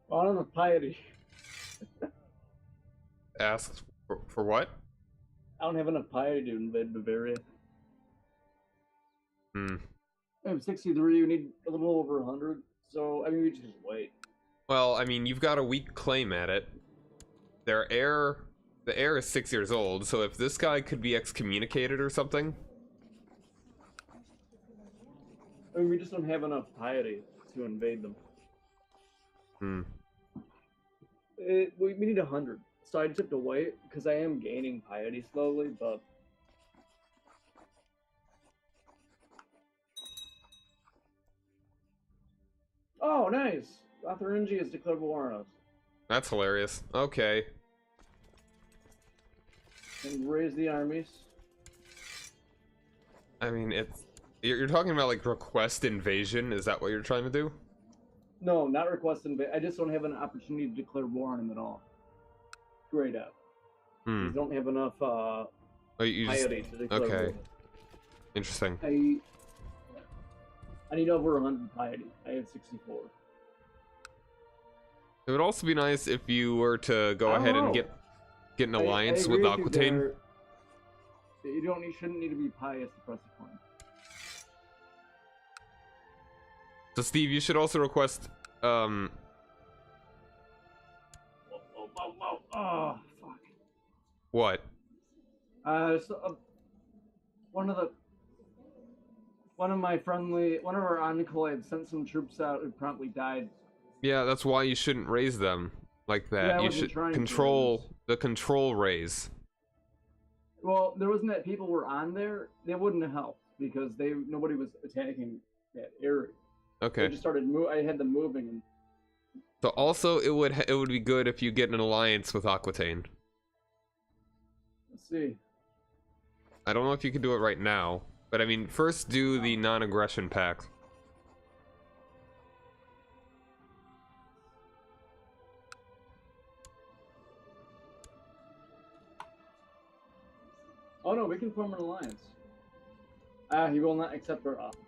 D: Well, I don't have piety.
A: Asks for what?
D: I don't have enough piety to invade Bavaria. I have 63, we need a little over 100, so, I mean, we just wait.
A: Well, I mean, you've got a weak claim at it. The heir is 6 years old, so if this guy could be excommunicated or something...
D: I mean, we just don't have enough piety to invade them.
A: Hmm.
D: We need 100. So I tipped away because I am gaining piety slowly, but oh, nice! Lotharingi has declared war on us
A: That's hilarious. Okay.
D: and raise the armies.
A: I mean, it's you're talking about like request invasion. Is that what you're trying to do?
D: No, not request I just don't have an opportunity to declare war on him at all. Straight up.
A: Hmm.
D: You don't have enough
A: Oh, you just
D: piety to declare
A: okay.
D: war.
A: Interesting.
D: I need over 100 piety. I have 64.
A: It would also be nice if you were to go ahead and get an alliance with Aquitaine.
D: You shouldn't need to be pious to press a coin.
A: So Steve, you should also request
D: Oh, fuck.
A: what?
D: One of our Encol had sent some troops out who promptly died.
A: Yeah, that's why you shouldn't raise them like that.
D: Yeah, I
A: You
D: wasn't
A: should
D: trying to
A: control the control raise.
D: Well, there wasn't that people were on there. They wouldn't have helped because nobody was attacking that area.
A: Okay.
D: They just started I had them moving. And
A: So also it would be good if you get an alliance with Aquitaine.
D: let's see.
A: I don't know if you can do it right now, but I mean, first do the non-aggression pact.
D: Oh no, we can form an alliance. He will not accept our offer.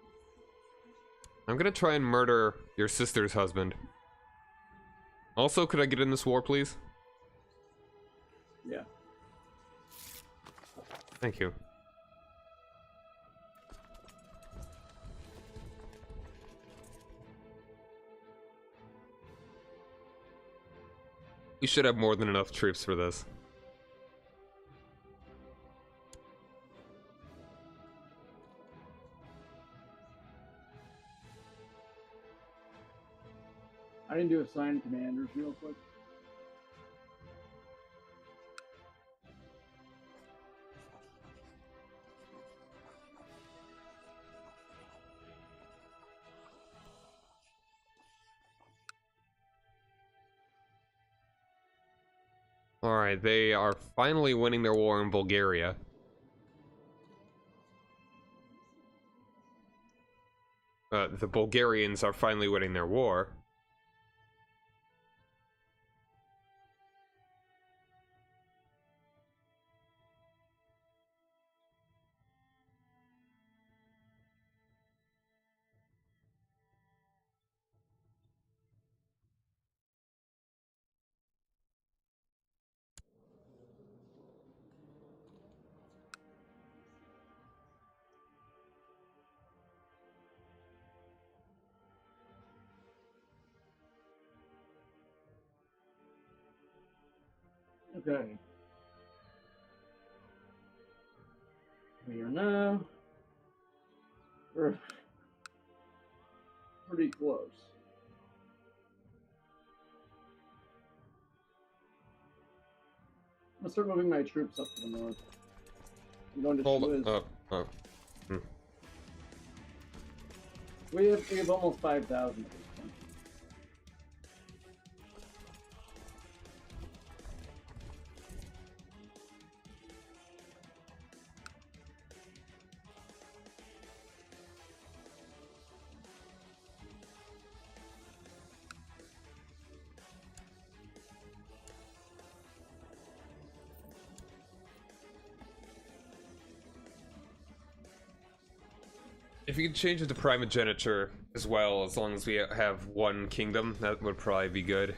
A: I'm gonna try and murder your sister's husband. Also, could I get in this war, please?
D: Yeah.
A: Thank you. You should have more than enough troops for this.
D: I didn't do assign commanders real quick.
A: Alright, they are finally winning their war in Bulgaria. The Bulgarians are finally winning their war.
D: Okay. We are now. We're pretty close. I'm gonna start moving my troops up to the north. I'm going to
A: Hold
D: Stewards.
A: up.
D: We have almost 5,000 at this point.
A: If you could change it to primogeniture as well, as long as we have one kingdom, that would probably be good.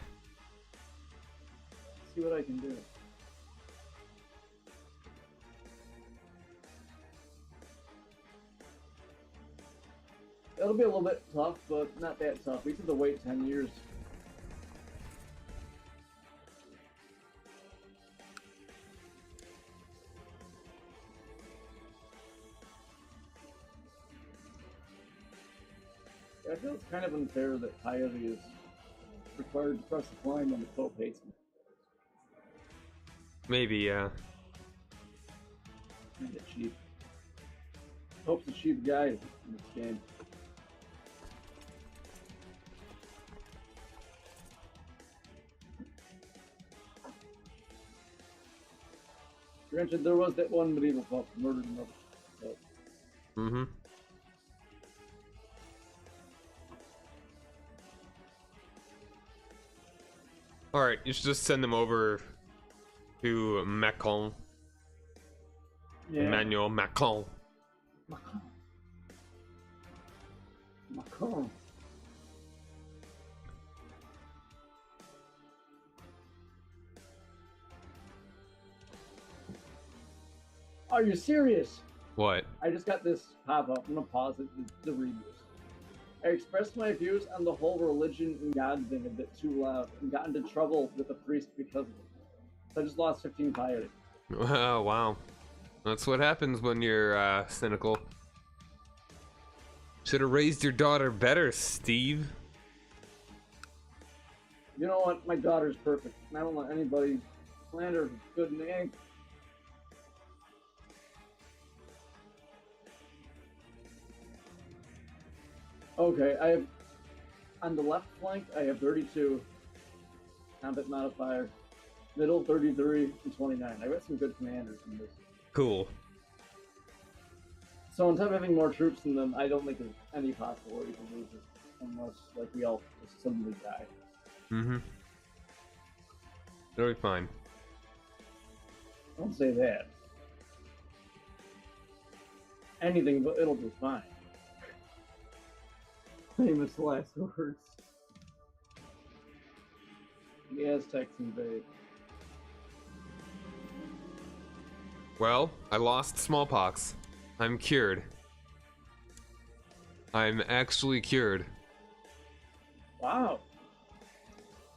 D: See what I can do. It'll be a little bit tough, but not that tough. We just have to wait 10 years. I feel it's kind of unfair that piety is required to press the climb when the Pope hates me.
A: Maybe, yeah.
D: I get cheap. Pope's a cheap guy in this game. Granted, there was that one medieval Pope who murdered another Pope.
A: Mm-hmm. Alright, you should just send them over to Macron.
D: Yeah.
A: Emmanuel Macron.
D: Macron. Macron. Are you serious?
A: What?
D: I just got this pop up. I'm gonna pause it to read this. I expressed my views on the whole religion and God thing a bit too loud and got into trouble with a priest because of it. So I just lost 15 piety.
A: Oh, wow. That's what happens when you're cynical. Should have raised your daughter better, Steve.
D: You know what? My daughter's perfect. And I don't let anybody slander her good name. Okay, I have on the left flank I have 32 combat modifier, middle 33 and 29. I got some good commanders in this.
A: Cool.
D: So on top of having more troops than them, I don't think there's any possibility to lose this unless like we all just suddenly die.
A: Mm-hmm. It'll be fine.
D: Don't say that. Anything but it'll be fine. Famous last words. The Aztecs invade.
A: Well, I lost smallpox. I'm cured. I'm actually cured.
D: Wow.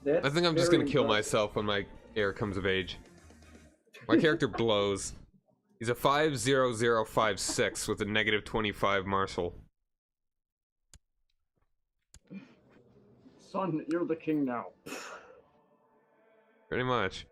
D: That's
A: I think I'm just
D: very
A: gonna kill
D: impressive.
A: myself when my heir comes of age. My character blows. He's a 50056 with a negative 25 martial.
D: Son, you're the king now.
A: Pretty much.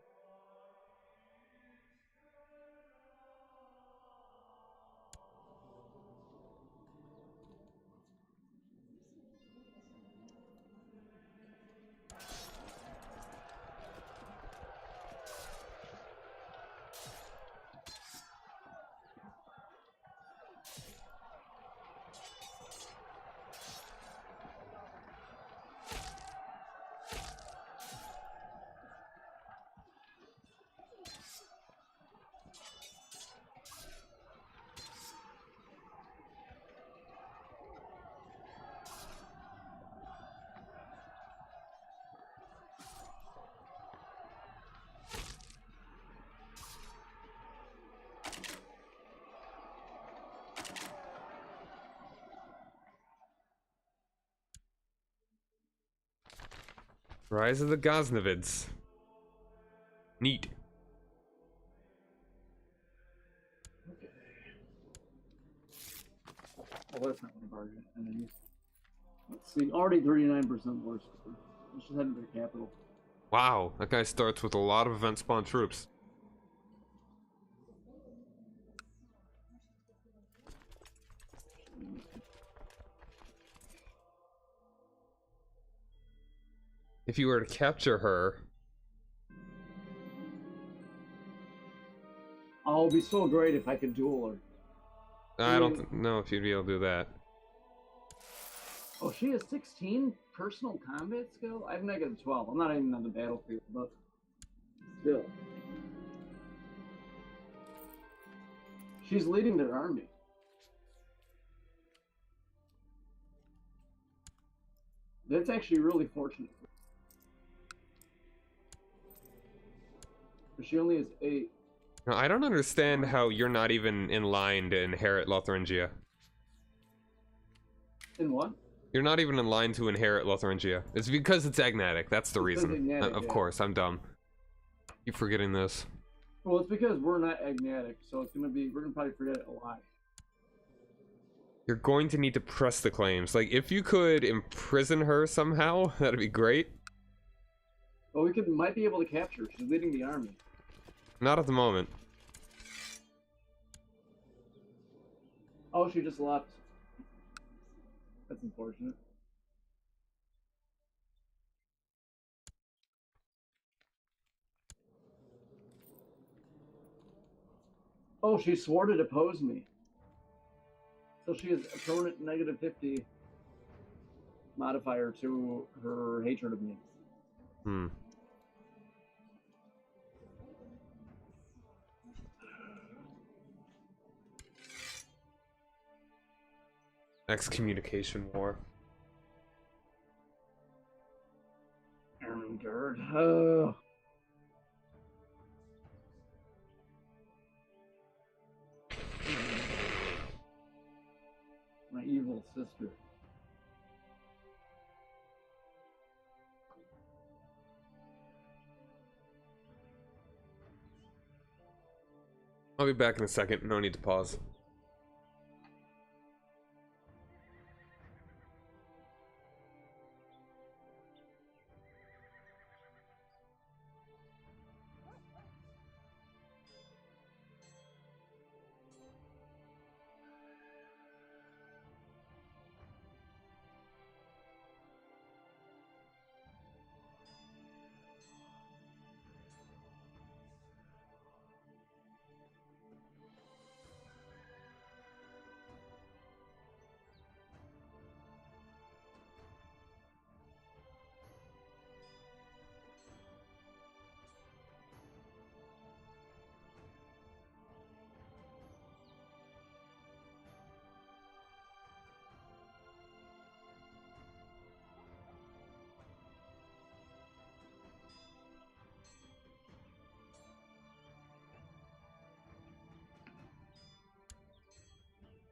A: Rise of the Ghaznavids. Neat.
D: Okay. Oh, that's not one of our enemies. Let's see. Already 39% worse. Let's just head into the capital.
A: Wow, that guy starts with a lot of event spawn troops. If you were to capture her,
D: Oh, it'd be so great if I could duel her.
A: I don't know if you'd be able to do that.
D: Oh, she has 16 personal combat skill? I have negative 12. I'm not even on the battlefield, but still. She's leading their army. That's actually really fortunate. But she only has 8.
A: Now, I don't understand how you're not even in line to inherit Lotharingia.
D: In what?
A: You're not even in line to inherit Lotharingia. It's because it's agnatic. That's the
D: It's
A: reason.
D: agnatic,
A: Of
D: yeah.
A: course, I'm dumb. Keep forgetting this.
D: Well, it's because we're not agnatic, so it's gonna be, we're gonna probably forget it a lot.
A: You're going to need to press the claims. Like, if you could imprison her somehow, that'd be great.
D: Well, we might be able to capture her. She's leading the army.
A: Not at the moment.
D: Oh, she just left. That's unfortunate. Oh, she swore to depose me. So she has a permanent negative 50 modifier to her hatred of me.
A: Hmm. Excommunication war.
D: Ermengarde. Oh. My evil sister.
A: I'll be back in a second. No need to pause.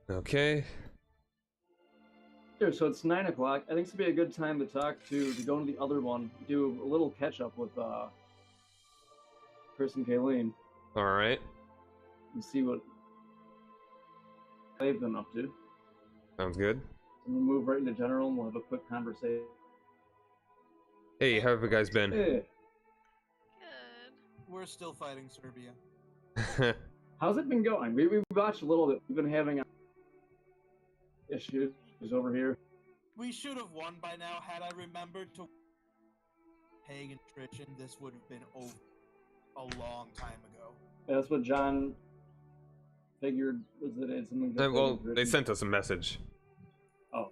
A: Okay.
D: Dude, so it's 9 o'clock. I think this would be a good time to to go into the other one, do a little catch up with Chris and Kayleen,
A: All right.
D: and see what they've been up to.
A: Sounds good.
D: And we'll move right into general and we'll have a quick conversation.
A: Hey, how have you guys been?
D: Hey,
C: Good.
B: We're still fighting Serbia.
D: how's it been going? We watched a little bit. We've been having issues over here.
B: We should have won by now. Had I remembered to pagan attrition, this would have been over a long time ago.
D: That's what John figured was that it's something. That
A: Well, they sent us a message.
D: Oh,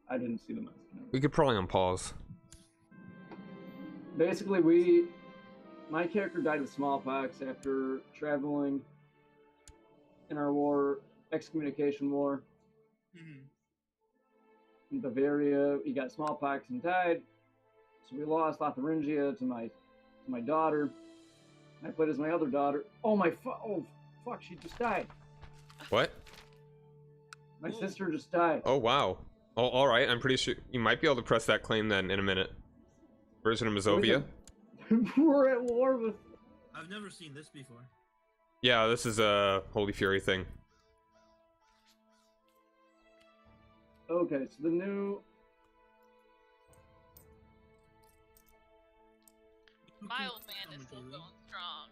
D: I didn't see the message.
A: We could probably unpause.
D: Basically, my character died of smallpox after traveling in our war, excommunication war.
B: Mhm.
D: In Bavaria, he got smallpox and died. So we lost Lotharingia to my daughter. I played as my other daughter. Oh fuck! She just died.
A: What?
D: My sister just died.
A: Oh, wow. Oh, all right. I'm pretty sure you might be able to press that claim then in a minute. Version of Mazovia.
D: We're at war with.
B: I've never seen this before.
A: Yeah, this is a Holy Fury thing.
D: Okay, so the new.
C: My old man is still going strong.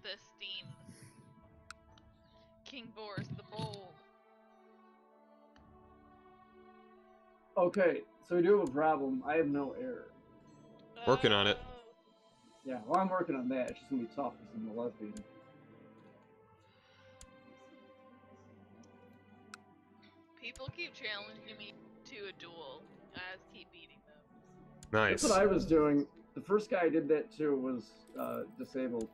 C: The steam. King Boris the Bold.
D: Okay, so we do have a problem. I have no heir.
A: Working on it.
D: Yeah, well, I'm working on that. It's just gonna be tough because I'm a lesbian.
C: People keep challenging me to a duel. I just keep beating them.
A: Nice.
D: That's what I was doing. The first guy I did that to was disabled.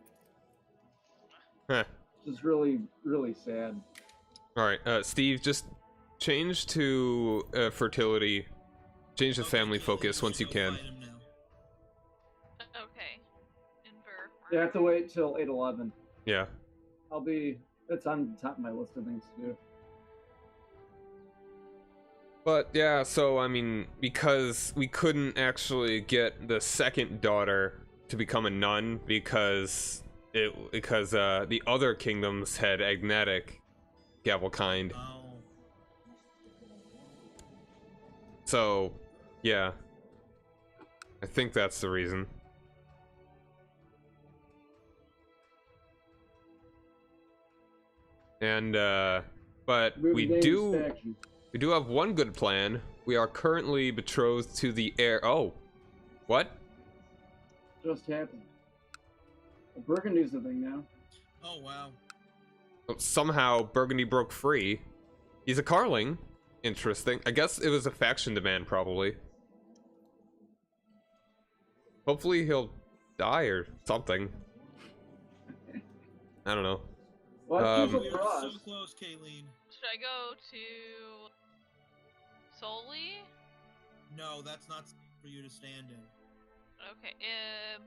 A: Huh.
D: Which is really, really sad.
A: All right, Steve, just change to fertility. Change the family focus once you can.
C: Okay. Inver.
D: You have to wait till 8:11.
A: Yeah.
D: It's on the top of my list of things to do.
A: But yeah, so I mean, because we couldn't actually get the second daughter to become a nun because the other kingdoms had agnatic Gavelkind.
B: Oh.
A: So, yeah. I think that's the reason. And but we do have one good plan. We are currently betrothed to the heir. Oh, what?
D: Just happened. Well, Burgundy's the thing now.
B: Oh wow.
A: Somehow Burgundy broke free. He's a Carling. Interesting. I guess it was a faction demand, probably. Hopefully he'll die or something. I don't know.
D: Well,
B: We are so close, Kayleen.
C: Should I go to Soli?
B: No, that's not for you to stand in.
C: Okay,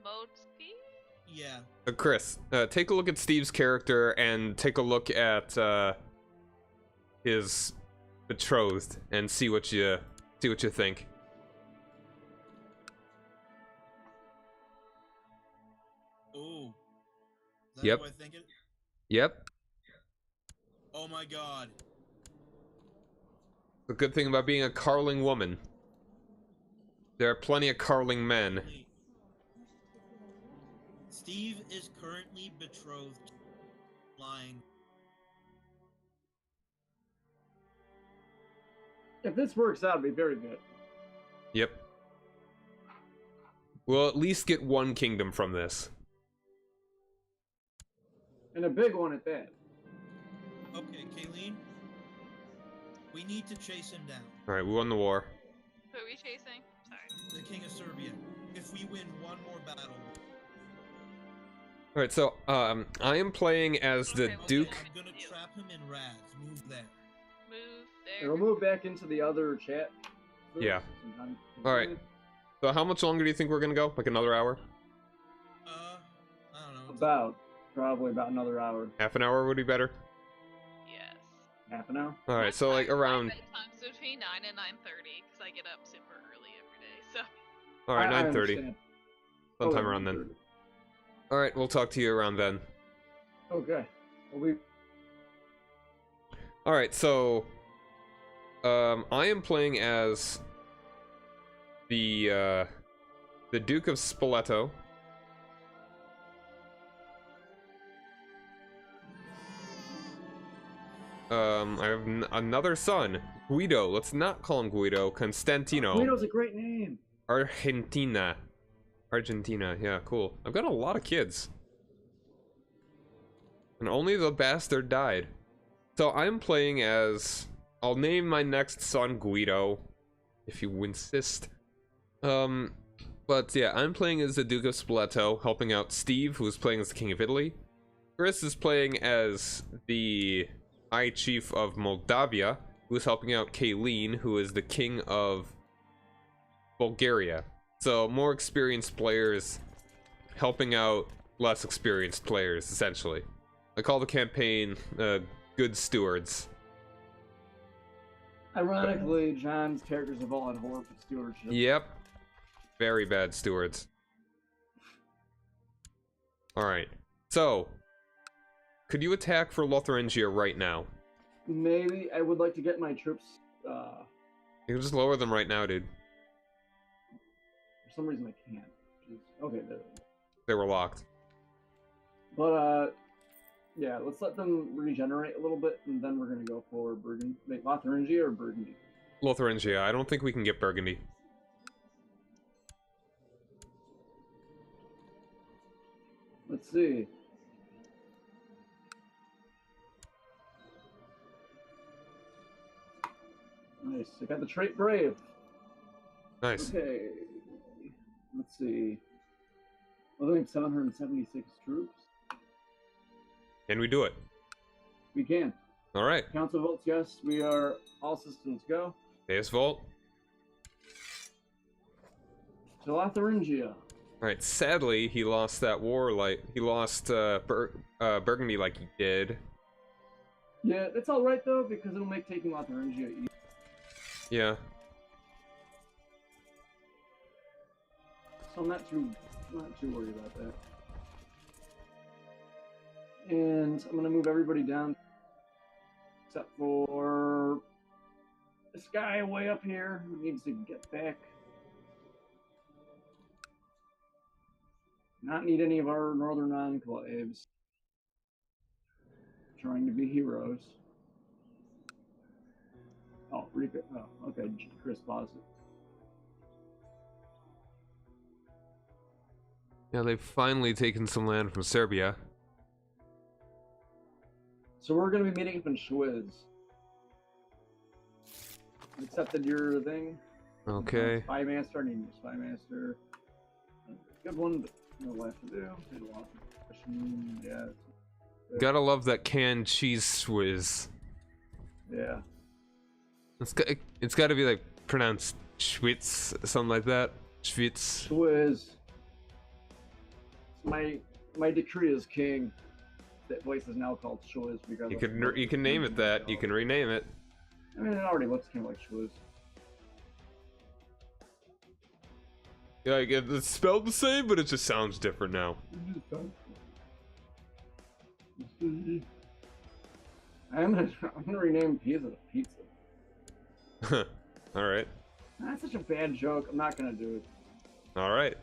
C: Motski?
B: Yeah.
A: Chris, take a look at Steve's character and take a look at his betrothed and see what you think.
B: Oh.
A: Yep.
B: Who I think it?
A: Yep.
B: Oh my god.
A: The good thing about being a Carling woman. There are plenty of Carling men.
B: Steve is currently betrothed. Lying.
D: If this works out, it'd be very good.
A: Yep. We'll at least get one kingdom from this.
D: And a big one at that.
B: Okay, Kayleen. We need to chase him down.
A: Alright, we won the war.
C: Who are we chasing? Sorry.
B: The King of Serbia. If we win one more battle.
A: Alright, so, I am playing as the
C: Okay,
A: Duke.
B: I'm gonna trap him in Raz. Move there.
C: Move
D: Hey,
C: there.
D: we'll move back into the other chat.
A: Yeah.
D: Sometime.
A: Alright. So how much longer do you think we're gonna go? Like another hour?
B: I don't know.
D: Probably about another hour.
A: Half an hour would be better?
C: Yes.
D: Half an hour?
A: Alright, so like around...
C: Times between 9 and 9:30, because I get up super early every day, so...
A: Alright,
D: I
A: 9:30.
D: understand.
A: Sometime
D: Oh,
A: around then.
D: 9:30.
A: Alright, we'll talk to you around then.
D: Okay. Well, we...
A: Alright, so... I am playing as... the Duke of Spoleto. I have another son, Guido. Let's not call him Guido. Constantino.
D: Guido's a great name.
A: Argentina, yeah, cool. I've got a lot of kids. And only the bastard died. So I'm playing as... I'll name my next son Guido, if you insist. But yeah, I'm playing as the Duke of Spoleto, helping out Steve, who's playing as the King of Italy. Chris is playing as the High Chief of Moldavia, who's helping out Kayleen, who is the King of Bulgaria. So more experienced players helping out less experienced players, essentially. I call the campaign Good Stewards.
D: Ironically, John's characters have all had horrible stewardship.
A: Yep. Very bad stewards. Alright. So, could you attack for Lotharingia right now?
D: Maybe. I would like to get my troops,
A: You can just lower them right now, dude.
D: For some reason I can't. Jeez. Okay, there.
A: They were locked.
D: But, yeah, let's let them regenerate a little bit, and then we're gonna go for Burgundy. Wait, Lotharingia or Burgundy?
A: Lotharingia. I don't think we can get Burgundy.
D: Let's see. Nice. I got the trait Brave.
A: Nice.
D: Okay. Let's see. I think 776 troops.
A: Can we do it?
D: We can.
A: Alright.
D: Council votes yes. We are all systems go.
A: Deus Volt.
D: To Lotharingia.
A: Alright, sadly, he lost that war, like, he lost, Burgundy like he did.
D: Yeah, it's alright though, because it'll make taking Lotharingia easy.
A: Yeah.
D: So I'm not too worried about that. And I'm gonna move everybody down, except for this guy way up here who needs to get back. Not need any of our northern enclaves. Trying to be heroes. Oh, Rico. Oh, okay. Chris paused it.
A: Yeah, they've finally taken some land from Serbia.
D: So we're going to be meeting up in Schwiz. Accepted your thing.
A: Okay.
D: Spy Master. I need a Spy Master. Good one, but no left to do. Did a lot of pushing. Yeah.
A: Gotta love that canned cheese swizz.
D: Yeah.
A: It's got to be like pronounced Schwitz, something like that. Schwitz.
D: Schwiz. My decree is king. That place is now called Schwiz because
A: You can name it that. You can rename it.
D: I mean, it already looks kind of like Schwiz.
A: Yeah, it's spelled the same, but it just sounds different now.
D: I'm gonna rename pizza to pizza.
A: All right.
D: That's such a bad joke. I'm not gonna do it.
A: All right.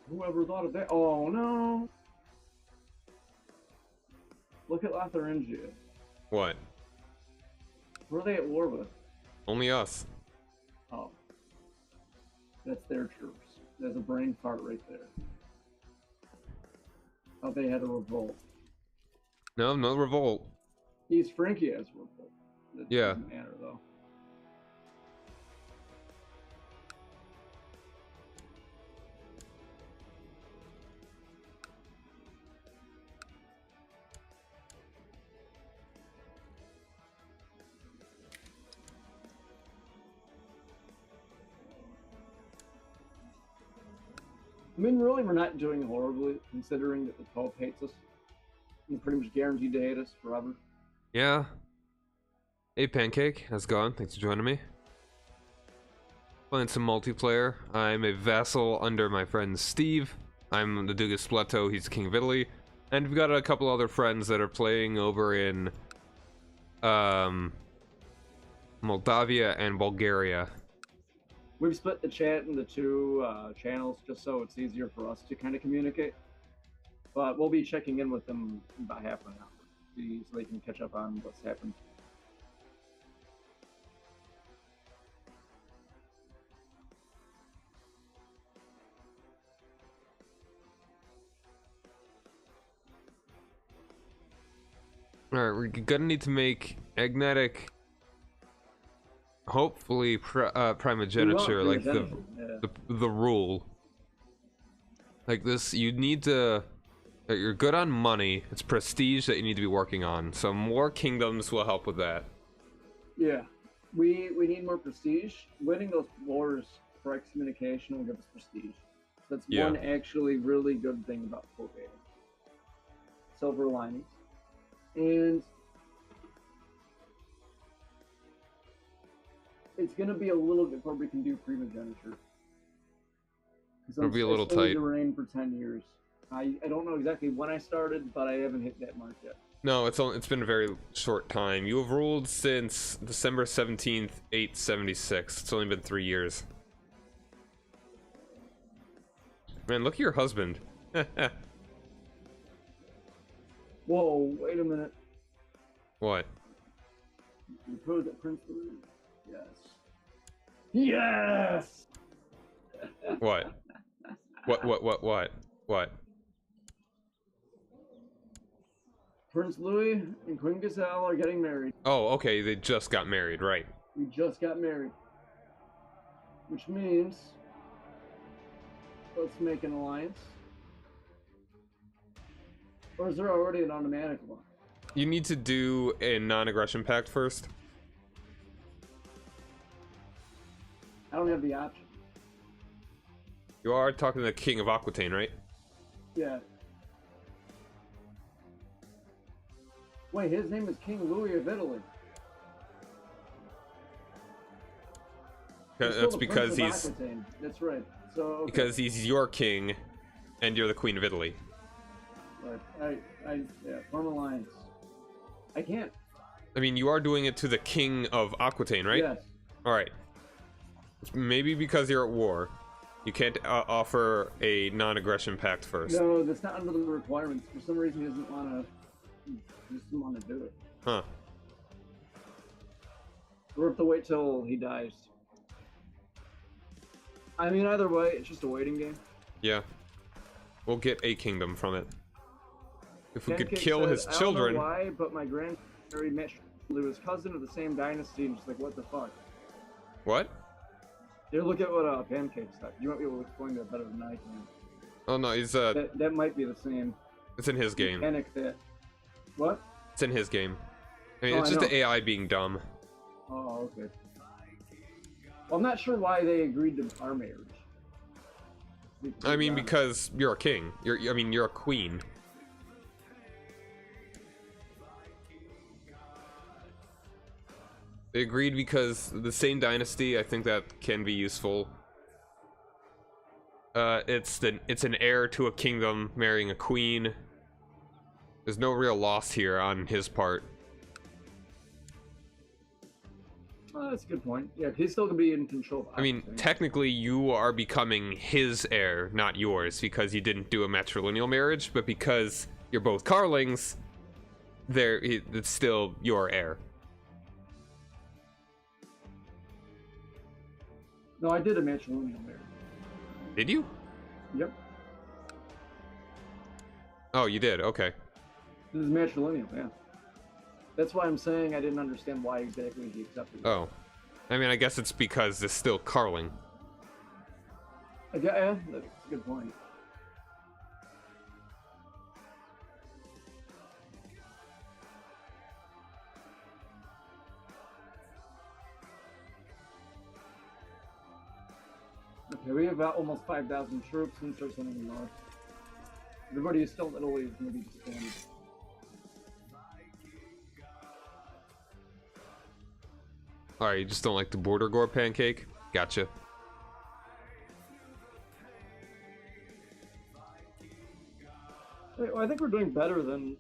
D: Whoever thought of that? Oh no! Look at Lotharingia.
A: What?
D: Who are they at war with?
A: Only us.
D: Oh, that's their troops. There's a brain fart right there. Oh, they had a revolt.
A: No revolt.
D: East Frankie has a revolt. That
A: Yeah.
D: doesn't matter though. I mean, really, we're not doing horribly, considering that the Pope hates us. And pretty much guaranteed to hate us forever.
A: Yeah. Hey, Pancake. How's it going? Thanks for joining me. Playing some multiplayer. I'm a vassal under my friend Steve. I'm the Duke of Spoleto. He's King of Italy. And we've got a couple other friends that are playing over in Moldavia and Bulgaria.
D: We've split the chat into two channels just so it's easier for us to kind of communicate. But we'll be checking in with them in about half an hour so they can catch up on what's happened.
A: Alright, we're gonna need to make Agnetic, hopefully, primogeniture, like the rule. Like this, you need to... You're good on money. It's prestige that you need to be working on. So more kingdoms will help with that.
D: Yeah. We need more prestige. Winning those wars for excommunication will give us prestige. That's one actually really good thing about Crusader. Silver linings. And it's going to be a little bit before we can do primogeniture.
A: It'll be a little tight.
D: To reign for 10 years. I don't know exactly when I started, but I haven't hit that mark yet.
A: No, it's been a very short time. You have ruled since December 17th, 876. It's only been 3 years. Man, look at your husband.
D: Whoa, wait a minute.
A: What?
D: You pose at Prince Louis? Yes. Yes!
A: What? What?
D: Prince Louis and Queen Gazelle are getting married.
A: Oh, okay, they just got married, right.
D: We just got married. Which means... let's make an alliance. Or is there already an automatic one?
A: You need to do a non-aggression pact first.
D: I don't have the option.
A: You are talking to the King of Aquitaine, right?
D: Yeah. Wait, his name is King Louis of Italy.
A: That's because he's...
D: Aquitaine. That's right. So, okay.
A: Because he's your king, and you're the Queen of Italy.
D: Right. Yeah, form alliance. I can't.
A: I mean, you are doing it to the King of Aquitaine, right?
D: Yes.
A: Alright. Maybe because you're at war. You can't offer a non-aggression pact first.
D: No, that's not under the requirements. For some reason, he doesn't want to. He just doesn't want to do it.
A: Huh.
D: We'll have to wait till he dies. I mean, either way, it's just a waiting game.
A: Yeah. We'll get a kingdom from it. If we could
D: Pancake
A: kill
D: said,
A: his
D: I don't
A: children.
D: know why, but my grandfather married his cousin of the same dynasty, and just like, what the fuck?
A: What?
D: Here, look at what Pancake said. You might be able to explain that better than I can.
A: Oh no, he's
D: That might be the same.
A: it's in his game.
D: Panic that. What?
A: It's in his game. I mean,
D: Oh,
A: it's
D: I
A: just
D: know.
A: the AI being dumb.
D: Oh, okay. Well, I'm not sure why they agreed to our marriage.
A: I mean, because you're a king. You're a queen. They agreed because the same dynasty. I think that can be useful. It's an heir to a kingdom marrying a queen. There's no real loss here on his part.
D: Oh, that's a good point. Yeah, he's still gonna be in control.
A: I mean, technically, you are becoming his heir, not yours, because you didn't do a matrilineal marriage, but because you're both Carlings, it's still your heir.
D: No, I did a matrilineal marriage.
A: Did you?
D: Yep.
A: Oh, you did. Okay.
D: This is matrilineal, yeah. That's why I'm saying I didn't understand why exactly he accepted it.
A: Oh. I mean, I guess it's because it's still Carling.
D: Yeah, that's a good point. Okay, we have about almost 5,000 troops and start sending them north. Everybody who's still in Italy is going to be disbanded.
A: Alright, you just don't like the border gore Pancake? Gotcha.
D: Well, I think we're doing better than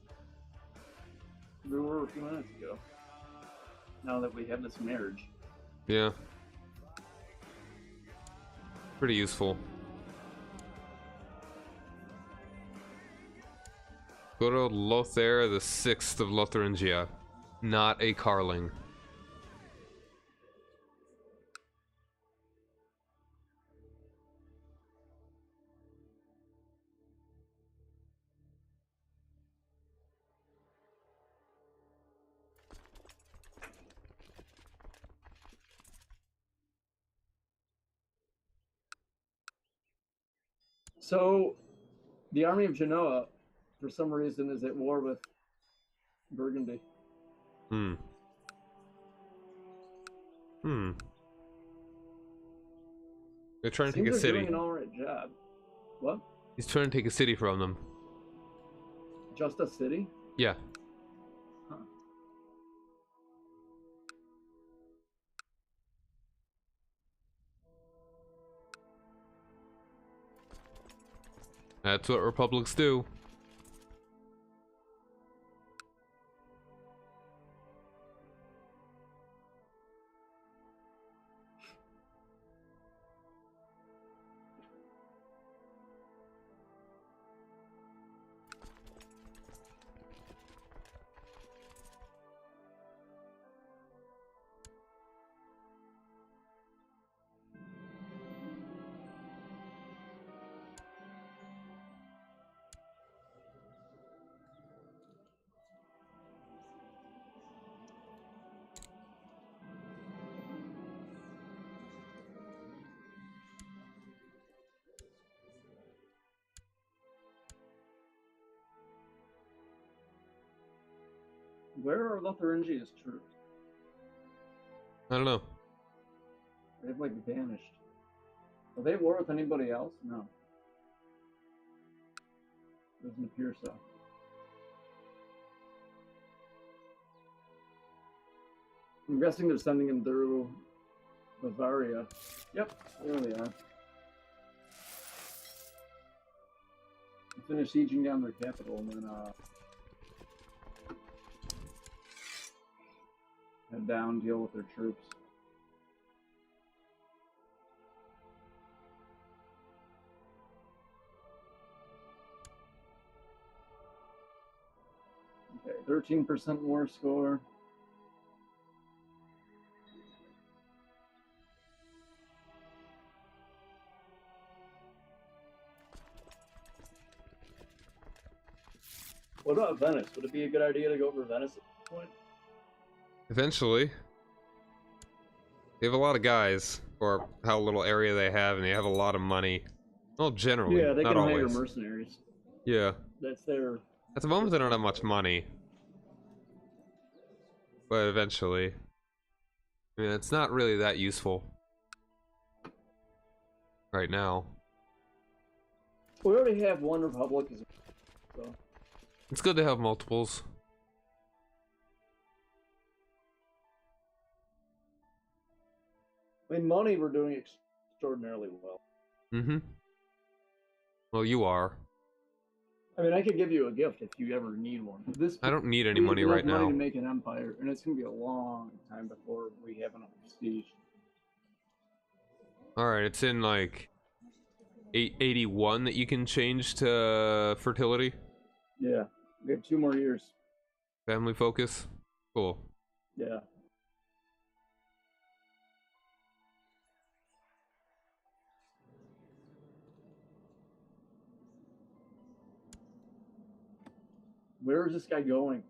D: we were a few minutes ago. Now that we have this marriage.
A: Yeah. Pretty useful. Go to Lothair the 6th of Lotharingia. Not a Carling.
D: So, the army of Genoa, for some reason, is at war with Burgundy.
A: Hmm. They're trying to take a
D: Seems they're
A: city.
D: doing an alright job. What?
A: He's trying to take a city from them.
D: Just a city?
A: Yeah.
D: Huh.
A: That's what republics do.
D: Where are Lotharingia's troops?
A: I don't know.
D: They've like vanished. Are they at war with anybody else? No. Doesn't appear so. I'm guessing they're sending them through Bavaria. Yep, there they are. Finish sieging down their capital and then head down, deal with their troops. Okay, 13% more score. What about Venice? Would it be a good idea to go over Venice at this point?
A: Eventually. They have a lot of guys, for how little area they have, and they have a lot of money. Well, generally,
D: Yeah, they
A: not
D: can hire
A: always.
D: mercenaries.
A: Yeah.
D: That's their...
A: At the moment, they don't have much money. But eventually. I mean, it's not really that useful. Right now.
D: We already have one republic, so...
A: It's good to have multiples.
D: I mean, money, we're doing extraordinarily well.
A: Mm-hmm. Well, you are.
D: I mean, I could give you a gift if you ever need one.
A: I don't need any
D: we
A: money
D: have
A: right
D: money
A: now.
D: to make an empire, and it's gonna be a long time before we have enough prestige.
A: Alright, it's in like 881 that you can change to fertility.
D: Yeah, we have 2 more years.
A: Family focus. Cool.
D: Yeah. Where is this guy going?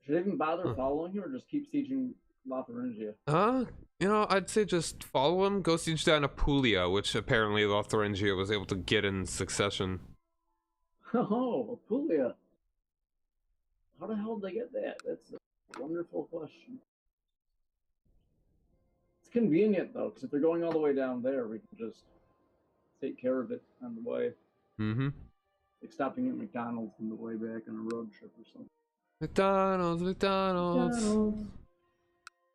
D: Should I even bother following him, or just keep sieging Lotharingia?
A: You know, I'd say just follow him. Go siege down Apulia, which apparently Lotharingia was able to get in succession.
D: Oh, Apulia. How the hell did they get that? That's a wonderful question. It's convenient, though, because if they're going all the way down there, we can just take care of it on the way.
A: Mm-hmm.
D: Like stopping at McDonald's on the way back on a road trip or something.
A: McDonald's.
D: McDonald's.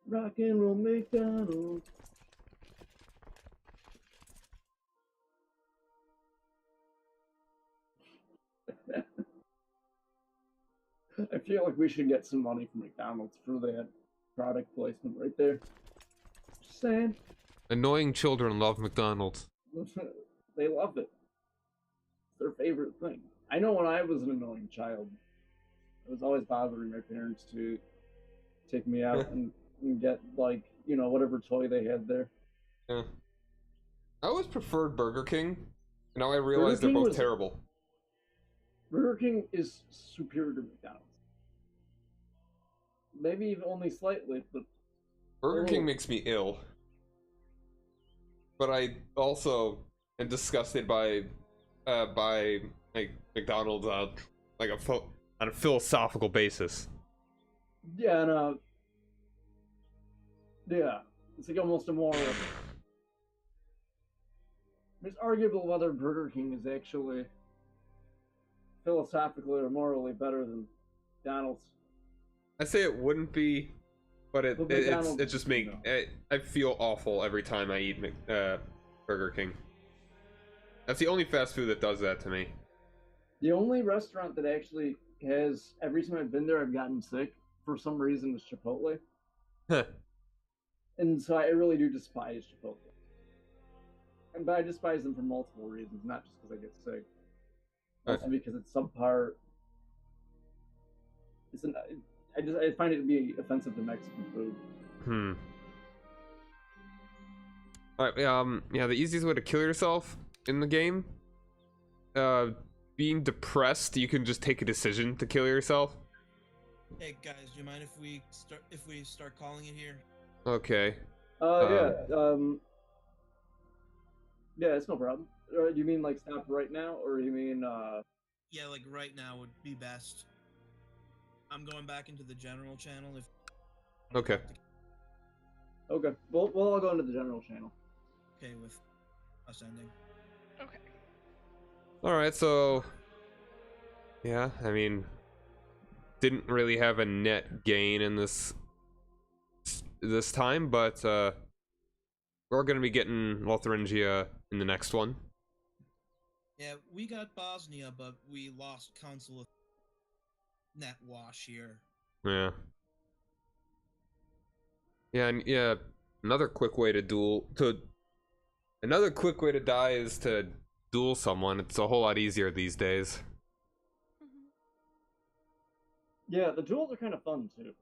D: Rock and roll McDonald's. I feel like we should get some money from McDonald's for that product placement right there. Just saying.
A: Annoying children love McDonald's.
D: They love it. It's their favorite thing. I know when I was an annoying child, I was always bothering my parents to take me out and get, like, you know, whatever toy they had there.
A: Yeah. I always preferred Burger King. Now I realize they're
D: King
A: both
D: was-
A: terrible.
D: Burger King is superior to McDonald's. Maybe even only slightly, but
A: Burger King makes me ill. But I also am disgusted by like McDonald's like on a philosophical basis.
D: yeah, and yeah, it's like almost a moral. It's arguable whether Burger King is actually philosophically or morally better than McDonald's.
A: I say it wouldn't be, but it just make
D: no.
A: I feel awful every time I eat Burger King. That's the only fast food that does that to me.
D: The only restaurant that actually has, every time I've been there, I've gotten sick for some reason, is Chipotle.
A: Huh.
D: And so I really do despise Chipotle. But I despise them for multiple reasons, not just because I get sick. Also because it's subpar. I find it to be offensive to Mexican food.
A: Alright, yeah, the easiest way to kill yourself in the game, being depressed, you can just take a decision to kill yourself.
B: Hey guys, do you mind if we start calling it here?
A: Okay.
D: Yeah, it's no problem. You mean like stop right now, or you mean
B: Yeah, like right now would be best. I'm going back into the general channel if.
A: Okay.
D: Okay. We'll all go into the general channel.
B: Okay, with us ending.
C: Okay.
A: Alright, so yeah, I mean, didn't really have a net gain in this time, but we're gonna be getting Lotharingia in the next one.
B: Yeah, we got Bosnia, but we lost Council of Net Wash here.
A: Yeah. Yeah, and another quick way to die is to duel someone. It's a whole lot easier these days.
C: Mhm.
D: Yeah, the duels are kind of fun too.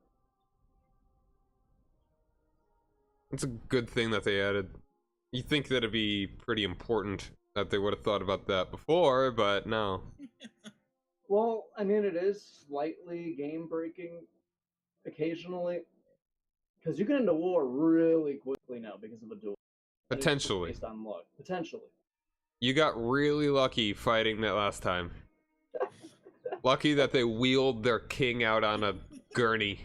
A: It's a good thing that they added. You think that it'd be pretty important that they would have thought about that before, but no.
D: Well, I mean, it is slightly game breaking occasionally, because you get into war really quickly now because of a duel. And it's just
A: Potentially.
D: based on luck. Potentially.
A: You got really lucky fighting that last time. Lucky that they wheeled their king out on a gurney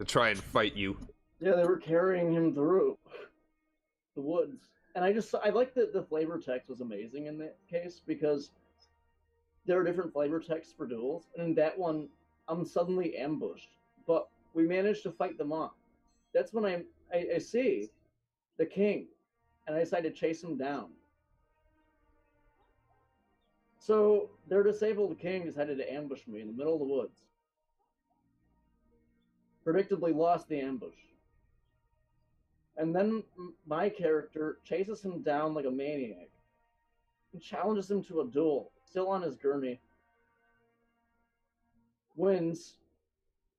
A: to try and fight you.
D: Yeah, they were carrying him through the woods. And I like that the flavor text was amazing in that case, because there are different flavor texts for duels, and in that one, I'm suddenly ambushed, but we managed to fight them off. That's when I see the king, and I decide to chase him down. So their disabled king decided to ambush me in the middle of the woods. Predictably lost the ambush. And then my character chases him down like a maniac and challenges him to a duel, still on his gurney. Wins,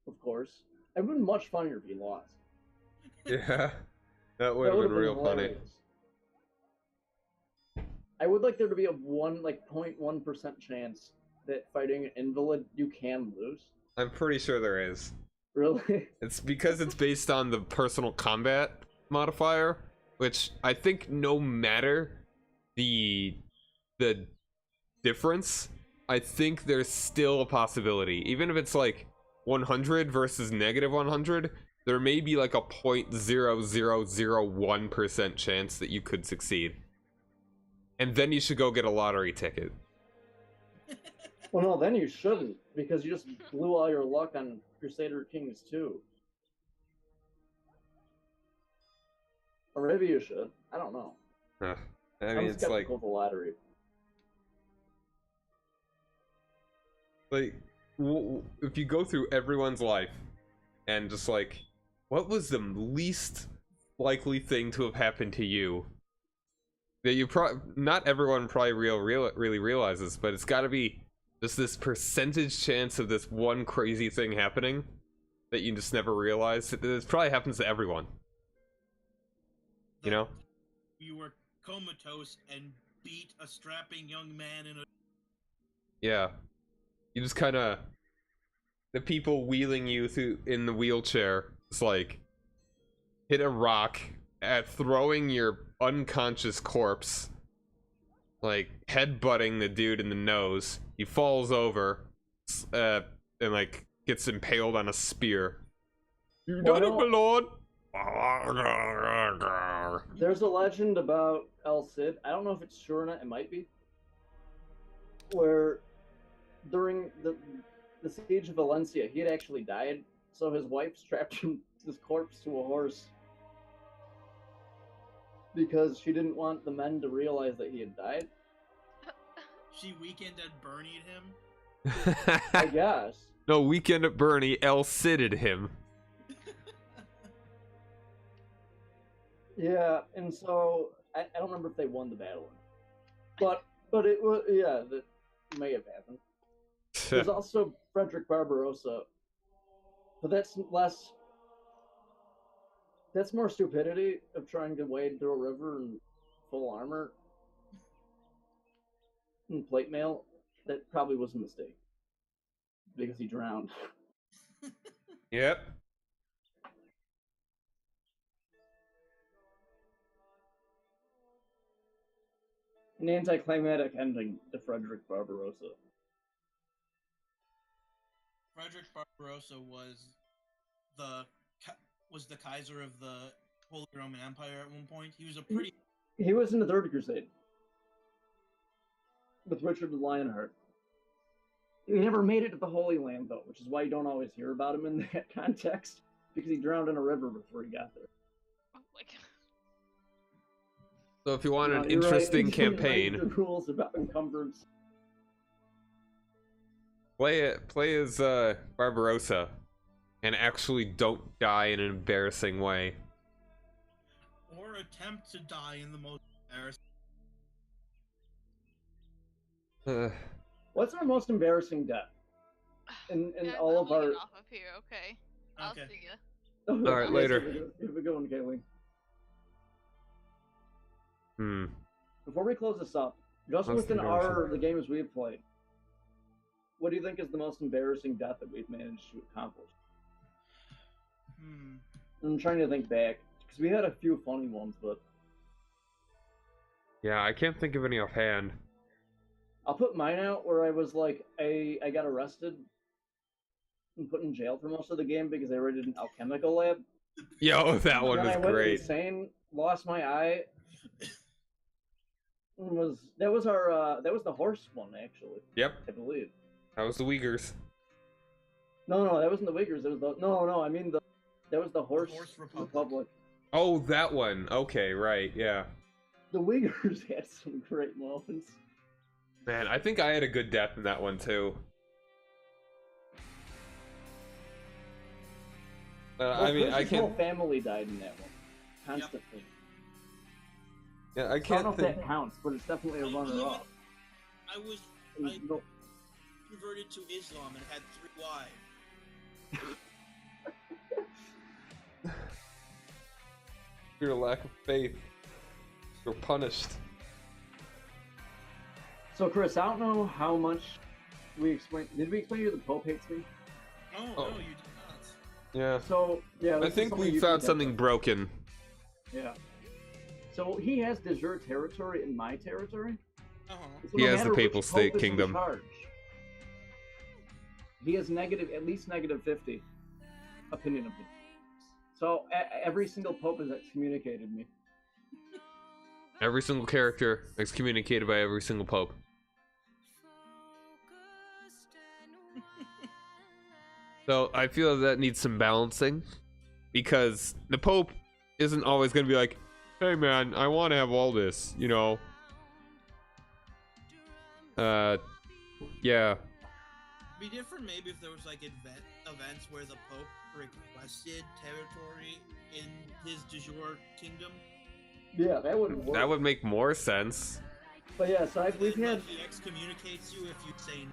D: of course. It would have been much funnier if he lost.
A: Yeah, that would
D: That
A: have
D: would
A: been real funny.
D: hilarious. I would like there to be a 0.1% chance that fighting an invalid you can lose.
A: I'm pretty sure there is.
D: Really?
A: It's because it's based on the personal combat modifier, which I think no matter the difference, I think there's still a possibility. Even if it's like 100 versus negative 100, there may be like a 0.0001% chance that you could succeed. And then you should go get a lottery ticket.
D: Well, no, then you shouldn't, because you just blew all your luck on Crusader Kings 2. Or maybe you should. I don't know.
A: I mean,
D: I'm
A: it's like
D: skeptical of the lottery.
A: if you go through everyone's life and just like, what was the least likely thing to have happened to you that you not everyone probably really realizes, but it's got to be just this percentage chance of this one crazy thing happening that you just never realized. This probably happens to everyone, you know.
B: You were comatose and beat a strapping young man in a.
A: Yeah, you just kind of, the people wheeling you through in the wheelchair, it's like hit a rock at throwing your unconscious corpse, like headbutting the dude in the nose. He falls over, and like gets impaled on a spear. You done it, my lord.
D: There's a legend about El Cid. I don't know if it's true or not. It might be. Where during the siege of Valencia, he had actually died, so his wife strapped his corpse to a horse because she didn't want the men to realize that he had died.
B: She weekended Bernie'd him.
D: I guess.
A: No, Weekend at Bernie El Cid'd him.
D: Yeah, and so I don't remember if they won the battle, but it was, yeah, that may have happened. There's also Frederick Barbarossa, but that's less. That's more stupidity of trying to wade through a river in full armor and plate mail. That probably was a mistake because he drowned.
A: Yep.
D: An anticlimactic ending to Frederick Barbarossa.
B: Frederick Barbarossa was the Kaiser of the Holy Roman Empire at one point. He was a pretty.
D: He was in the Third Crusade with Richard the Lionheart. He never made it to the Holy Land, though, which is why you don't always hear about him in that context, because he drowned in a river before he got there.
C: Oh my god.
A: So if you want
D: No,
A: an
D: you're right.
A: interesting
D: You can write
A: campaign,
D: the rules about encumbrance.
A: play as Barbarossa, and actually don't die in an embarrassing way.
B: Or attempt to die in the most embarrassing.
A: Uh,
D: What's our most embarrassing death? In
C: Guys,
D: all
C: I'm
D: of our.
C: leaving off of here, okay? I'll
B: Okay.
C: see ya.
D: All
A: right, later.
D: Have a good one, Kaylee.
A: hmm.
D: Before we close this up, just
A: Most
D: within
A: embarrassing.
D: the games we've played, what do you think is the most embarrassing death that we've managed to accomplish? I'm trying to think back because we had a few funny ones, but
A: Yeah, I can't think of any offhand.
D: I'll put mine out where I was like, I got arrested and put in jail for most of the game because I raided an alchemical lab.
A: Yo, that one
D: And
A: was
D: I went
A: great.
D: insane, lost my eye. That was the horse one actually,
A: Yep,
D: I believe.
A: that was the Uyghurs.
D: No, that wasn't the Uyghurs. It was that was the Horse Republic.
A: Oh, that one. Okay, right, yeah.
D: The Uyghurs had some great moments.
A: Man, I think I had a good death in that one too. I mean, I
D: Chris's whole
A: can't.
D: family died in that one, constantly.
A: Yeah, I
D: I don't
A: can't
D: know if
A: think.
D: that counts, but it's definitely a runner-up.
B: I
D: No,
B: converted to Islam and had 3 wives.
A: Your lack of faith. You're punished.
D: So, Chris, I don't know how much we explained. Did we explain to you the Pope hates me?
B: Oh,
A: Oh.
B: no, you did not.
A: Yeah.
D: So, yeah.
A: I
D: this is
A: think
D: something
A: we
D: you
A: found
D: can
A: something
D: get.
A: broken.
D: Yeah. So he has de jure territory in my territory.
B: Uh-huh.
D: So
A: He
D: no
A: has the
D: matter which
A: Papal
D: Pope
A: State
D: is in
A: Kingdom.
D: charge, he has at least negative 50 opinion of me. So every single Pope has excommunicated me.
A: Every single character excommunicated by every single pope. So I feel that needs some balancing, because the Pope isn't always going to be like, hey man, I want to have all this, you know. Yeah.
B: Be different maybe if there was like events where the Pope requested territory in his de jure kingdom.
D: Yeah, that would work.
A: That would make more sense.
D: But yeah, so we've
B: Then,
D: had.
B: like, he excommunicates you if you say no.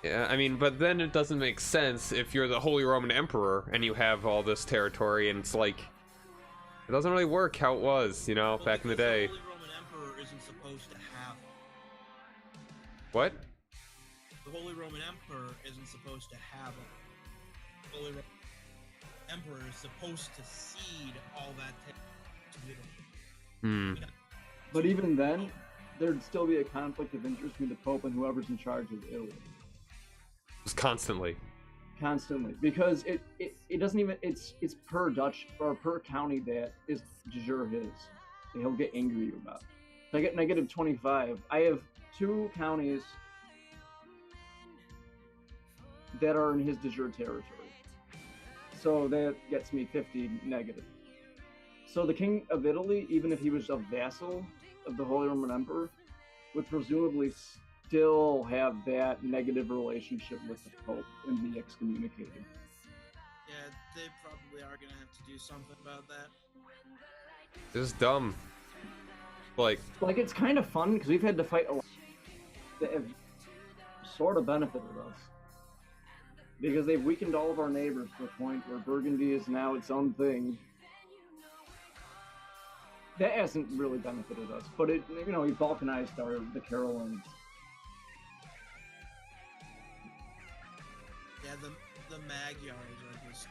A: Yeah, I mean, but then it doesn't make sense if you're the Holy Roman Emperor and you have all this territory, and it's like, it doesn't really work how it was, you know,
B: Well,
A: back in the
B: because
A: day.
B: The Holy Roman Emperor isn't supposed to have.
A: What?
B: The Holy Roman Emperor isn't supposed to have it. The Holy Roman Emperor is supposed to cede all that to Italy.
D: But even then, there'd still be a conflict of interest between the Pope and whoever's in charge of Italy.
A: Just constantly.
D: Constantly, because it doesn't even it's per Dutch or per county that is de jure his. And he'll get angry about. So I get negative 25. I have 2 counties that are in his de jure territory. So that gets me 50 negative. So the King of Italy, even if he was a vassal of the Holy Roman Emperor, would presumably still have that negative relationship with the Pope and be excommunicated.
B: Yeah, they probably are gonna have to do something about that.
A: This is dumb. Like,
D: It's kind of fun because we've had to fight a lot that have sort of benefited us. Because they've weakened all of our neighbors to the point where Burgundy is now its own thing. That hasn't really benefited us, but it, we balkanized the Carolines.
B: Yeah, the Magyars are just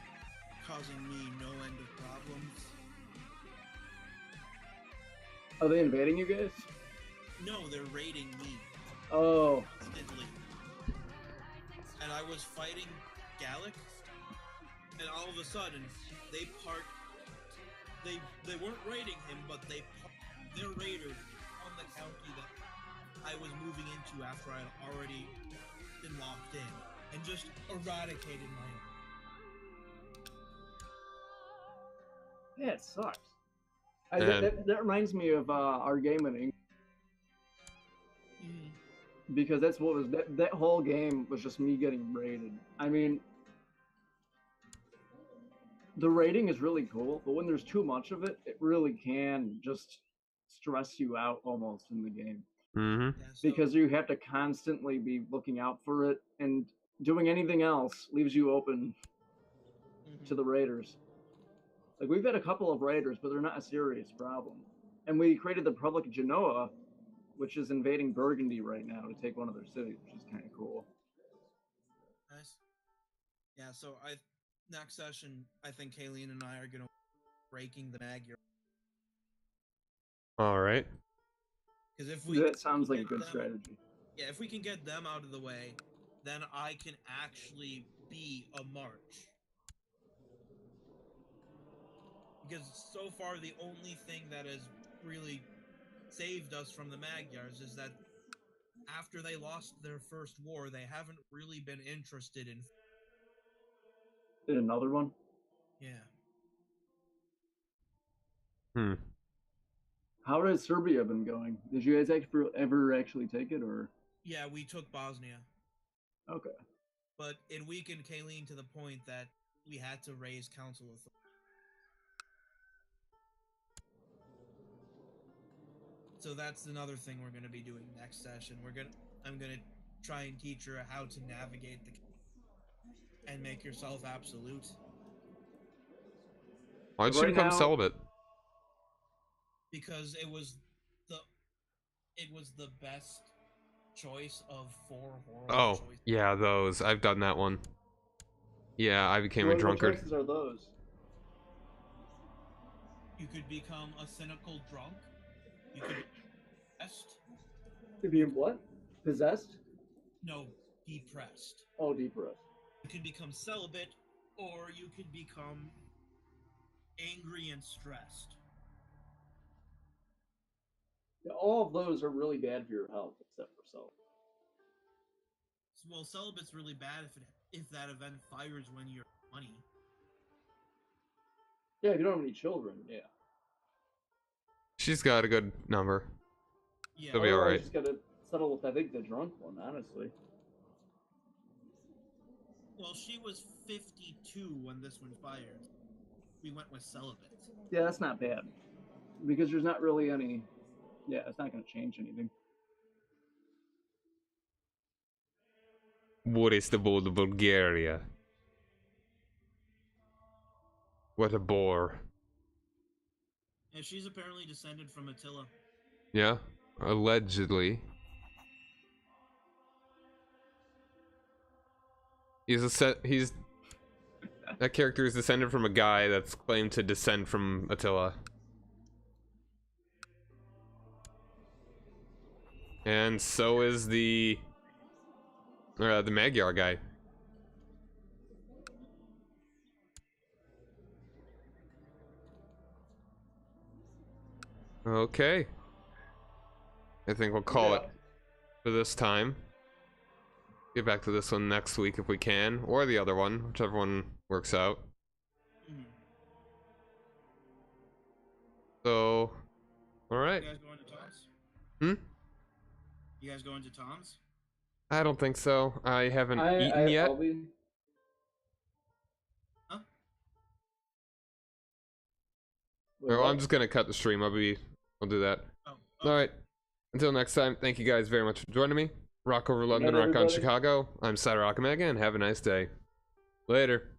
B: causing me no end of problems.
D: Are they invading you guys?
B: No, they're raiding me
D: Oh,
B: instantly. And I was fighting Gallic, and all of a sudden they parked. They weren't raiding him, but they parked their raiders on the county that I was moving into after I had already been locked in, and just eradicated my.
D: yeah, it sucks.
A: Man.
D: That reminds me of our game in England. Because that's what was that whole game was just me getting raided. I mean, the raiding is really cool, but when there's too much of it, it really can just stress you out almost in the game.
A: Mm-hmm.
B: Yeah, so,
D: because you have to constantly be looking out for it, and doing anything else leaves you open to the raiders. Like, we've had a couple of raiders, but they're not a serious problem. And we created the Republic of Genoa, which is invading Burgundy right now to take one of their cities, which is kind of cool.
B: nice. Yeah, so next session, I think Kayleen and I are gonna breaking the Magyar.
A: All right.
B: Because if we
D: That sounds like a
B: get
D: good
B: them-
D: strategy.
B: Yeah, if we can get them out of the way, then I can actually be a march. Because so far, the only thing that has really saved us from the Magyars is that after they lost their first war, they haven't really been interested in.
D: Did another one?
B: Yeah.
A: Hmm.
D: How has Serbia been going? Did you guys ever actually take it, or?
B: Yeah, we took Bosnia.
D: Okay.
B: But it weakened Kayleen to the point that we had to raise council authority. So that's another thing we're going to be doing next session. I'm going to try and teach her how to navigate and make yourself absolute.
A: Why'd she
D: Right
A: become
D: now-
A: celibate?
B: Because it was the best choice of 4 horrible
A: Oh,
B: choices.
A: yeah, those. I've done that one. Yeah, I became a
D: What
A: drunkard.
D: choices are those?
B: You could become a cynical drunk. You could be depressed.
D: To be what? Possessed?
B: No, depressed.
D: Oh, depressed.
B: You could become celibate, or you could become angry and stressed.
D: Yeah, all of those are really bad for your health, except for self.
B: Well, celibate's really bad if that event fires when you're 20.
D: Yeah, if you don't have any children, yeah.
A: She's got a good number.
B: Yeah.
A: It'll be
D: Otherwise,
A: alright.
D: just gotta settle with, I think, the drunk one, honestly.
B: Well, she was 52 when this one fired. We went with celibate.
D: Yeah, that's not bad. Because there's not really any... Yeah, it's not gonna change anything.
A: What is the bold Bulgaria? What a bore.
B: And she's apparently descended from Attila.
A: Yeah, allegedly. He's that character is descended from a guy that's claimed to descend from Attila. And so is the Magyar guy. Okay. I think we'll call it for this time. Get back to this one next week if we can, or the other one, whichever one works out.
B: Mm.
A: So, all right.
B: You guys going to Tom's?
A: Hmm?
B: You guys going to Tom's?
A: I don't think so. I haven't eaten yet.
D: I'll be...
B: Huh?
A: Well, I'm just gonna cut the stream. I'll do that.
B: Oh.
A: All right. Until next time, thank you guys very much for joining me. Rock over London,
D: night,
A: rock on
D: everybody.
A: Chicago. I'm Cyber Akamega, and have a nice day. Later.